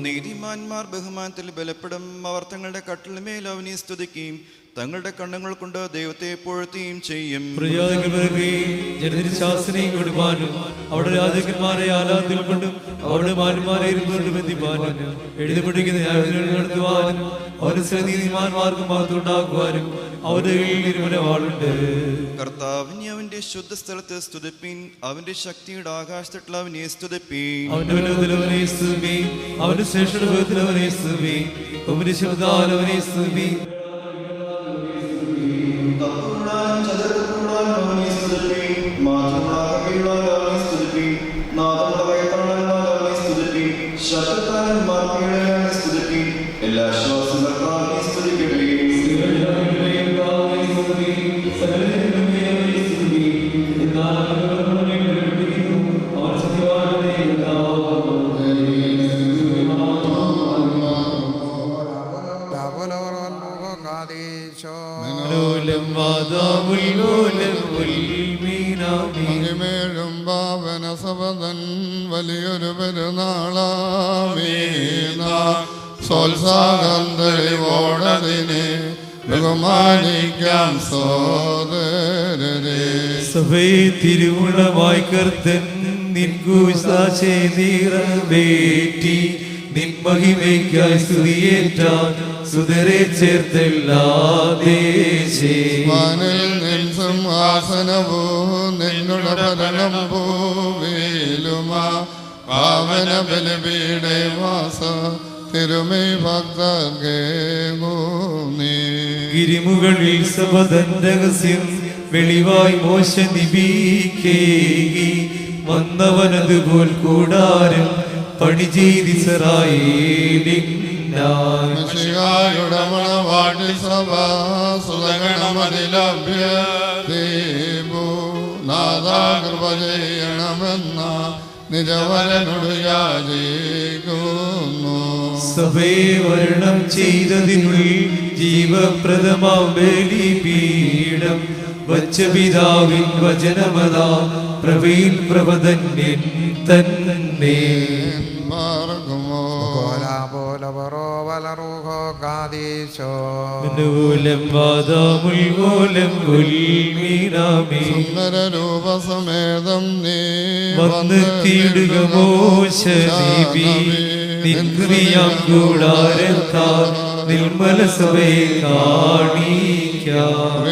നീതിമാന്മാർ ബഹുമാനത്തിൽ ബലപ്പെടും. അവർ തങ്ങളുടെ കട്ടിലുമേൽ അവനെ സ്തുതിക്കുകയും തങ്ങളുടെ കണ്ണുകൾ കൊണ്ട് ദൈവത്തെ പുകഴ്ത്തുകയും ചെയ്യും. ജനശാസ്ത്രം കൊടുക്കാനും അവിടെ രാജാക്കന്മാരെ ആരാധന കൊണ്ടും അവിടെ മാന്മാരെ ബന്ധിപ്പാനും എഴുതപ്പെട്ടിരിക്കുന്ന നടത്തുവാനും അവരുടെ നീതിമാന്മാർക്ക് മാത്രമുണ്ടാക്കുവാനും അവരുടെ വാളുണ്ട്. കർത്താവിനെ അവന്റെ ശുദ്ധ സ്ഥലത്ത് സ്തുതിപ്പീൻ. അവന്റെ ശക്തിയുടെ ആകാശത്തിട്ടുള്ള അവനെ സ്തുതിപ്പീൻ. അവന്റെ സ്തുതി, അവന്റെ ശ്രേഷ്ഠവനെ സ്തുതി, അവന്റെ ശബ്ദാലവനെ സ്തുതി. എല്ലാ ശ്വാസം സ്തുതിക്കട്ടെ. മഹിമേഴും പാവന സപതൻ വലിയൊരു പെരുന്നാളാമീന സോത്സാഹം തെളിവോടതിനെ ബഹുമാനിക്കാം സോദരരെ. സഭയെ തിരുവുളമായി കർത്തൻ നിൻകൂശാശേ നിറവേറ്റി നിൻ മഹിമയ്ക്കായി സ്തുതിയേറ്റാൻ സുതരെ ചേർത്തെല്ലാ ദേശേ. വാനിൽ നിൻ സിംഹാസനവും നിന്നുടെ ഭരണം ഭൂമിയിലുമാ പാവന ബലിപീഠേ വാസ തിരുമൈ ഭക്തർക്കേ നീ. ഗിരിമുകളിൽ സബദൻ രഹസ്യം വെളിവായി മോശ നിബീക്കേകി വന്നവനതുപോൽ കൂടാരം പണി ചെയ്തിസറായേലിനായുടെ മണവാട്ടി സഭാ സുതഗണമതിലഭ്യൂ നാഥാ കൃപ ചെയ്യണമെന്ന നിജവരനോട് യാചിക്കുന്നു. സഭയെ വരണം ചെയ്തതിനുള്ളിൽ ജീവപ്രദമാം ബലിപീഠം വച്ച പിതാവിൻ വചനമതാ പ്രവീൺ പ്രവതന്യൻ തന്നെ. സുന്ദരൂപസമേതം നീ വന്നെത്തിയിടുക മോശ നബി നിൻക്രിയാം കൂടാരത്താൽ നിർമ്മല സഭയെ കാണിക്കാം.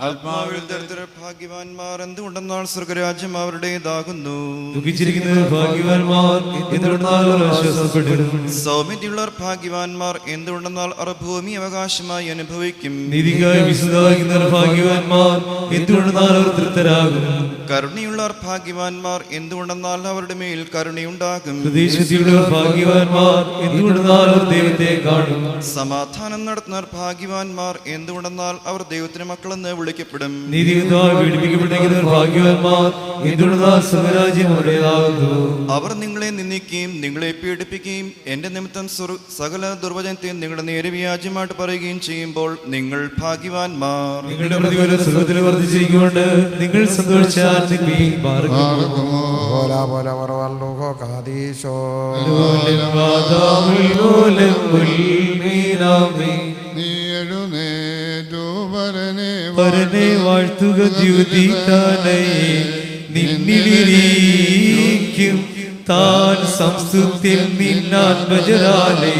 ആത്മാവിൽ ദരിദ്ര ഭാഗ്യവാന്മാർ എന്തുകൊണ്ടെന്നാൽ സ്വർഗരാജ്യം അവരുടേതാകുന്നു. ദുഃഖിച്ചിരിക്കുന്നവർ ഭാഗ്യവാന്മാർ എന്തുകൊണ്ടെന്നാൽ അവർ ആശ്വാസപ്പെടും. സൗമ്യതയുള്ളവർ ഭാഗ്യവാന്മാർ എന്തുകൊണ്ടെന്നാൽ അവർ ഭൂമി അവകാശമായി അനുഭവിക്കും. നീതിക്കായി വിശുദ്ധമാക്കുന്നവർ ഭാഗ്യവാന്മാർ എന്തുകൊണ്ടെന്നാൽ അവർ തൃപ്തരാകും. കരുണയുള്ളവർ ഭാഗ്യവാന്മാർ എന്തുകൊണ്ടെന്നാൽ അവരുടെ മേൽ കരുണയുണ്ടാകും. പ്രതീക്ഷയുള്ളവർ ഭാഗ്യവാന്മാർ എന്തുകൊണ്ടെന്നാൽ അവർ ദൈവത്തെ കാണും. സമാധാനം നടത്തുന്നവർ ഭാഗ്യവാന്മാർ എന്തുകൊണ്ടെന്നാൽ അവർ ദൈവത്തിന് മക്കളെന്ന് വിളിക്കപ്പെടും. നീതിയുക്തമായി പീഡിപ്പിക്കപ്പെട്ടിരിക്കുന്നവർ ഭാഗ്യവാന്മാർ എന്തുകൊണ്ടെന്നാൽ സ്വർഗ്ഗരാജ്യം അവരുടേതാകുന്നു. അവർ നിങ്ങളെ നിന്ദിക്കുകയും നിങ്ങളെ പീഡിപ്പിക്കുകയും എന്റെ നിമിത്തം സകല ദുർവചനത്തെ നിങ്ങളുടെ നേരെ വ്യാജ്യമായിട്ട് പറയുകയും ചെയ്യുമ്പോൾ നിങ്ങൾ ഭാഗ്യവാന്മാർ. നിങ്ങളുടെ പ്രതിഫലം സ്വർഗ്ഗത്തിൽ വർദ്ധിച്ചിരിക്കൊണ്ട് നിങ്ങൾ സന്തോഷിച്ചാൽ പരനെ വാഴ്ത്തുക ദ്യുതിതാനയെ നിന്നിലിരിക്കും താൻ സംസ്തുതിൽ നിന്നാത്മജരാലെ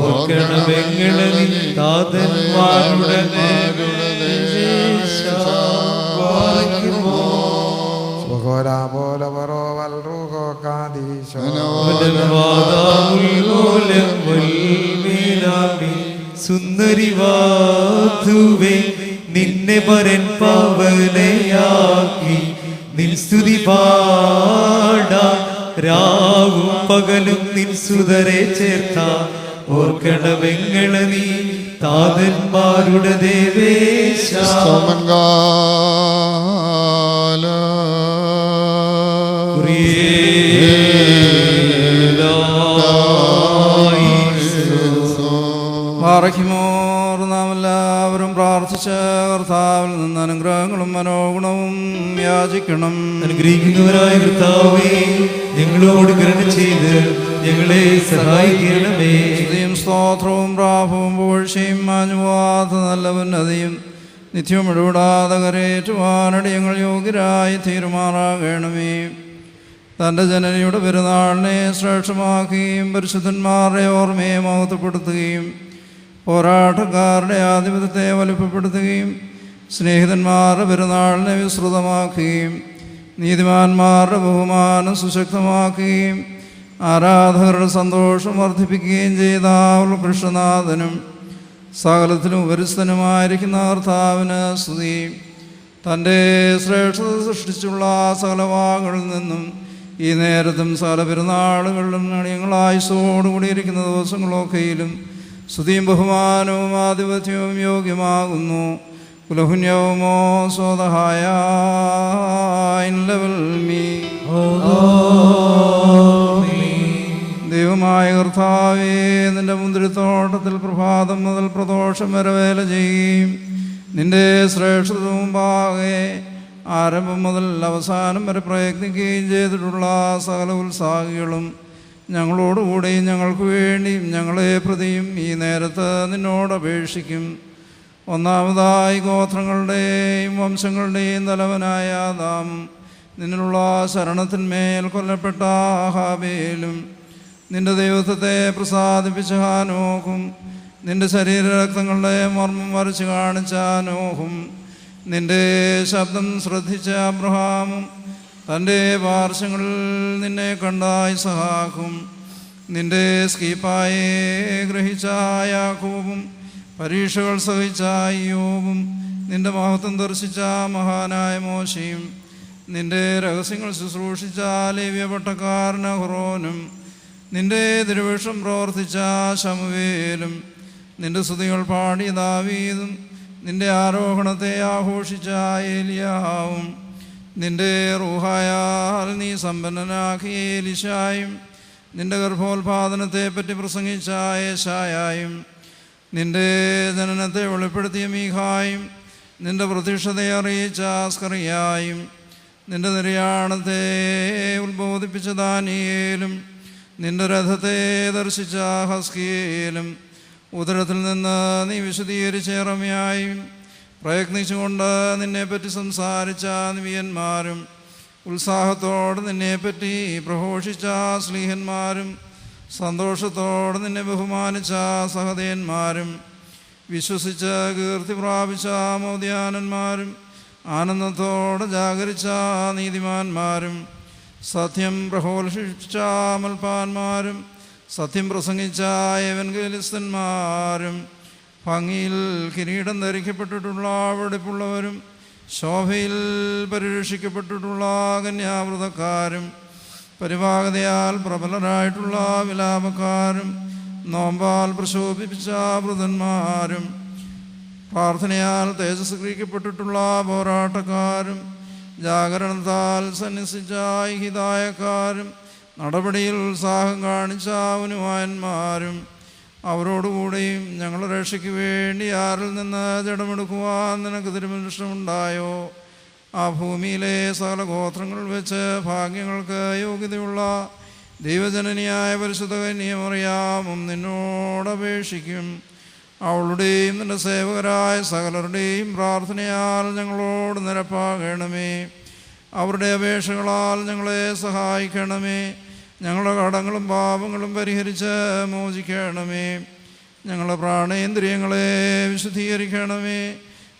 ഓർക്കണമെങ്ങളെ താതന്മാരുടെ സുന്ദരി വാധുവേ നിന്നെ പരൻ പാവനയാക്കി നിൻ സ്തുതി പാടാ രാവും പകലും നിൻ സുതരെ ചേർത്ത ഓർക്കണമെങ്ങള നീ താതന്മാരുടെ ദേവേശ. ബാറഖിമോർ നാം എല്ലാവരും പ്രാർത്ഥിച്ച കർത്താവിൽ നിന്ന് അനുഗ്രഹങ്ങളും മനോഗുണവും യാചിക്കണം. അനുഗ്രഹിക്കുന്നവരായ കർത്താവേ, ഞങ്ങളോട് കരുണ ചെയ്ത് ഞങ്ങളെ സഹായിക്കണമേ. സ്തുതിയും സ്തോത്രവും പ്രാഭവും പുകഴ്ചയും മാഞ്ഞുപോകാത്ത നല്ലവന്നതിയും നിത്യവും ഇടപെടാതെ കരയേറ്റുവാനടി ഞങ്ങൾ യോഗ്യരായി തീരുമാറാകണമേ. തൻ്റെ ജനനിയുടെ പെരുന്നാളിനെ ശ്രേഷ്ഠമാക്കുകയും പരിശുദ്ധന്മാരുടെ ഓർമ്മയെ മഹത്വപ്പെടുത്തുകയും പോരാട്ടക്കാരുടെ ആധിപത്യത്തെ വലിപ്പപ്പെടുത്തുകയും സ്നേഹിതന്മാരുടെ പെരുന്നാളിനെ വിസ്തൃതമാക്കുകയും നീതിമാന്മാരുടെ ബഹുമാനം സുശക്തമാക്കുകയും ആരാധകരുടെ സന്തോഷം വർദ്ധിപ്പിക്കുകയും ചെയ്ത കൃഷ്ണനാഥനും സകലത്തിലും ഉപരിസ്ഥനുമായിരിക്കുന്ന കർത്താവിന് സ്തുതി. തൻ്റെ ശ്രേഷ്ഠത സൃഷ്ടിച്ചുള്ള സകല വാകളിൽ നിന്നും ഈ നേരത്തും സകല പെരുന്നാളുകളിലും ഞങ്ങൾ ആയുസ്സോടുകൂടിയിരിക്കുന്ന ദിവസങ്ങളൊക്കെയിലും സ്തുതിയും ബഹുമാനവും ആധിപത്യവും യോഗ്യമാകുന്നു. കുലഹുന്യവുമോ സ്വതഹായ ദൈവമായ കർത്താവേ, നിന്റെ മുന്തിരിത്തോട്ടത്തിൽ പ്രഭാതം മുതൽ പ്രദോഷം വരെ വേല ചെയ്യുകയും നിന്റെ ശ്രേഷ്ഠത മുമ്പാകെ ആരംഭം മുതൽ അവസാനം വരെ പ്രയത്നിക്കുകയും ചെയ്തിട്ടുള്ള സകല ഉത്സാഹികളും ഞങ്ങളോടുകൂടെയും ഞങ്ങൾക്ക് വേണ്ടിയും ഞങ്ങളെ പ്രതിയും ഈ നേരത്ത് നിന്നോട് അപേക്ഷിക്കും. ഒന്നാമതായി ഗോത്രങ്ങളുടെയും വംശങ്ങളുടെയും തലവനായ ആദാം, നിന്നിലുള്ള ശരണത്തിന്മേൽ കൊല്ലപ്പെട്ട ഹാബേലും, നിന്റെ ദൈവത്വത്തെ പ്രസാദിപ്പിച്ച ഹാനോക്കും, നിന്റെ ശരീരരക്തങ്ങളുടെ മർമ്മം വരച്ച് കാണിച്ച നോഹും, നിന്റെ ശബ്ദം ശ്രദ്ധിച്ച അബ്രഹാമും, തൻ്റെ പാർശ്വങ്ങളിൽ നിന്നെ കണ്ട ഇസഹാക്കും, നിന്റെ സ്കീപ്പായെ ഗ്രഹിച്ച യാക്കോബും, പരീക്ഷകൾ സഹിച്ച അയ്യോബും, നിന്റെ മഹത്വം ദർശിച്ച മഹാനായ മോശയും, നിന്റെ രഹസ്യങ്ങൾ ശുശ്രൂഷിച്ച ലേവ്യ പട്ടക്കാരൻ അഹ്റോനും, നിന്റെ തിരുവേഷം പ്രവർത്തിച്ച ശമൂവേലും, നിന്റെ സ്തുതികൾ പാടിയ ദാവീദും, നിന്റെ ആരോഹണത്തെ ആഘോഷിച്ച ഏലിയാവും, നിന്റെ റൂഹായാൽ നീ സമ്പന്നനാക്കിയ എലീശായും, നിന്റെ ഗർഭോത്പാദനത്തെ പറ്റി പ്രസംഗിച്ച യേശായായും, നിന്റെ ജനനത്തെ വെളിപ്പെടുത്തിയ മീഖായും, നിന്റെ പ്രത്യക്ഷതയെ അറിയിച്ച സ്കറിയായും, നിന്റെ നിര്യാണത്തെ ഉത്ബോധിപ്പിച്ച ദാനിയേലും, നിന്റെ രഥത്തെ ദർശിച്ച ഹസ്കിയേലും, ഉദരത്തിൽ നിന്ന് നീ വിശദീകരിച്ച യെരമ്യായും, പ്രയത്നിച്ചുകൊണ്ട് നിന്നെപ്പറ്റി സംസാരിച്ച നബിയന്മാരും, ഉത്സാഹത്തോടെ നിന്നെപ്പറ്റി പ്രഘോഷിച്ച സ്ലീഹന്മാരും, സന്തോഷത്തോടെ നിന്നെ ബഹുമാനിച്ച സഹതയന്മാരും, വിശ്വസിച്ച് കീർത്തി പ്രാപിച്ച മോദ്യാനന്മാരും, ആനന്ദത്തോടെ ജാഗരിച്ച നീതിമാന്മാരും, സത്യം പ്രഘോഷിച്ച മൽപ്പാന്മാരും, സത്യം പ്രസംഗിച്ച എവൻഗേലിസ്തന്മാരും, ഭംഗിയിൽ കിരീടം ധരിക്കപ്പെട്ടിട്ടുള്ള വെടിപ്പുള്ളവരും, ശോഭയിൽ പരിരക്ഷിക്കപ്പെട്ടിട്ടുള്ള കന്യാവ്രതക്കാരും, പരിപാകതയാൽ പ്രബലരായിട്ടുള്ള വിലാപക്കാരും, നോമ്പാൽ പ്രശോഭിപ്പിച്ച വൃതന്മാരും, പ്രാർത്ഥനയാൽ തേജസ്കീകരിക്കപ്പെട്ടിട്ടുള്ള പോരാട്ടക്കാരും, ജാഗരണത്താൽ സന്യസിച്ച ഹിതായക്കാരും, നടപടിയിൽ ഉത്സാഹം കാണിച്ച ഉനുവാന്മാരും, അവരോടുകൂടെയും ഞങ്ങളുടെ രക്ഷയ്ക്ക് വേണ്ടി ആരിൽ നിന്ന് ജഡമെടുക്കുവാൻ നിനക്ക് തിരുമനുഷ്യമുണ്ടായോ ആ ഭൂമിയിലെ സകല ഗോത്രങ്ങൾ വെച്ച് ഭാഗ്യങ്ങൾക്ക് യോഗ്യതയുള്ള ദൈവജനനിയായ പരിശുദ്ധ കന്യമറിയാമും നിന്നോടപേക്ഷിക്കും. അവളുടെയും നിന്റെ സേവകരായ സകലരുടെയും പ്രാർത്ഥനയാൽ ഞങ്ങളോട് നിരപ്പാകണമേ. അവരുടെ അപേക്ഷകളാൽ ഞങ്ങളെ സഹായിക്കണമേ. ഞങ്ങളുടെ കടങ്ങളും പാപങ്ങളും പരിഹരിച്ച് മോചിക്കണമേ. ഞങ്ങളുടെ പ്രാണേന്ദ്രിയങ്ങളെ വിശുദ്ധീകരിക്കണമേ.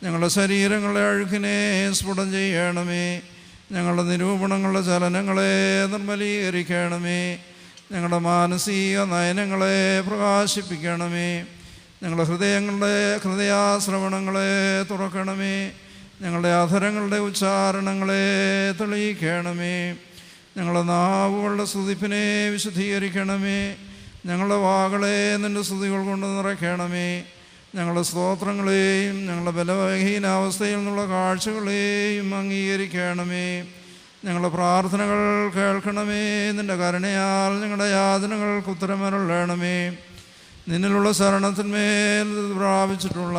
ഞങ്ങളുടെ ശരീരങ്ങളെ അഴുക്കിനെ സ്ഫുടം ചെയ്യണമേ. ഞങ്ങളുടെ നിരൂപണങ്ങളുടെ ചലനങ്ങളെ നിർമ്മലീകരിക്കണമേ. ഞങ്ങളുടെ മാനസിക നയനങ്ങളെ പ്രകാശിപ്പിക്കണമേ. ഞങ്ങളുടെ ഹൃദയാശ്രവണങ്ങളെ തുറക്കണമേ. ഞങ്ങളുടെ അധരങ്ങളുടെ ഉച്ചാരണങ്ങളെ തെളിയിക്കണമേ. ഞങ്ങളുടെ നാവുകളുടെ സ്തുതിപ്പിനെ വിശുദ്ധീകരിക്കണമേ. ഞങ്ങളുടെ വാകളെ നിൻ്റെ സ്തുതികൾ കൊണ്ട് നിറയ്ക്കണമേ. ഞങ്ങളുടെ സ്തോത്രങ്ങളെയും ഞങ്ങളുടെ ബലഹീനാവസ്ഥയിൽ നിന്നുള്ള കാഴ്ചകളെയും അംഗീകരിക്കണമേ. ഞങ്ങളുടെ പ്രാർത്ഥനകൾ കേൾക്കണമേ. നിൻ്റെ കരുണയാൽ ഞങ്ങളുടെ യാതനകൾക്ക് ഉത്തരമരുളണമേ. നിന്നിലുള്ള ശരണത്തിന്മേൽ പ്രാപിച്ചിട്ടുള്ള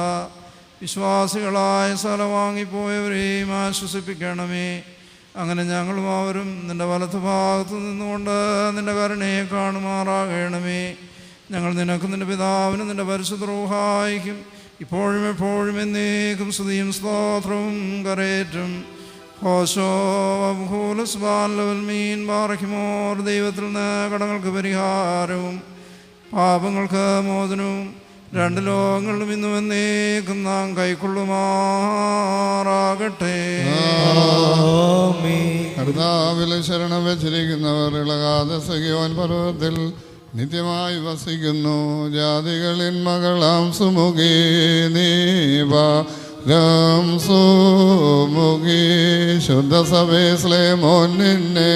വിശ്വാസികളായ സ്ഥലം വാങ്ങിപ്പോയവരെയും ആശ്വസിപ്പിക്കണമേ. അങ്ങനെ ഞങ്ങളും അവരും നിൻ്റെ വലത്ത് ഭാഗത്ത് നിന്നുകൊണ്ട് നിൻ്റെ കരുണയെ കാണുമാറാകണമേ. ഞങ്ങൾ നിനക്കും നിൻ്റെ പിതാവിനും നിൻ്റെ പരിശുദ്ധ റൂഹായിക്കും ഇപ്പോഴും എപ്പോഴും എന്നേക്കും സ്തുതിയും സ്തോത്രവും കരേറ്റും. ബാറഹിമോർ. ദൈവത്തിൽ നിന്ന് കടങ്ങൾക്ക് പരിഹാരവും പാപങ്ങൾക്ക് മോചനവും രണ്ട് ലോകങ്ങളിലും ഇന്നും എന്നേക്കും നാം കൈക്കൊള്ളുമാറാകട്ടെ. കർത്താവിൽ ശരണം വെച്ചിരിക്കുന്നവർ ഇളകാതെ സഖിയോൻ പർവ്വതത്തിൽ നിത്യമായി വസിക്കുന്നു. ജാതികളിൻ മകളാം സുമുഖി നീപാരം സുമുഖി ശുദ്ധ സഭേസ്ലേ മോൻ നിന്നെ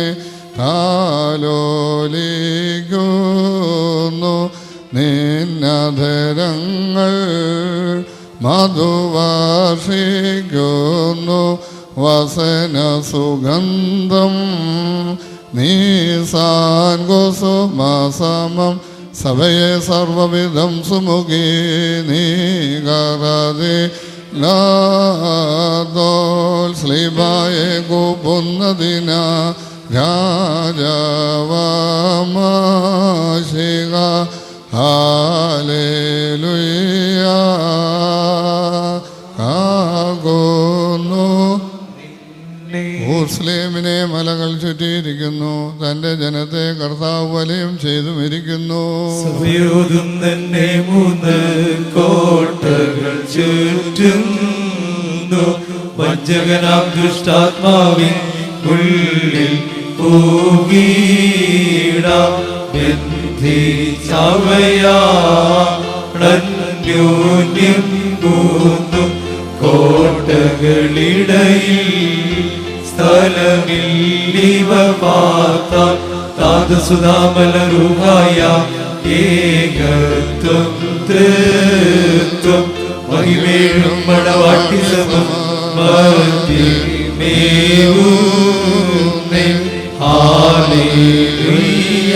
താലോലിക്കുന്നു. നിന്നധരങ്ങൾ മധുവാർഷിക്കുന്നു. വസന സുഗന്ധം നീസാൻ കുസുമസമം സഭയെ സർവവിധം സുമുഖി നീകരതി ലാദോൽ സ്ലീബായെ കൂപ്പുന്നതിന രാജവമാശിക ഹല്ലേലൂയ ആകുന്നു. ഊർസ്ലേമിനെ മലകൾ ചുറ്റിയിരിക്കുന്നു. തൻ്റെ ജനത്തെ കർത്താവ് വലയം ചെയ്തു മരിക്കുന്നു. സഭയോടും തന്നെ മൂന്ന് കോട്ടകൾ ചുറ്റുന്നു. വഞ്ചകനാം ദുഷ്ടാത്മാവിൻ ഉള്ളിൽ പൂകീടാം ബന്ധിച്ചവയാണ്യോന്യം കൂന്നു. കോട്ടകളിടയിൽ സ്ഥലമില്ലിവ പാർത്താൽ താതസുധാമലരുമായ ഏകത്വം തൃത്വം മഹിമേഴും മണവാട്ടി സമം മധ്യമേവുന്നേ. ഹല്ലേലൂയ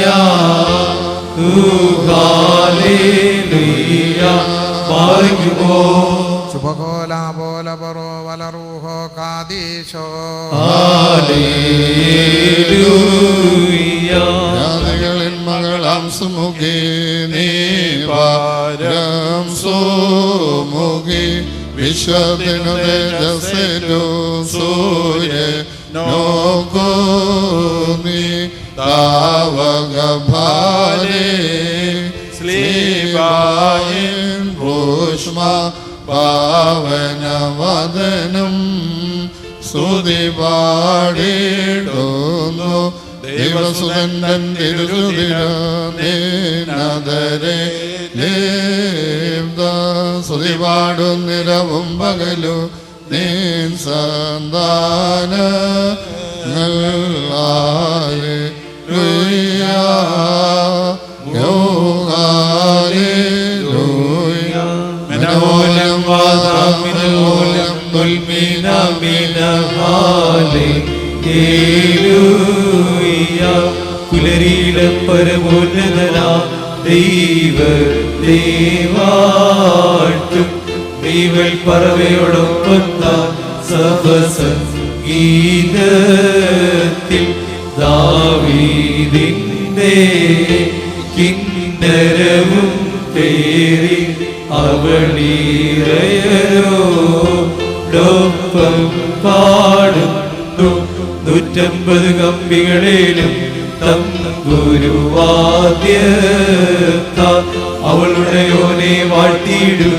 ഹല്ലേലൂയ പാർക്കുമോ ജാതികളിൻ മകളാം സുമുഖി നീപാരം സുമുഖി വിശ്വത്തിനു തേജസ്സിനു സൂര്യനോക്കു നീ താവക ഭാരേ സ്ലീബായിൻ ഭൂഷ്മ പാവനവദനം സ്തുതി പാടിടുന്നു. ദൈവസുതൻ തിരുസുതിരേ സ്തുതി പാടുന്നിരവും പകലു നീൻ സന്താനങ്ങളായ മനോലം വാദാമിനോലം പുലരിയിലെ പരമോന്നതനാ ദൈവവാഴ്ത്തും. ദൈവൽ പറവയോടൊപ്പം സഭസംഗീതത്തിൽ ദാവീദിന്റെ കിന്നരവും പേരി അവളീരയോടൊപ്പം പാടുന്നു. 150 കമ്പികളിലും തമ്പുരുവാദ്യത്താൽ അവളുടെ യോനെ വാഴ്ത്തിയിടും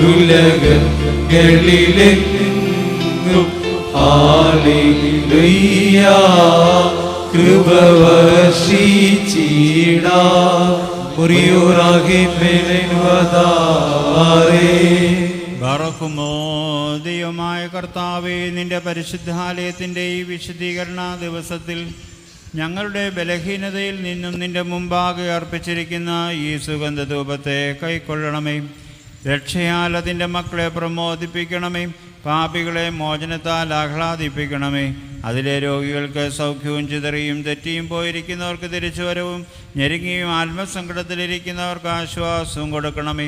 ഉലകങ്ങളിലെങ്ങും. ഹല്ലേലൂയ കൃപ വർഷിച്ചിടാം ബറക്കുമോ ദൈവമായ കർത്താവേ, നിന്റെ പരിശുദ്ധാലയത്തിൻ്റെ ഈ വിശുദ്ധീകരണ ദിവസത്തിൽ ഞങ്ങളുടെ ബലഹീനതയിൽ നിന്നും നിന്റെ മുമ്പാകെ അർപ്പിച്ചിരിക്കുന്ന ഈ സുഗന്ധധൂപത്തെ കൈക്കൊള്ളണമേ. രക്ഷയാൽ അതിൻ്റെ മക്കളെ പ്രമോദിപ്പിക്കണമേ. പാപികളെ മോചനത്താൽ ആഹ്ലാദിപ്പിക്കണമേ. അതിലെ രോഗികൾക്ക് സൗഖ്യവും ചിതറിയും തെറ്റിയും പോയിരിക്കുന്നവർക്ക് തിരിച്ചുവരവും ഞെരുങ്ങിയും ആത്മസങ്കടത്തിലിരിക്കുന്നവർക്ക് ആശ്വാസവും കൊടുക്കണമേ.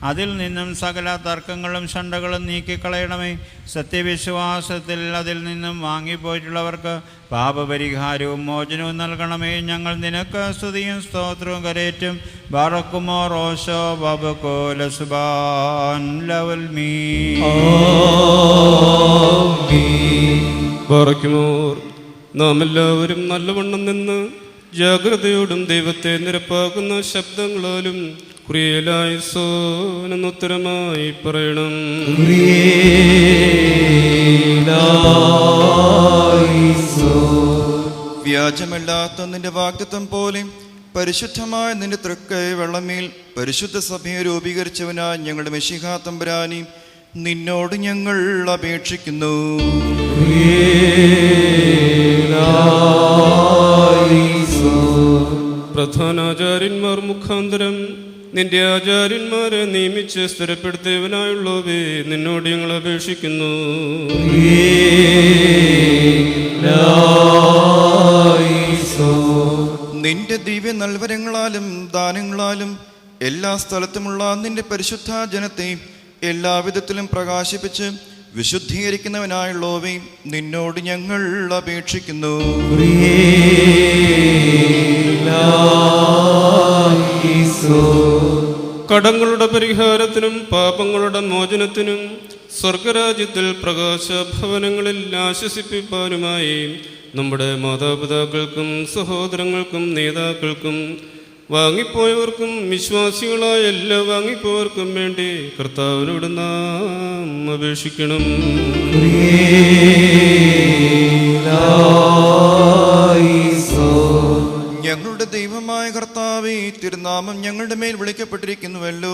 അതിൽ നിന്നും സകല തർക്കങ്ങളും ശണ്ടകളും നീക്കിക്കളയണമേ. സത്യവിശ്വാസത്തിൽ അതിൽ നിന്നും വാങ്ങിപ്പോയിട്ടുള്ളവർക്ക് പാപപരിഹാരവും മോചനവും നൽകണമേ. ഞങ്ങൾ നിനക്ക് സ്തുതിയും സ്തോത്രവും കരേറ്റും. ബറക്കുമോ റോഷോ വബക്കോല സുബാൻ ലവൽ മീ ബാറക്കുമോർ. നാം എല്ലാവരും നല്ലവണ്ണം നിന്ന് ജാഗ്രതയോടും ദൈവത്തെ നിരപ്പാക്കുന്ന ശബ്ദങ്ങളാലും കുറിയലായുസോനെന്നുത്തരമായി പറയണം. വ്യാജമല്ലാത്ത നിന്റെ വാഗ്ദത്തം പോലെ പരിശുദ്ധമായ നിന്റെ തൃക്കൈ വെള്ളമേൽ പരിശുദ്ധ സഭയെ രൂപീകരിച്ചവനായ ഞങ്ങളുടെ മെശിഹാ തമ്പുരാനെ നിന്നോട് ഞങ്ങൾ അപേക്ഷിക്കുന്നു. പ്രധാനാചാര്യന്മാർ മുഖാന്തരം നിന്റെ ആചാര്യന്മാരെ നിയമിച്ച് സ്ഥിരപ്പെടുത്തിയവനായുള്ളവേ, നിന്നോട് ഞങ്ങൾ അപേക്ഷിക്കുന്നു. നിന്റെ ദിവ്യ നൽവരങ്ങളാലും ദാനങ്ങളാലും എല്ലാ സ്ഥലത്തുമുള്ള നിന്റെ പരിശുദ്ധ ജനത്തെ എല്ലാവിധത്തിലും പ്രകാശിപ്പിച്ച് വിശുദ്ധീകരിക്കുന്നവനായുള്ളവേ, നിന്നോട് ഞങ്ങൾ അപേക്ഷിക്കുന്നു. കടങ്ങളുടെ പരിഹാരത്തിനും പാപങ്ങളുടെ മോചനത്തിനും സ്വർഗരാജ്യത്തിൽ പ്രകാശഭവനങ്ങളിൽ ആശ്വസിപ്പിപ്പാനുമായി നമ്മുടെ മാതാപിതാക്കൾക്കും സഹോദരങ്ങൾക്കും നേതാക്കൾക്കും വാങ്ങിപ്പോയവർക്കും വിശ്വാസികളായ എല്ലാ വാങ്ങിപ്പോയവർക്കും വേണ്ടി കർത്താവിനോട് നാം അപേക്ഷിക്കണം. ഞങ്ങളുടെ ദൈവമായ കർത്താവേ, തിരുനാമം ഞങ്ങളുടെ മേൽ വിളിക്കപ്പെട്ടിരിക്കുന്നുവല്ലോ.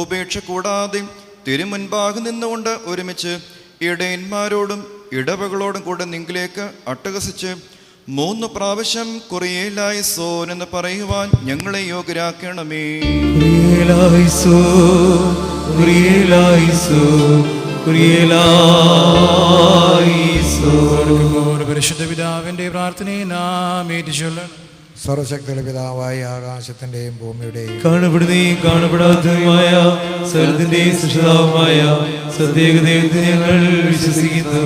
ഉപേക്ഷ കൂടാതെ തിരുമുൻപാകെ നിന്നുകൊണ്ട് ഒരുമിച്ച് ഇടയന്മാരോടും ഇടവകളോടും കൂടെ നിങ്കിലേക്ക് അട്ടഹസിച്ച് 3 പ്രാവശ്യം കുറിയേലായിസോൻ എന്ന് പറയുവാൻ ഞങ്ങളെ യോഗ്യരാക്കണമേ. പരിശുദ്ധ പിതാവിന്റെ പ്രാർത്ഥനയെ നാം ഏറ്റുചൊല്ലണം. സർവശക്തിയുള്ള പിതാവായ ആകാശത്തിന്റെയും ഭൂമിയുടെയും കാണപ്പെടുന്നതും കാണപ്പെടാത്തതുമായ സകലത്തിന്റെയും സൃഷ്ടാവുമായ സത്യേകദൈവത്തെ ഞങ്ങൾ വിശ്വസിക്കുന്നു.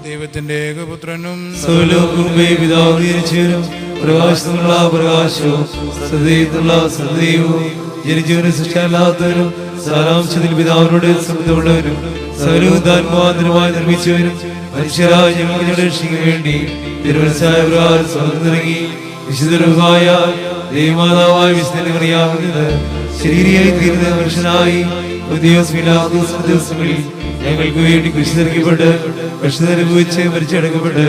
ദൈവത്തിന്റെ ഏകപുത്രനും സർവ്വലോകവുമേ പിതാവ് ജനിച്ചവനും പ്രകാശത്തിനുള്ള പ്രകാശവും സത്യത്തിലുള്ള സത്യവും ജനിച്ചവനും സൃഷ്ടിയല്ലാത്തവനും സാരാംശത്തിൽ പിതാവിനോട് സമൃദ്ധമുള്ളവനും സകലവുദ്ധാത്മാന്തരമായി നിർമ്മിച്ചവനും മനുഷ്യരായ ഞങ്ങൾക്ക് രക്ഷിക്കാൻ വേണ്ടി തിരുവനന്തപുരമായ പ്രകാരം സ്വാതന്ത്ര്യ വിശുദ്ധരുമായ ദൈവമാതാവായ വിശുദ്ധറിയാവുന്നത് ശരീരയായി തീർന്ന മനുഷ്യനായി ദിവസങ്ങളിൽ ഞങ്ങൾക്ക് വേണ്ടി കുരിശിക്കപ്പെട്ട് കഷ്ടത അനുഭവിച്ച് മരിച്ചടക്കപ്പെട്ട്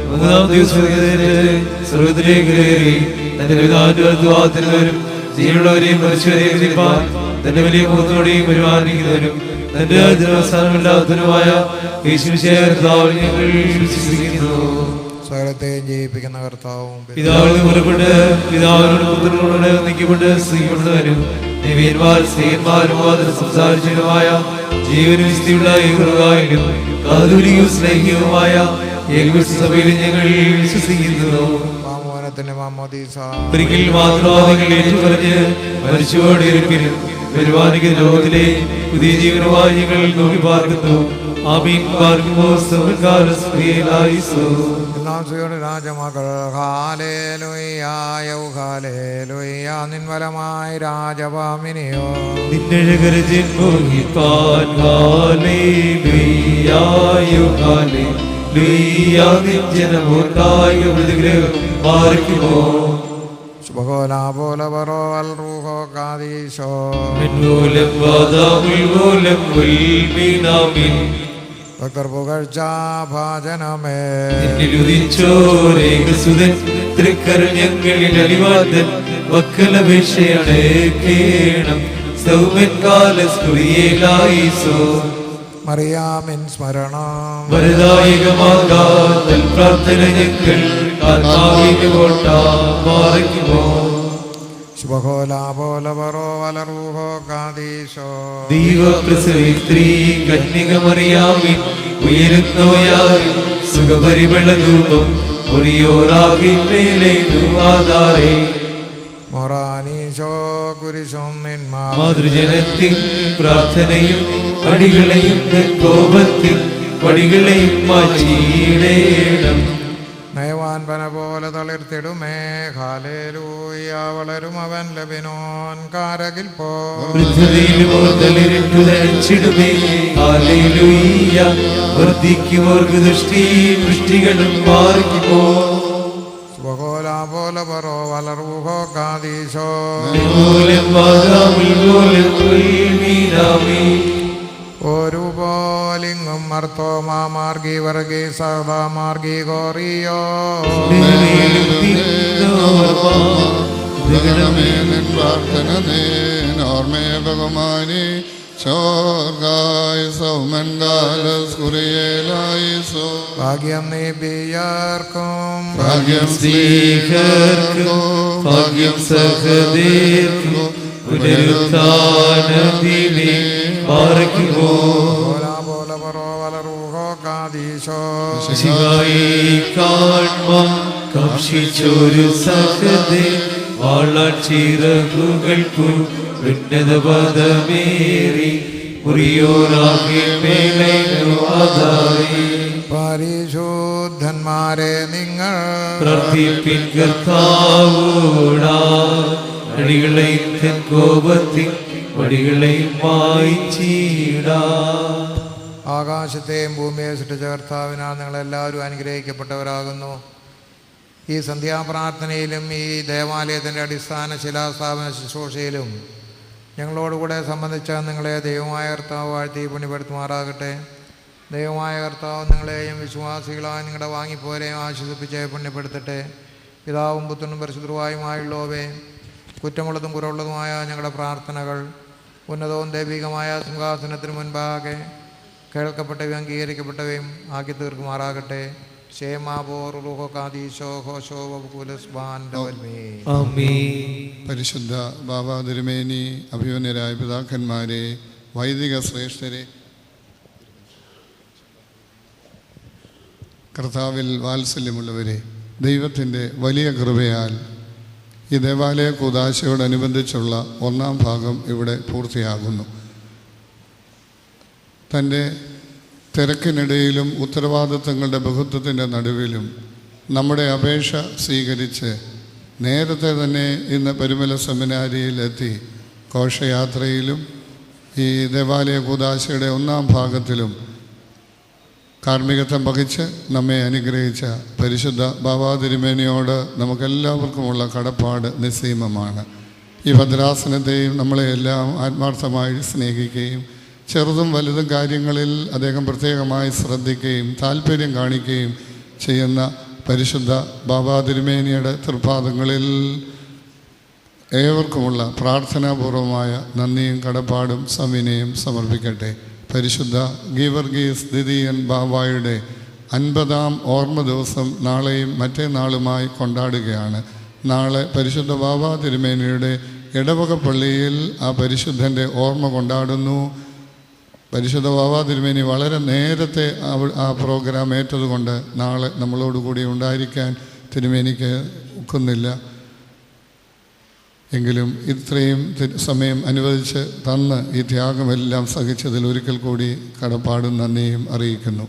3-ാം ദിവസം സ്വർഗ്ഗത്തിലേക്ക് കയറി തന്റെ പിതാവിനും ജീവനുള്ളവരെയും മരിച്ചവരെയും വിധിപ്പാൻ തന്റെ വലിയ മുഖത്തോടെയും പരിപാലിക്കുന്നവരും തന്റെ അവസാനമില്ലാത്തവനുമായ യേശുവിശേഷത്താവിൽ ഞങ്ങൾ വിശ്വസിക്കുന്നു. സകലത്തെയും ജയിപ്പിക്കുന്ന കർത്താവും പിതാവിന് പുറപ്പെട്ട് പിതാവിനോട് പുത്രനോട് നീക്കപ്പെട്ട് സ്ത്രീപ്പെടുന്നവരും ദേവീന്മാർ സ്ത്രീയന്മാരും സംസാരിച്ചതുമായ ജീവനും വിശുദ്ധിയുള്ള ഏകൃതായാലും കാതോലികവും സ്നേഹികവുമായ ഏകവിശ്വസഭയിൽ ഞങ്ങൾ വിശ്വസിക്കുന്നു. ഒരിക്കൽ മാത്രം ഏറ്റുപറഞ്ഞ് മരിച്ചുപോട് ഇരുപ്പിനും പരിപാലിക്കുന്ന ലോകത്തിലെ പുതിയ ജീവനുമായി ഞങ്ങൾ നോക്കി പാർക്കുന്നു. ആമീൻ. പാർക്കുമോ രാജമകൾ നിൻവലമായ രാജവാമിനിയോ നിന്നഴകരജൻ മോഹിപ്പാൻ ജനമോർക്കായ പ്രതിഗ്രഹം പാർക്കുമോ പുകഴ്ചാഭാജനമേ ഞങ്ങളിൽ അലിവാദൻ വക്കലപേക്ഷയടേക്കേണം സൗമൻ കാലസ്കുറിയേലായിസോ മറിയാമിൻ സ്മരണം വരദായകമാകാതൽ പ്രാർത്ഥന ഞങ്ങൾ മാറിക്കുമോ ദൈവപ്രസവിത്രീ കന്യകമറിയാമിൻ ഉയരുന്നോയാൽ സുഖപരിമളധൂപം ഒറിയോറാകിൻ മേലേതു ആധാരേ മാതൃജനത്തിൻ പ്രാർത്ഥനയും പടികളെയും കോപത്തിൽ പടികളെയും മാറ്റിയിടേണം. നയവാൻ പന പോലെ തളിർത്തിടുമേ ഹാലേലൂയ വളരും അവൻ ലബിനോൻ കാരകിൽ പോലിരിട്ടുതരച്ചിടുമേ ഹാലേലൂയ വർദ്ധിക്കുമോർക്ക് ദൃഷ്ടി ദൃഷ്ടികളും മാറിക്കുമോ പോലെ പറോ വളർവോ കാതീശോ ഒരു പോലിങ്ങും മർത്തോമാ മാർഗി വർഗി സദാ മാർഗി ഗോറിയോ പ്രാർത്ഥന ഓർമ്മയെ ബഹുമാനി ഭാഗ്യം നീബിയാർക്കും ഭാഗ്യം സ്ത്രീകർക്കും ഭാഗ്യം സഹദേർക്കും പുനരുത്ഥാനത്തിനെ പാർക്കുമോ ശിവായി കാൺമാൻ കാക്ഷിച്ചൊരു സഹദേ വാളാച്ചിറകുകൾക്കു ഉന്നത പദമേറി പരിശുദ്ധന്മാരെ നിങ്ങൾ പ്രാർത്ഥിപ്പിൻ കർത്താവോടാ അടികളെയും കോപത്തിൽ വടികളെയും വായിച്ചീടാ. ആകാശത്തെയും ഭൂമിയെ സൃഷ്ടിച്ച കർത്താവിനാൽ നിങ്ങളെല്ലാവരും അനുഗ്രഹിക്കപ്പെട്ടവരാകുന്നു. ഈ സന്ധ്യാപ്രാർത്ഥനയിലും ഈ ദേവാലയത്തിൻ്റെ അടിസ്ഥാന ശിലാസ്ഥാപന ശുശ്രൂഷയിലും ഞങ്ങളോടുകൂടെ സംബന്ധിച്ച നിങ്ങളെ ദൈവമായ കർത്താവ് വാഴ്ത്തി പുണ്യപ്പെടുത്തുമാറാകട്ടെ. ദൈവമായ കർത്താവ് നിങ്ങളെയും വിശ്വാസികളായ നിങ്ങളുടെ വാങ്ങിപ്പോരെയും ആശ്വസിപ്പിച്ച് പുണ്യപ്പെടുത്തട്ടെ. പിതാവും പുത്രനും പരിശുദ്ധരുമായുള്ളവേ, കുറ്റമുള്ളതും കുറവുള്ളതുമായ ഞങ്ങളുടെ പ്രാർത്ഥനകൾ ഉന്നതവും ദൈവികമായ സിംഹാസനത്തിന് മുൻപാകെ കേൾക്കപ്പെട്ടവയും അംഗീകരിക്കപ്പെട്ടവയും ആക്കി തീർക്കുമാറാകട്ടെ. പരിശുദ്ധ ബാബാ തിരുമേനി, അഭിമന്യരായ പിതാക്കന്മാരെ, വൈദിക ശ്രേഷ്ഠരെ, കർത്താവിൽ വാത്സല്യമുള്ളവരെ, ദൈവത്തിൻ്റെ വലിയ കൃപയാൽ ഈ ദേവാലയ കൂദാശയോടനുബന്ധിച്ചുള്ള ഒന്നാം ഭാഗം ഇവിടെ പൂർത്തിയാകുന്നു. തൻ്റെ തിരക്കിനിടയിലും ഉത്തരവാദിത്തങ്ങളുടെ ബഹുത്വത്തിൻ്റെ നടുവിലും നമ്മുടെ അപേക്ഷ സ്വീകരിച്ച് നേരത്തെ തന്നെ ഇന്ന് പരിമല സെമിനാരിയിലെത്തി ഘോഷയാത്രയിലും ഈ ദേവാലയ കൂദാശയുടെ ഒന്നാം ഭാഗത്തിലും കാർമ്മികത്വം വഹിച്ച് നമ്മെ അനുഗ്രഹിച്ച പരിശുദ്ധ ബാബാ തിരുമേനിയോട് നമുക്കെല്ലാവർക്കുമുള്ള കടപ്പാട് നിസ്സീമമാണ്. ഈ ഭദ്രാസനത്തെയും നമ്മളെയെല്ലാം ആത്മാർത്ഥമായി സ്നേഹിക്കുകയും ചെറുതും വലുതും കാര്യങ്ങളിൽ അദ്ദേഹം പ്രത്യേകമായി ശ്രദ്ധിക്കുകയും താല്പര്യം കാണിക്കുകയും ചെയ്യുന്ന പരിശുദ്ധ ബാബാ തിരുമേനിയുടെ തൃപ്പാദങ്ങളിൽ ഏവർക്കുമുള്ള പ്രാർത്ഥനാപൂർവമായ നന്ദിയും കടപ്പാടും സവിനയം സമർപ്പിക്കട്ടെ. പരിശുദ്ധ ഗീവർഗീസ് ദ്വിതീയൻ ബാബായുടെ 50-ാം ഓർമ്മ ദിവസം നാളെയും മറ്റേനാളുമായി കൊണ്ടാടുകയാണ്. നാളെ പരിശുദ്ധ ബാബാ തിരുമേനിയുടെ ഇടവക പള്ളിയിൽ ആ പരിശുദ്ധൻ്റെ ഓർമ്മ കൊണ്ടാടുന്നു. പരിശുദ്ധ ബാബാ തിരുമേനി വളരെ നേരത്തെ ആ പ്രോഗ്രാം ഏറ്റതുകൊണ്ട് നാളെ നമ്മളോടുകൂടി ഉണ്ടായിരിക്കാൻ തിരുമേനിക്ക് ഒക്കുന്നില്ല. എങ്കിലും ഇത്രയും സമയം അനുവദിച്ച് തന്ന് ഈ ത്യാഗമെല്ലാം സഹിച്ചതിൽ ഒരിക്കൽ കൂടി കടപ്പാടും നന്ദിയും അറിയിക്കുന്നു.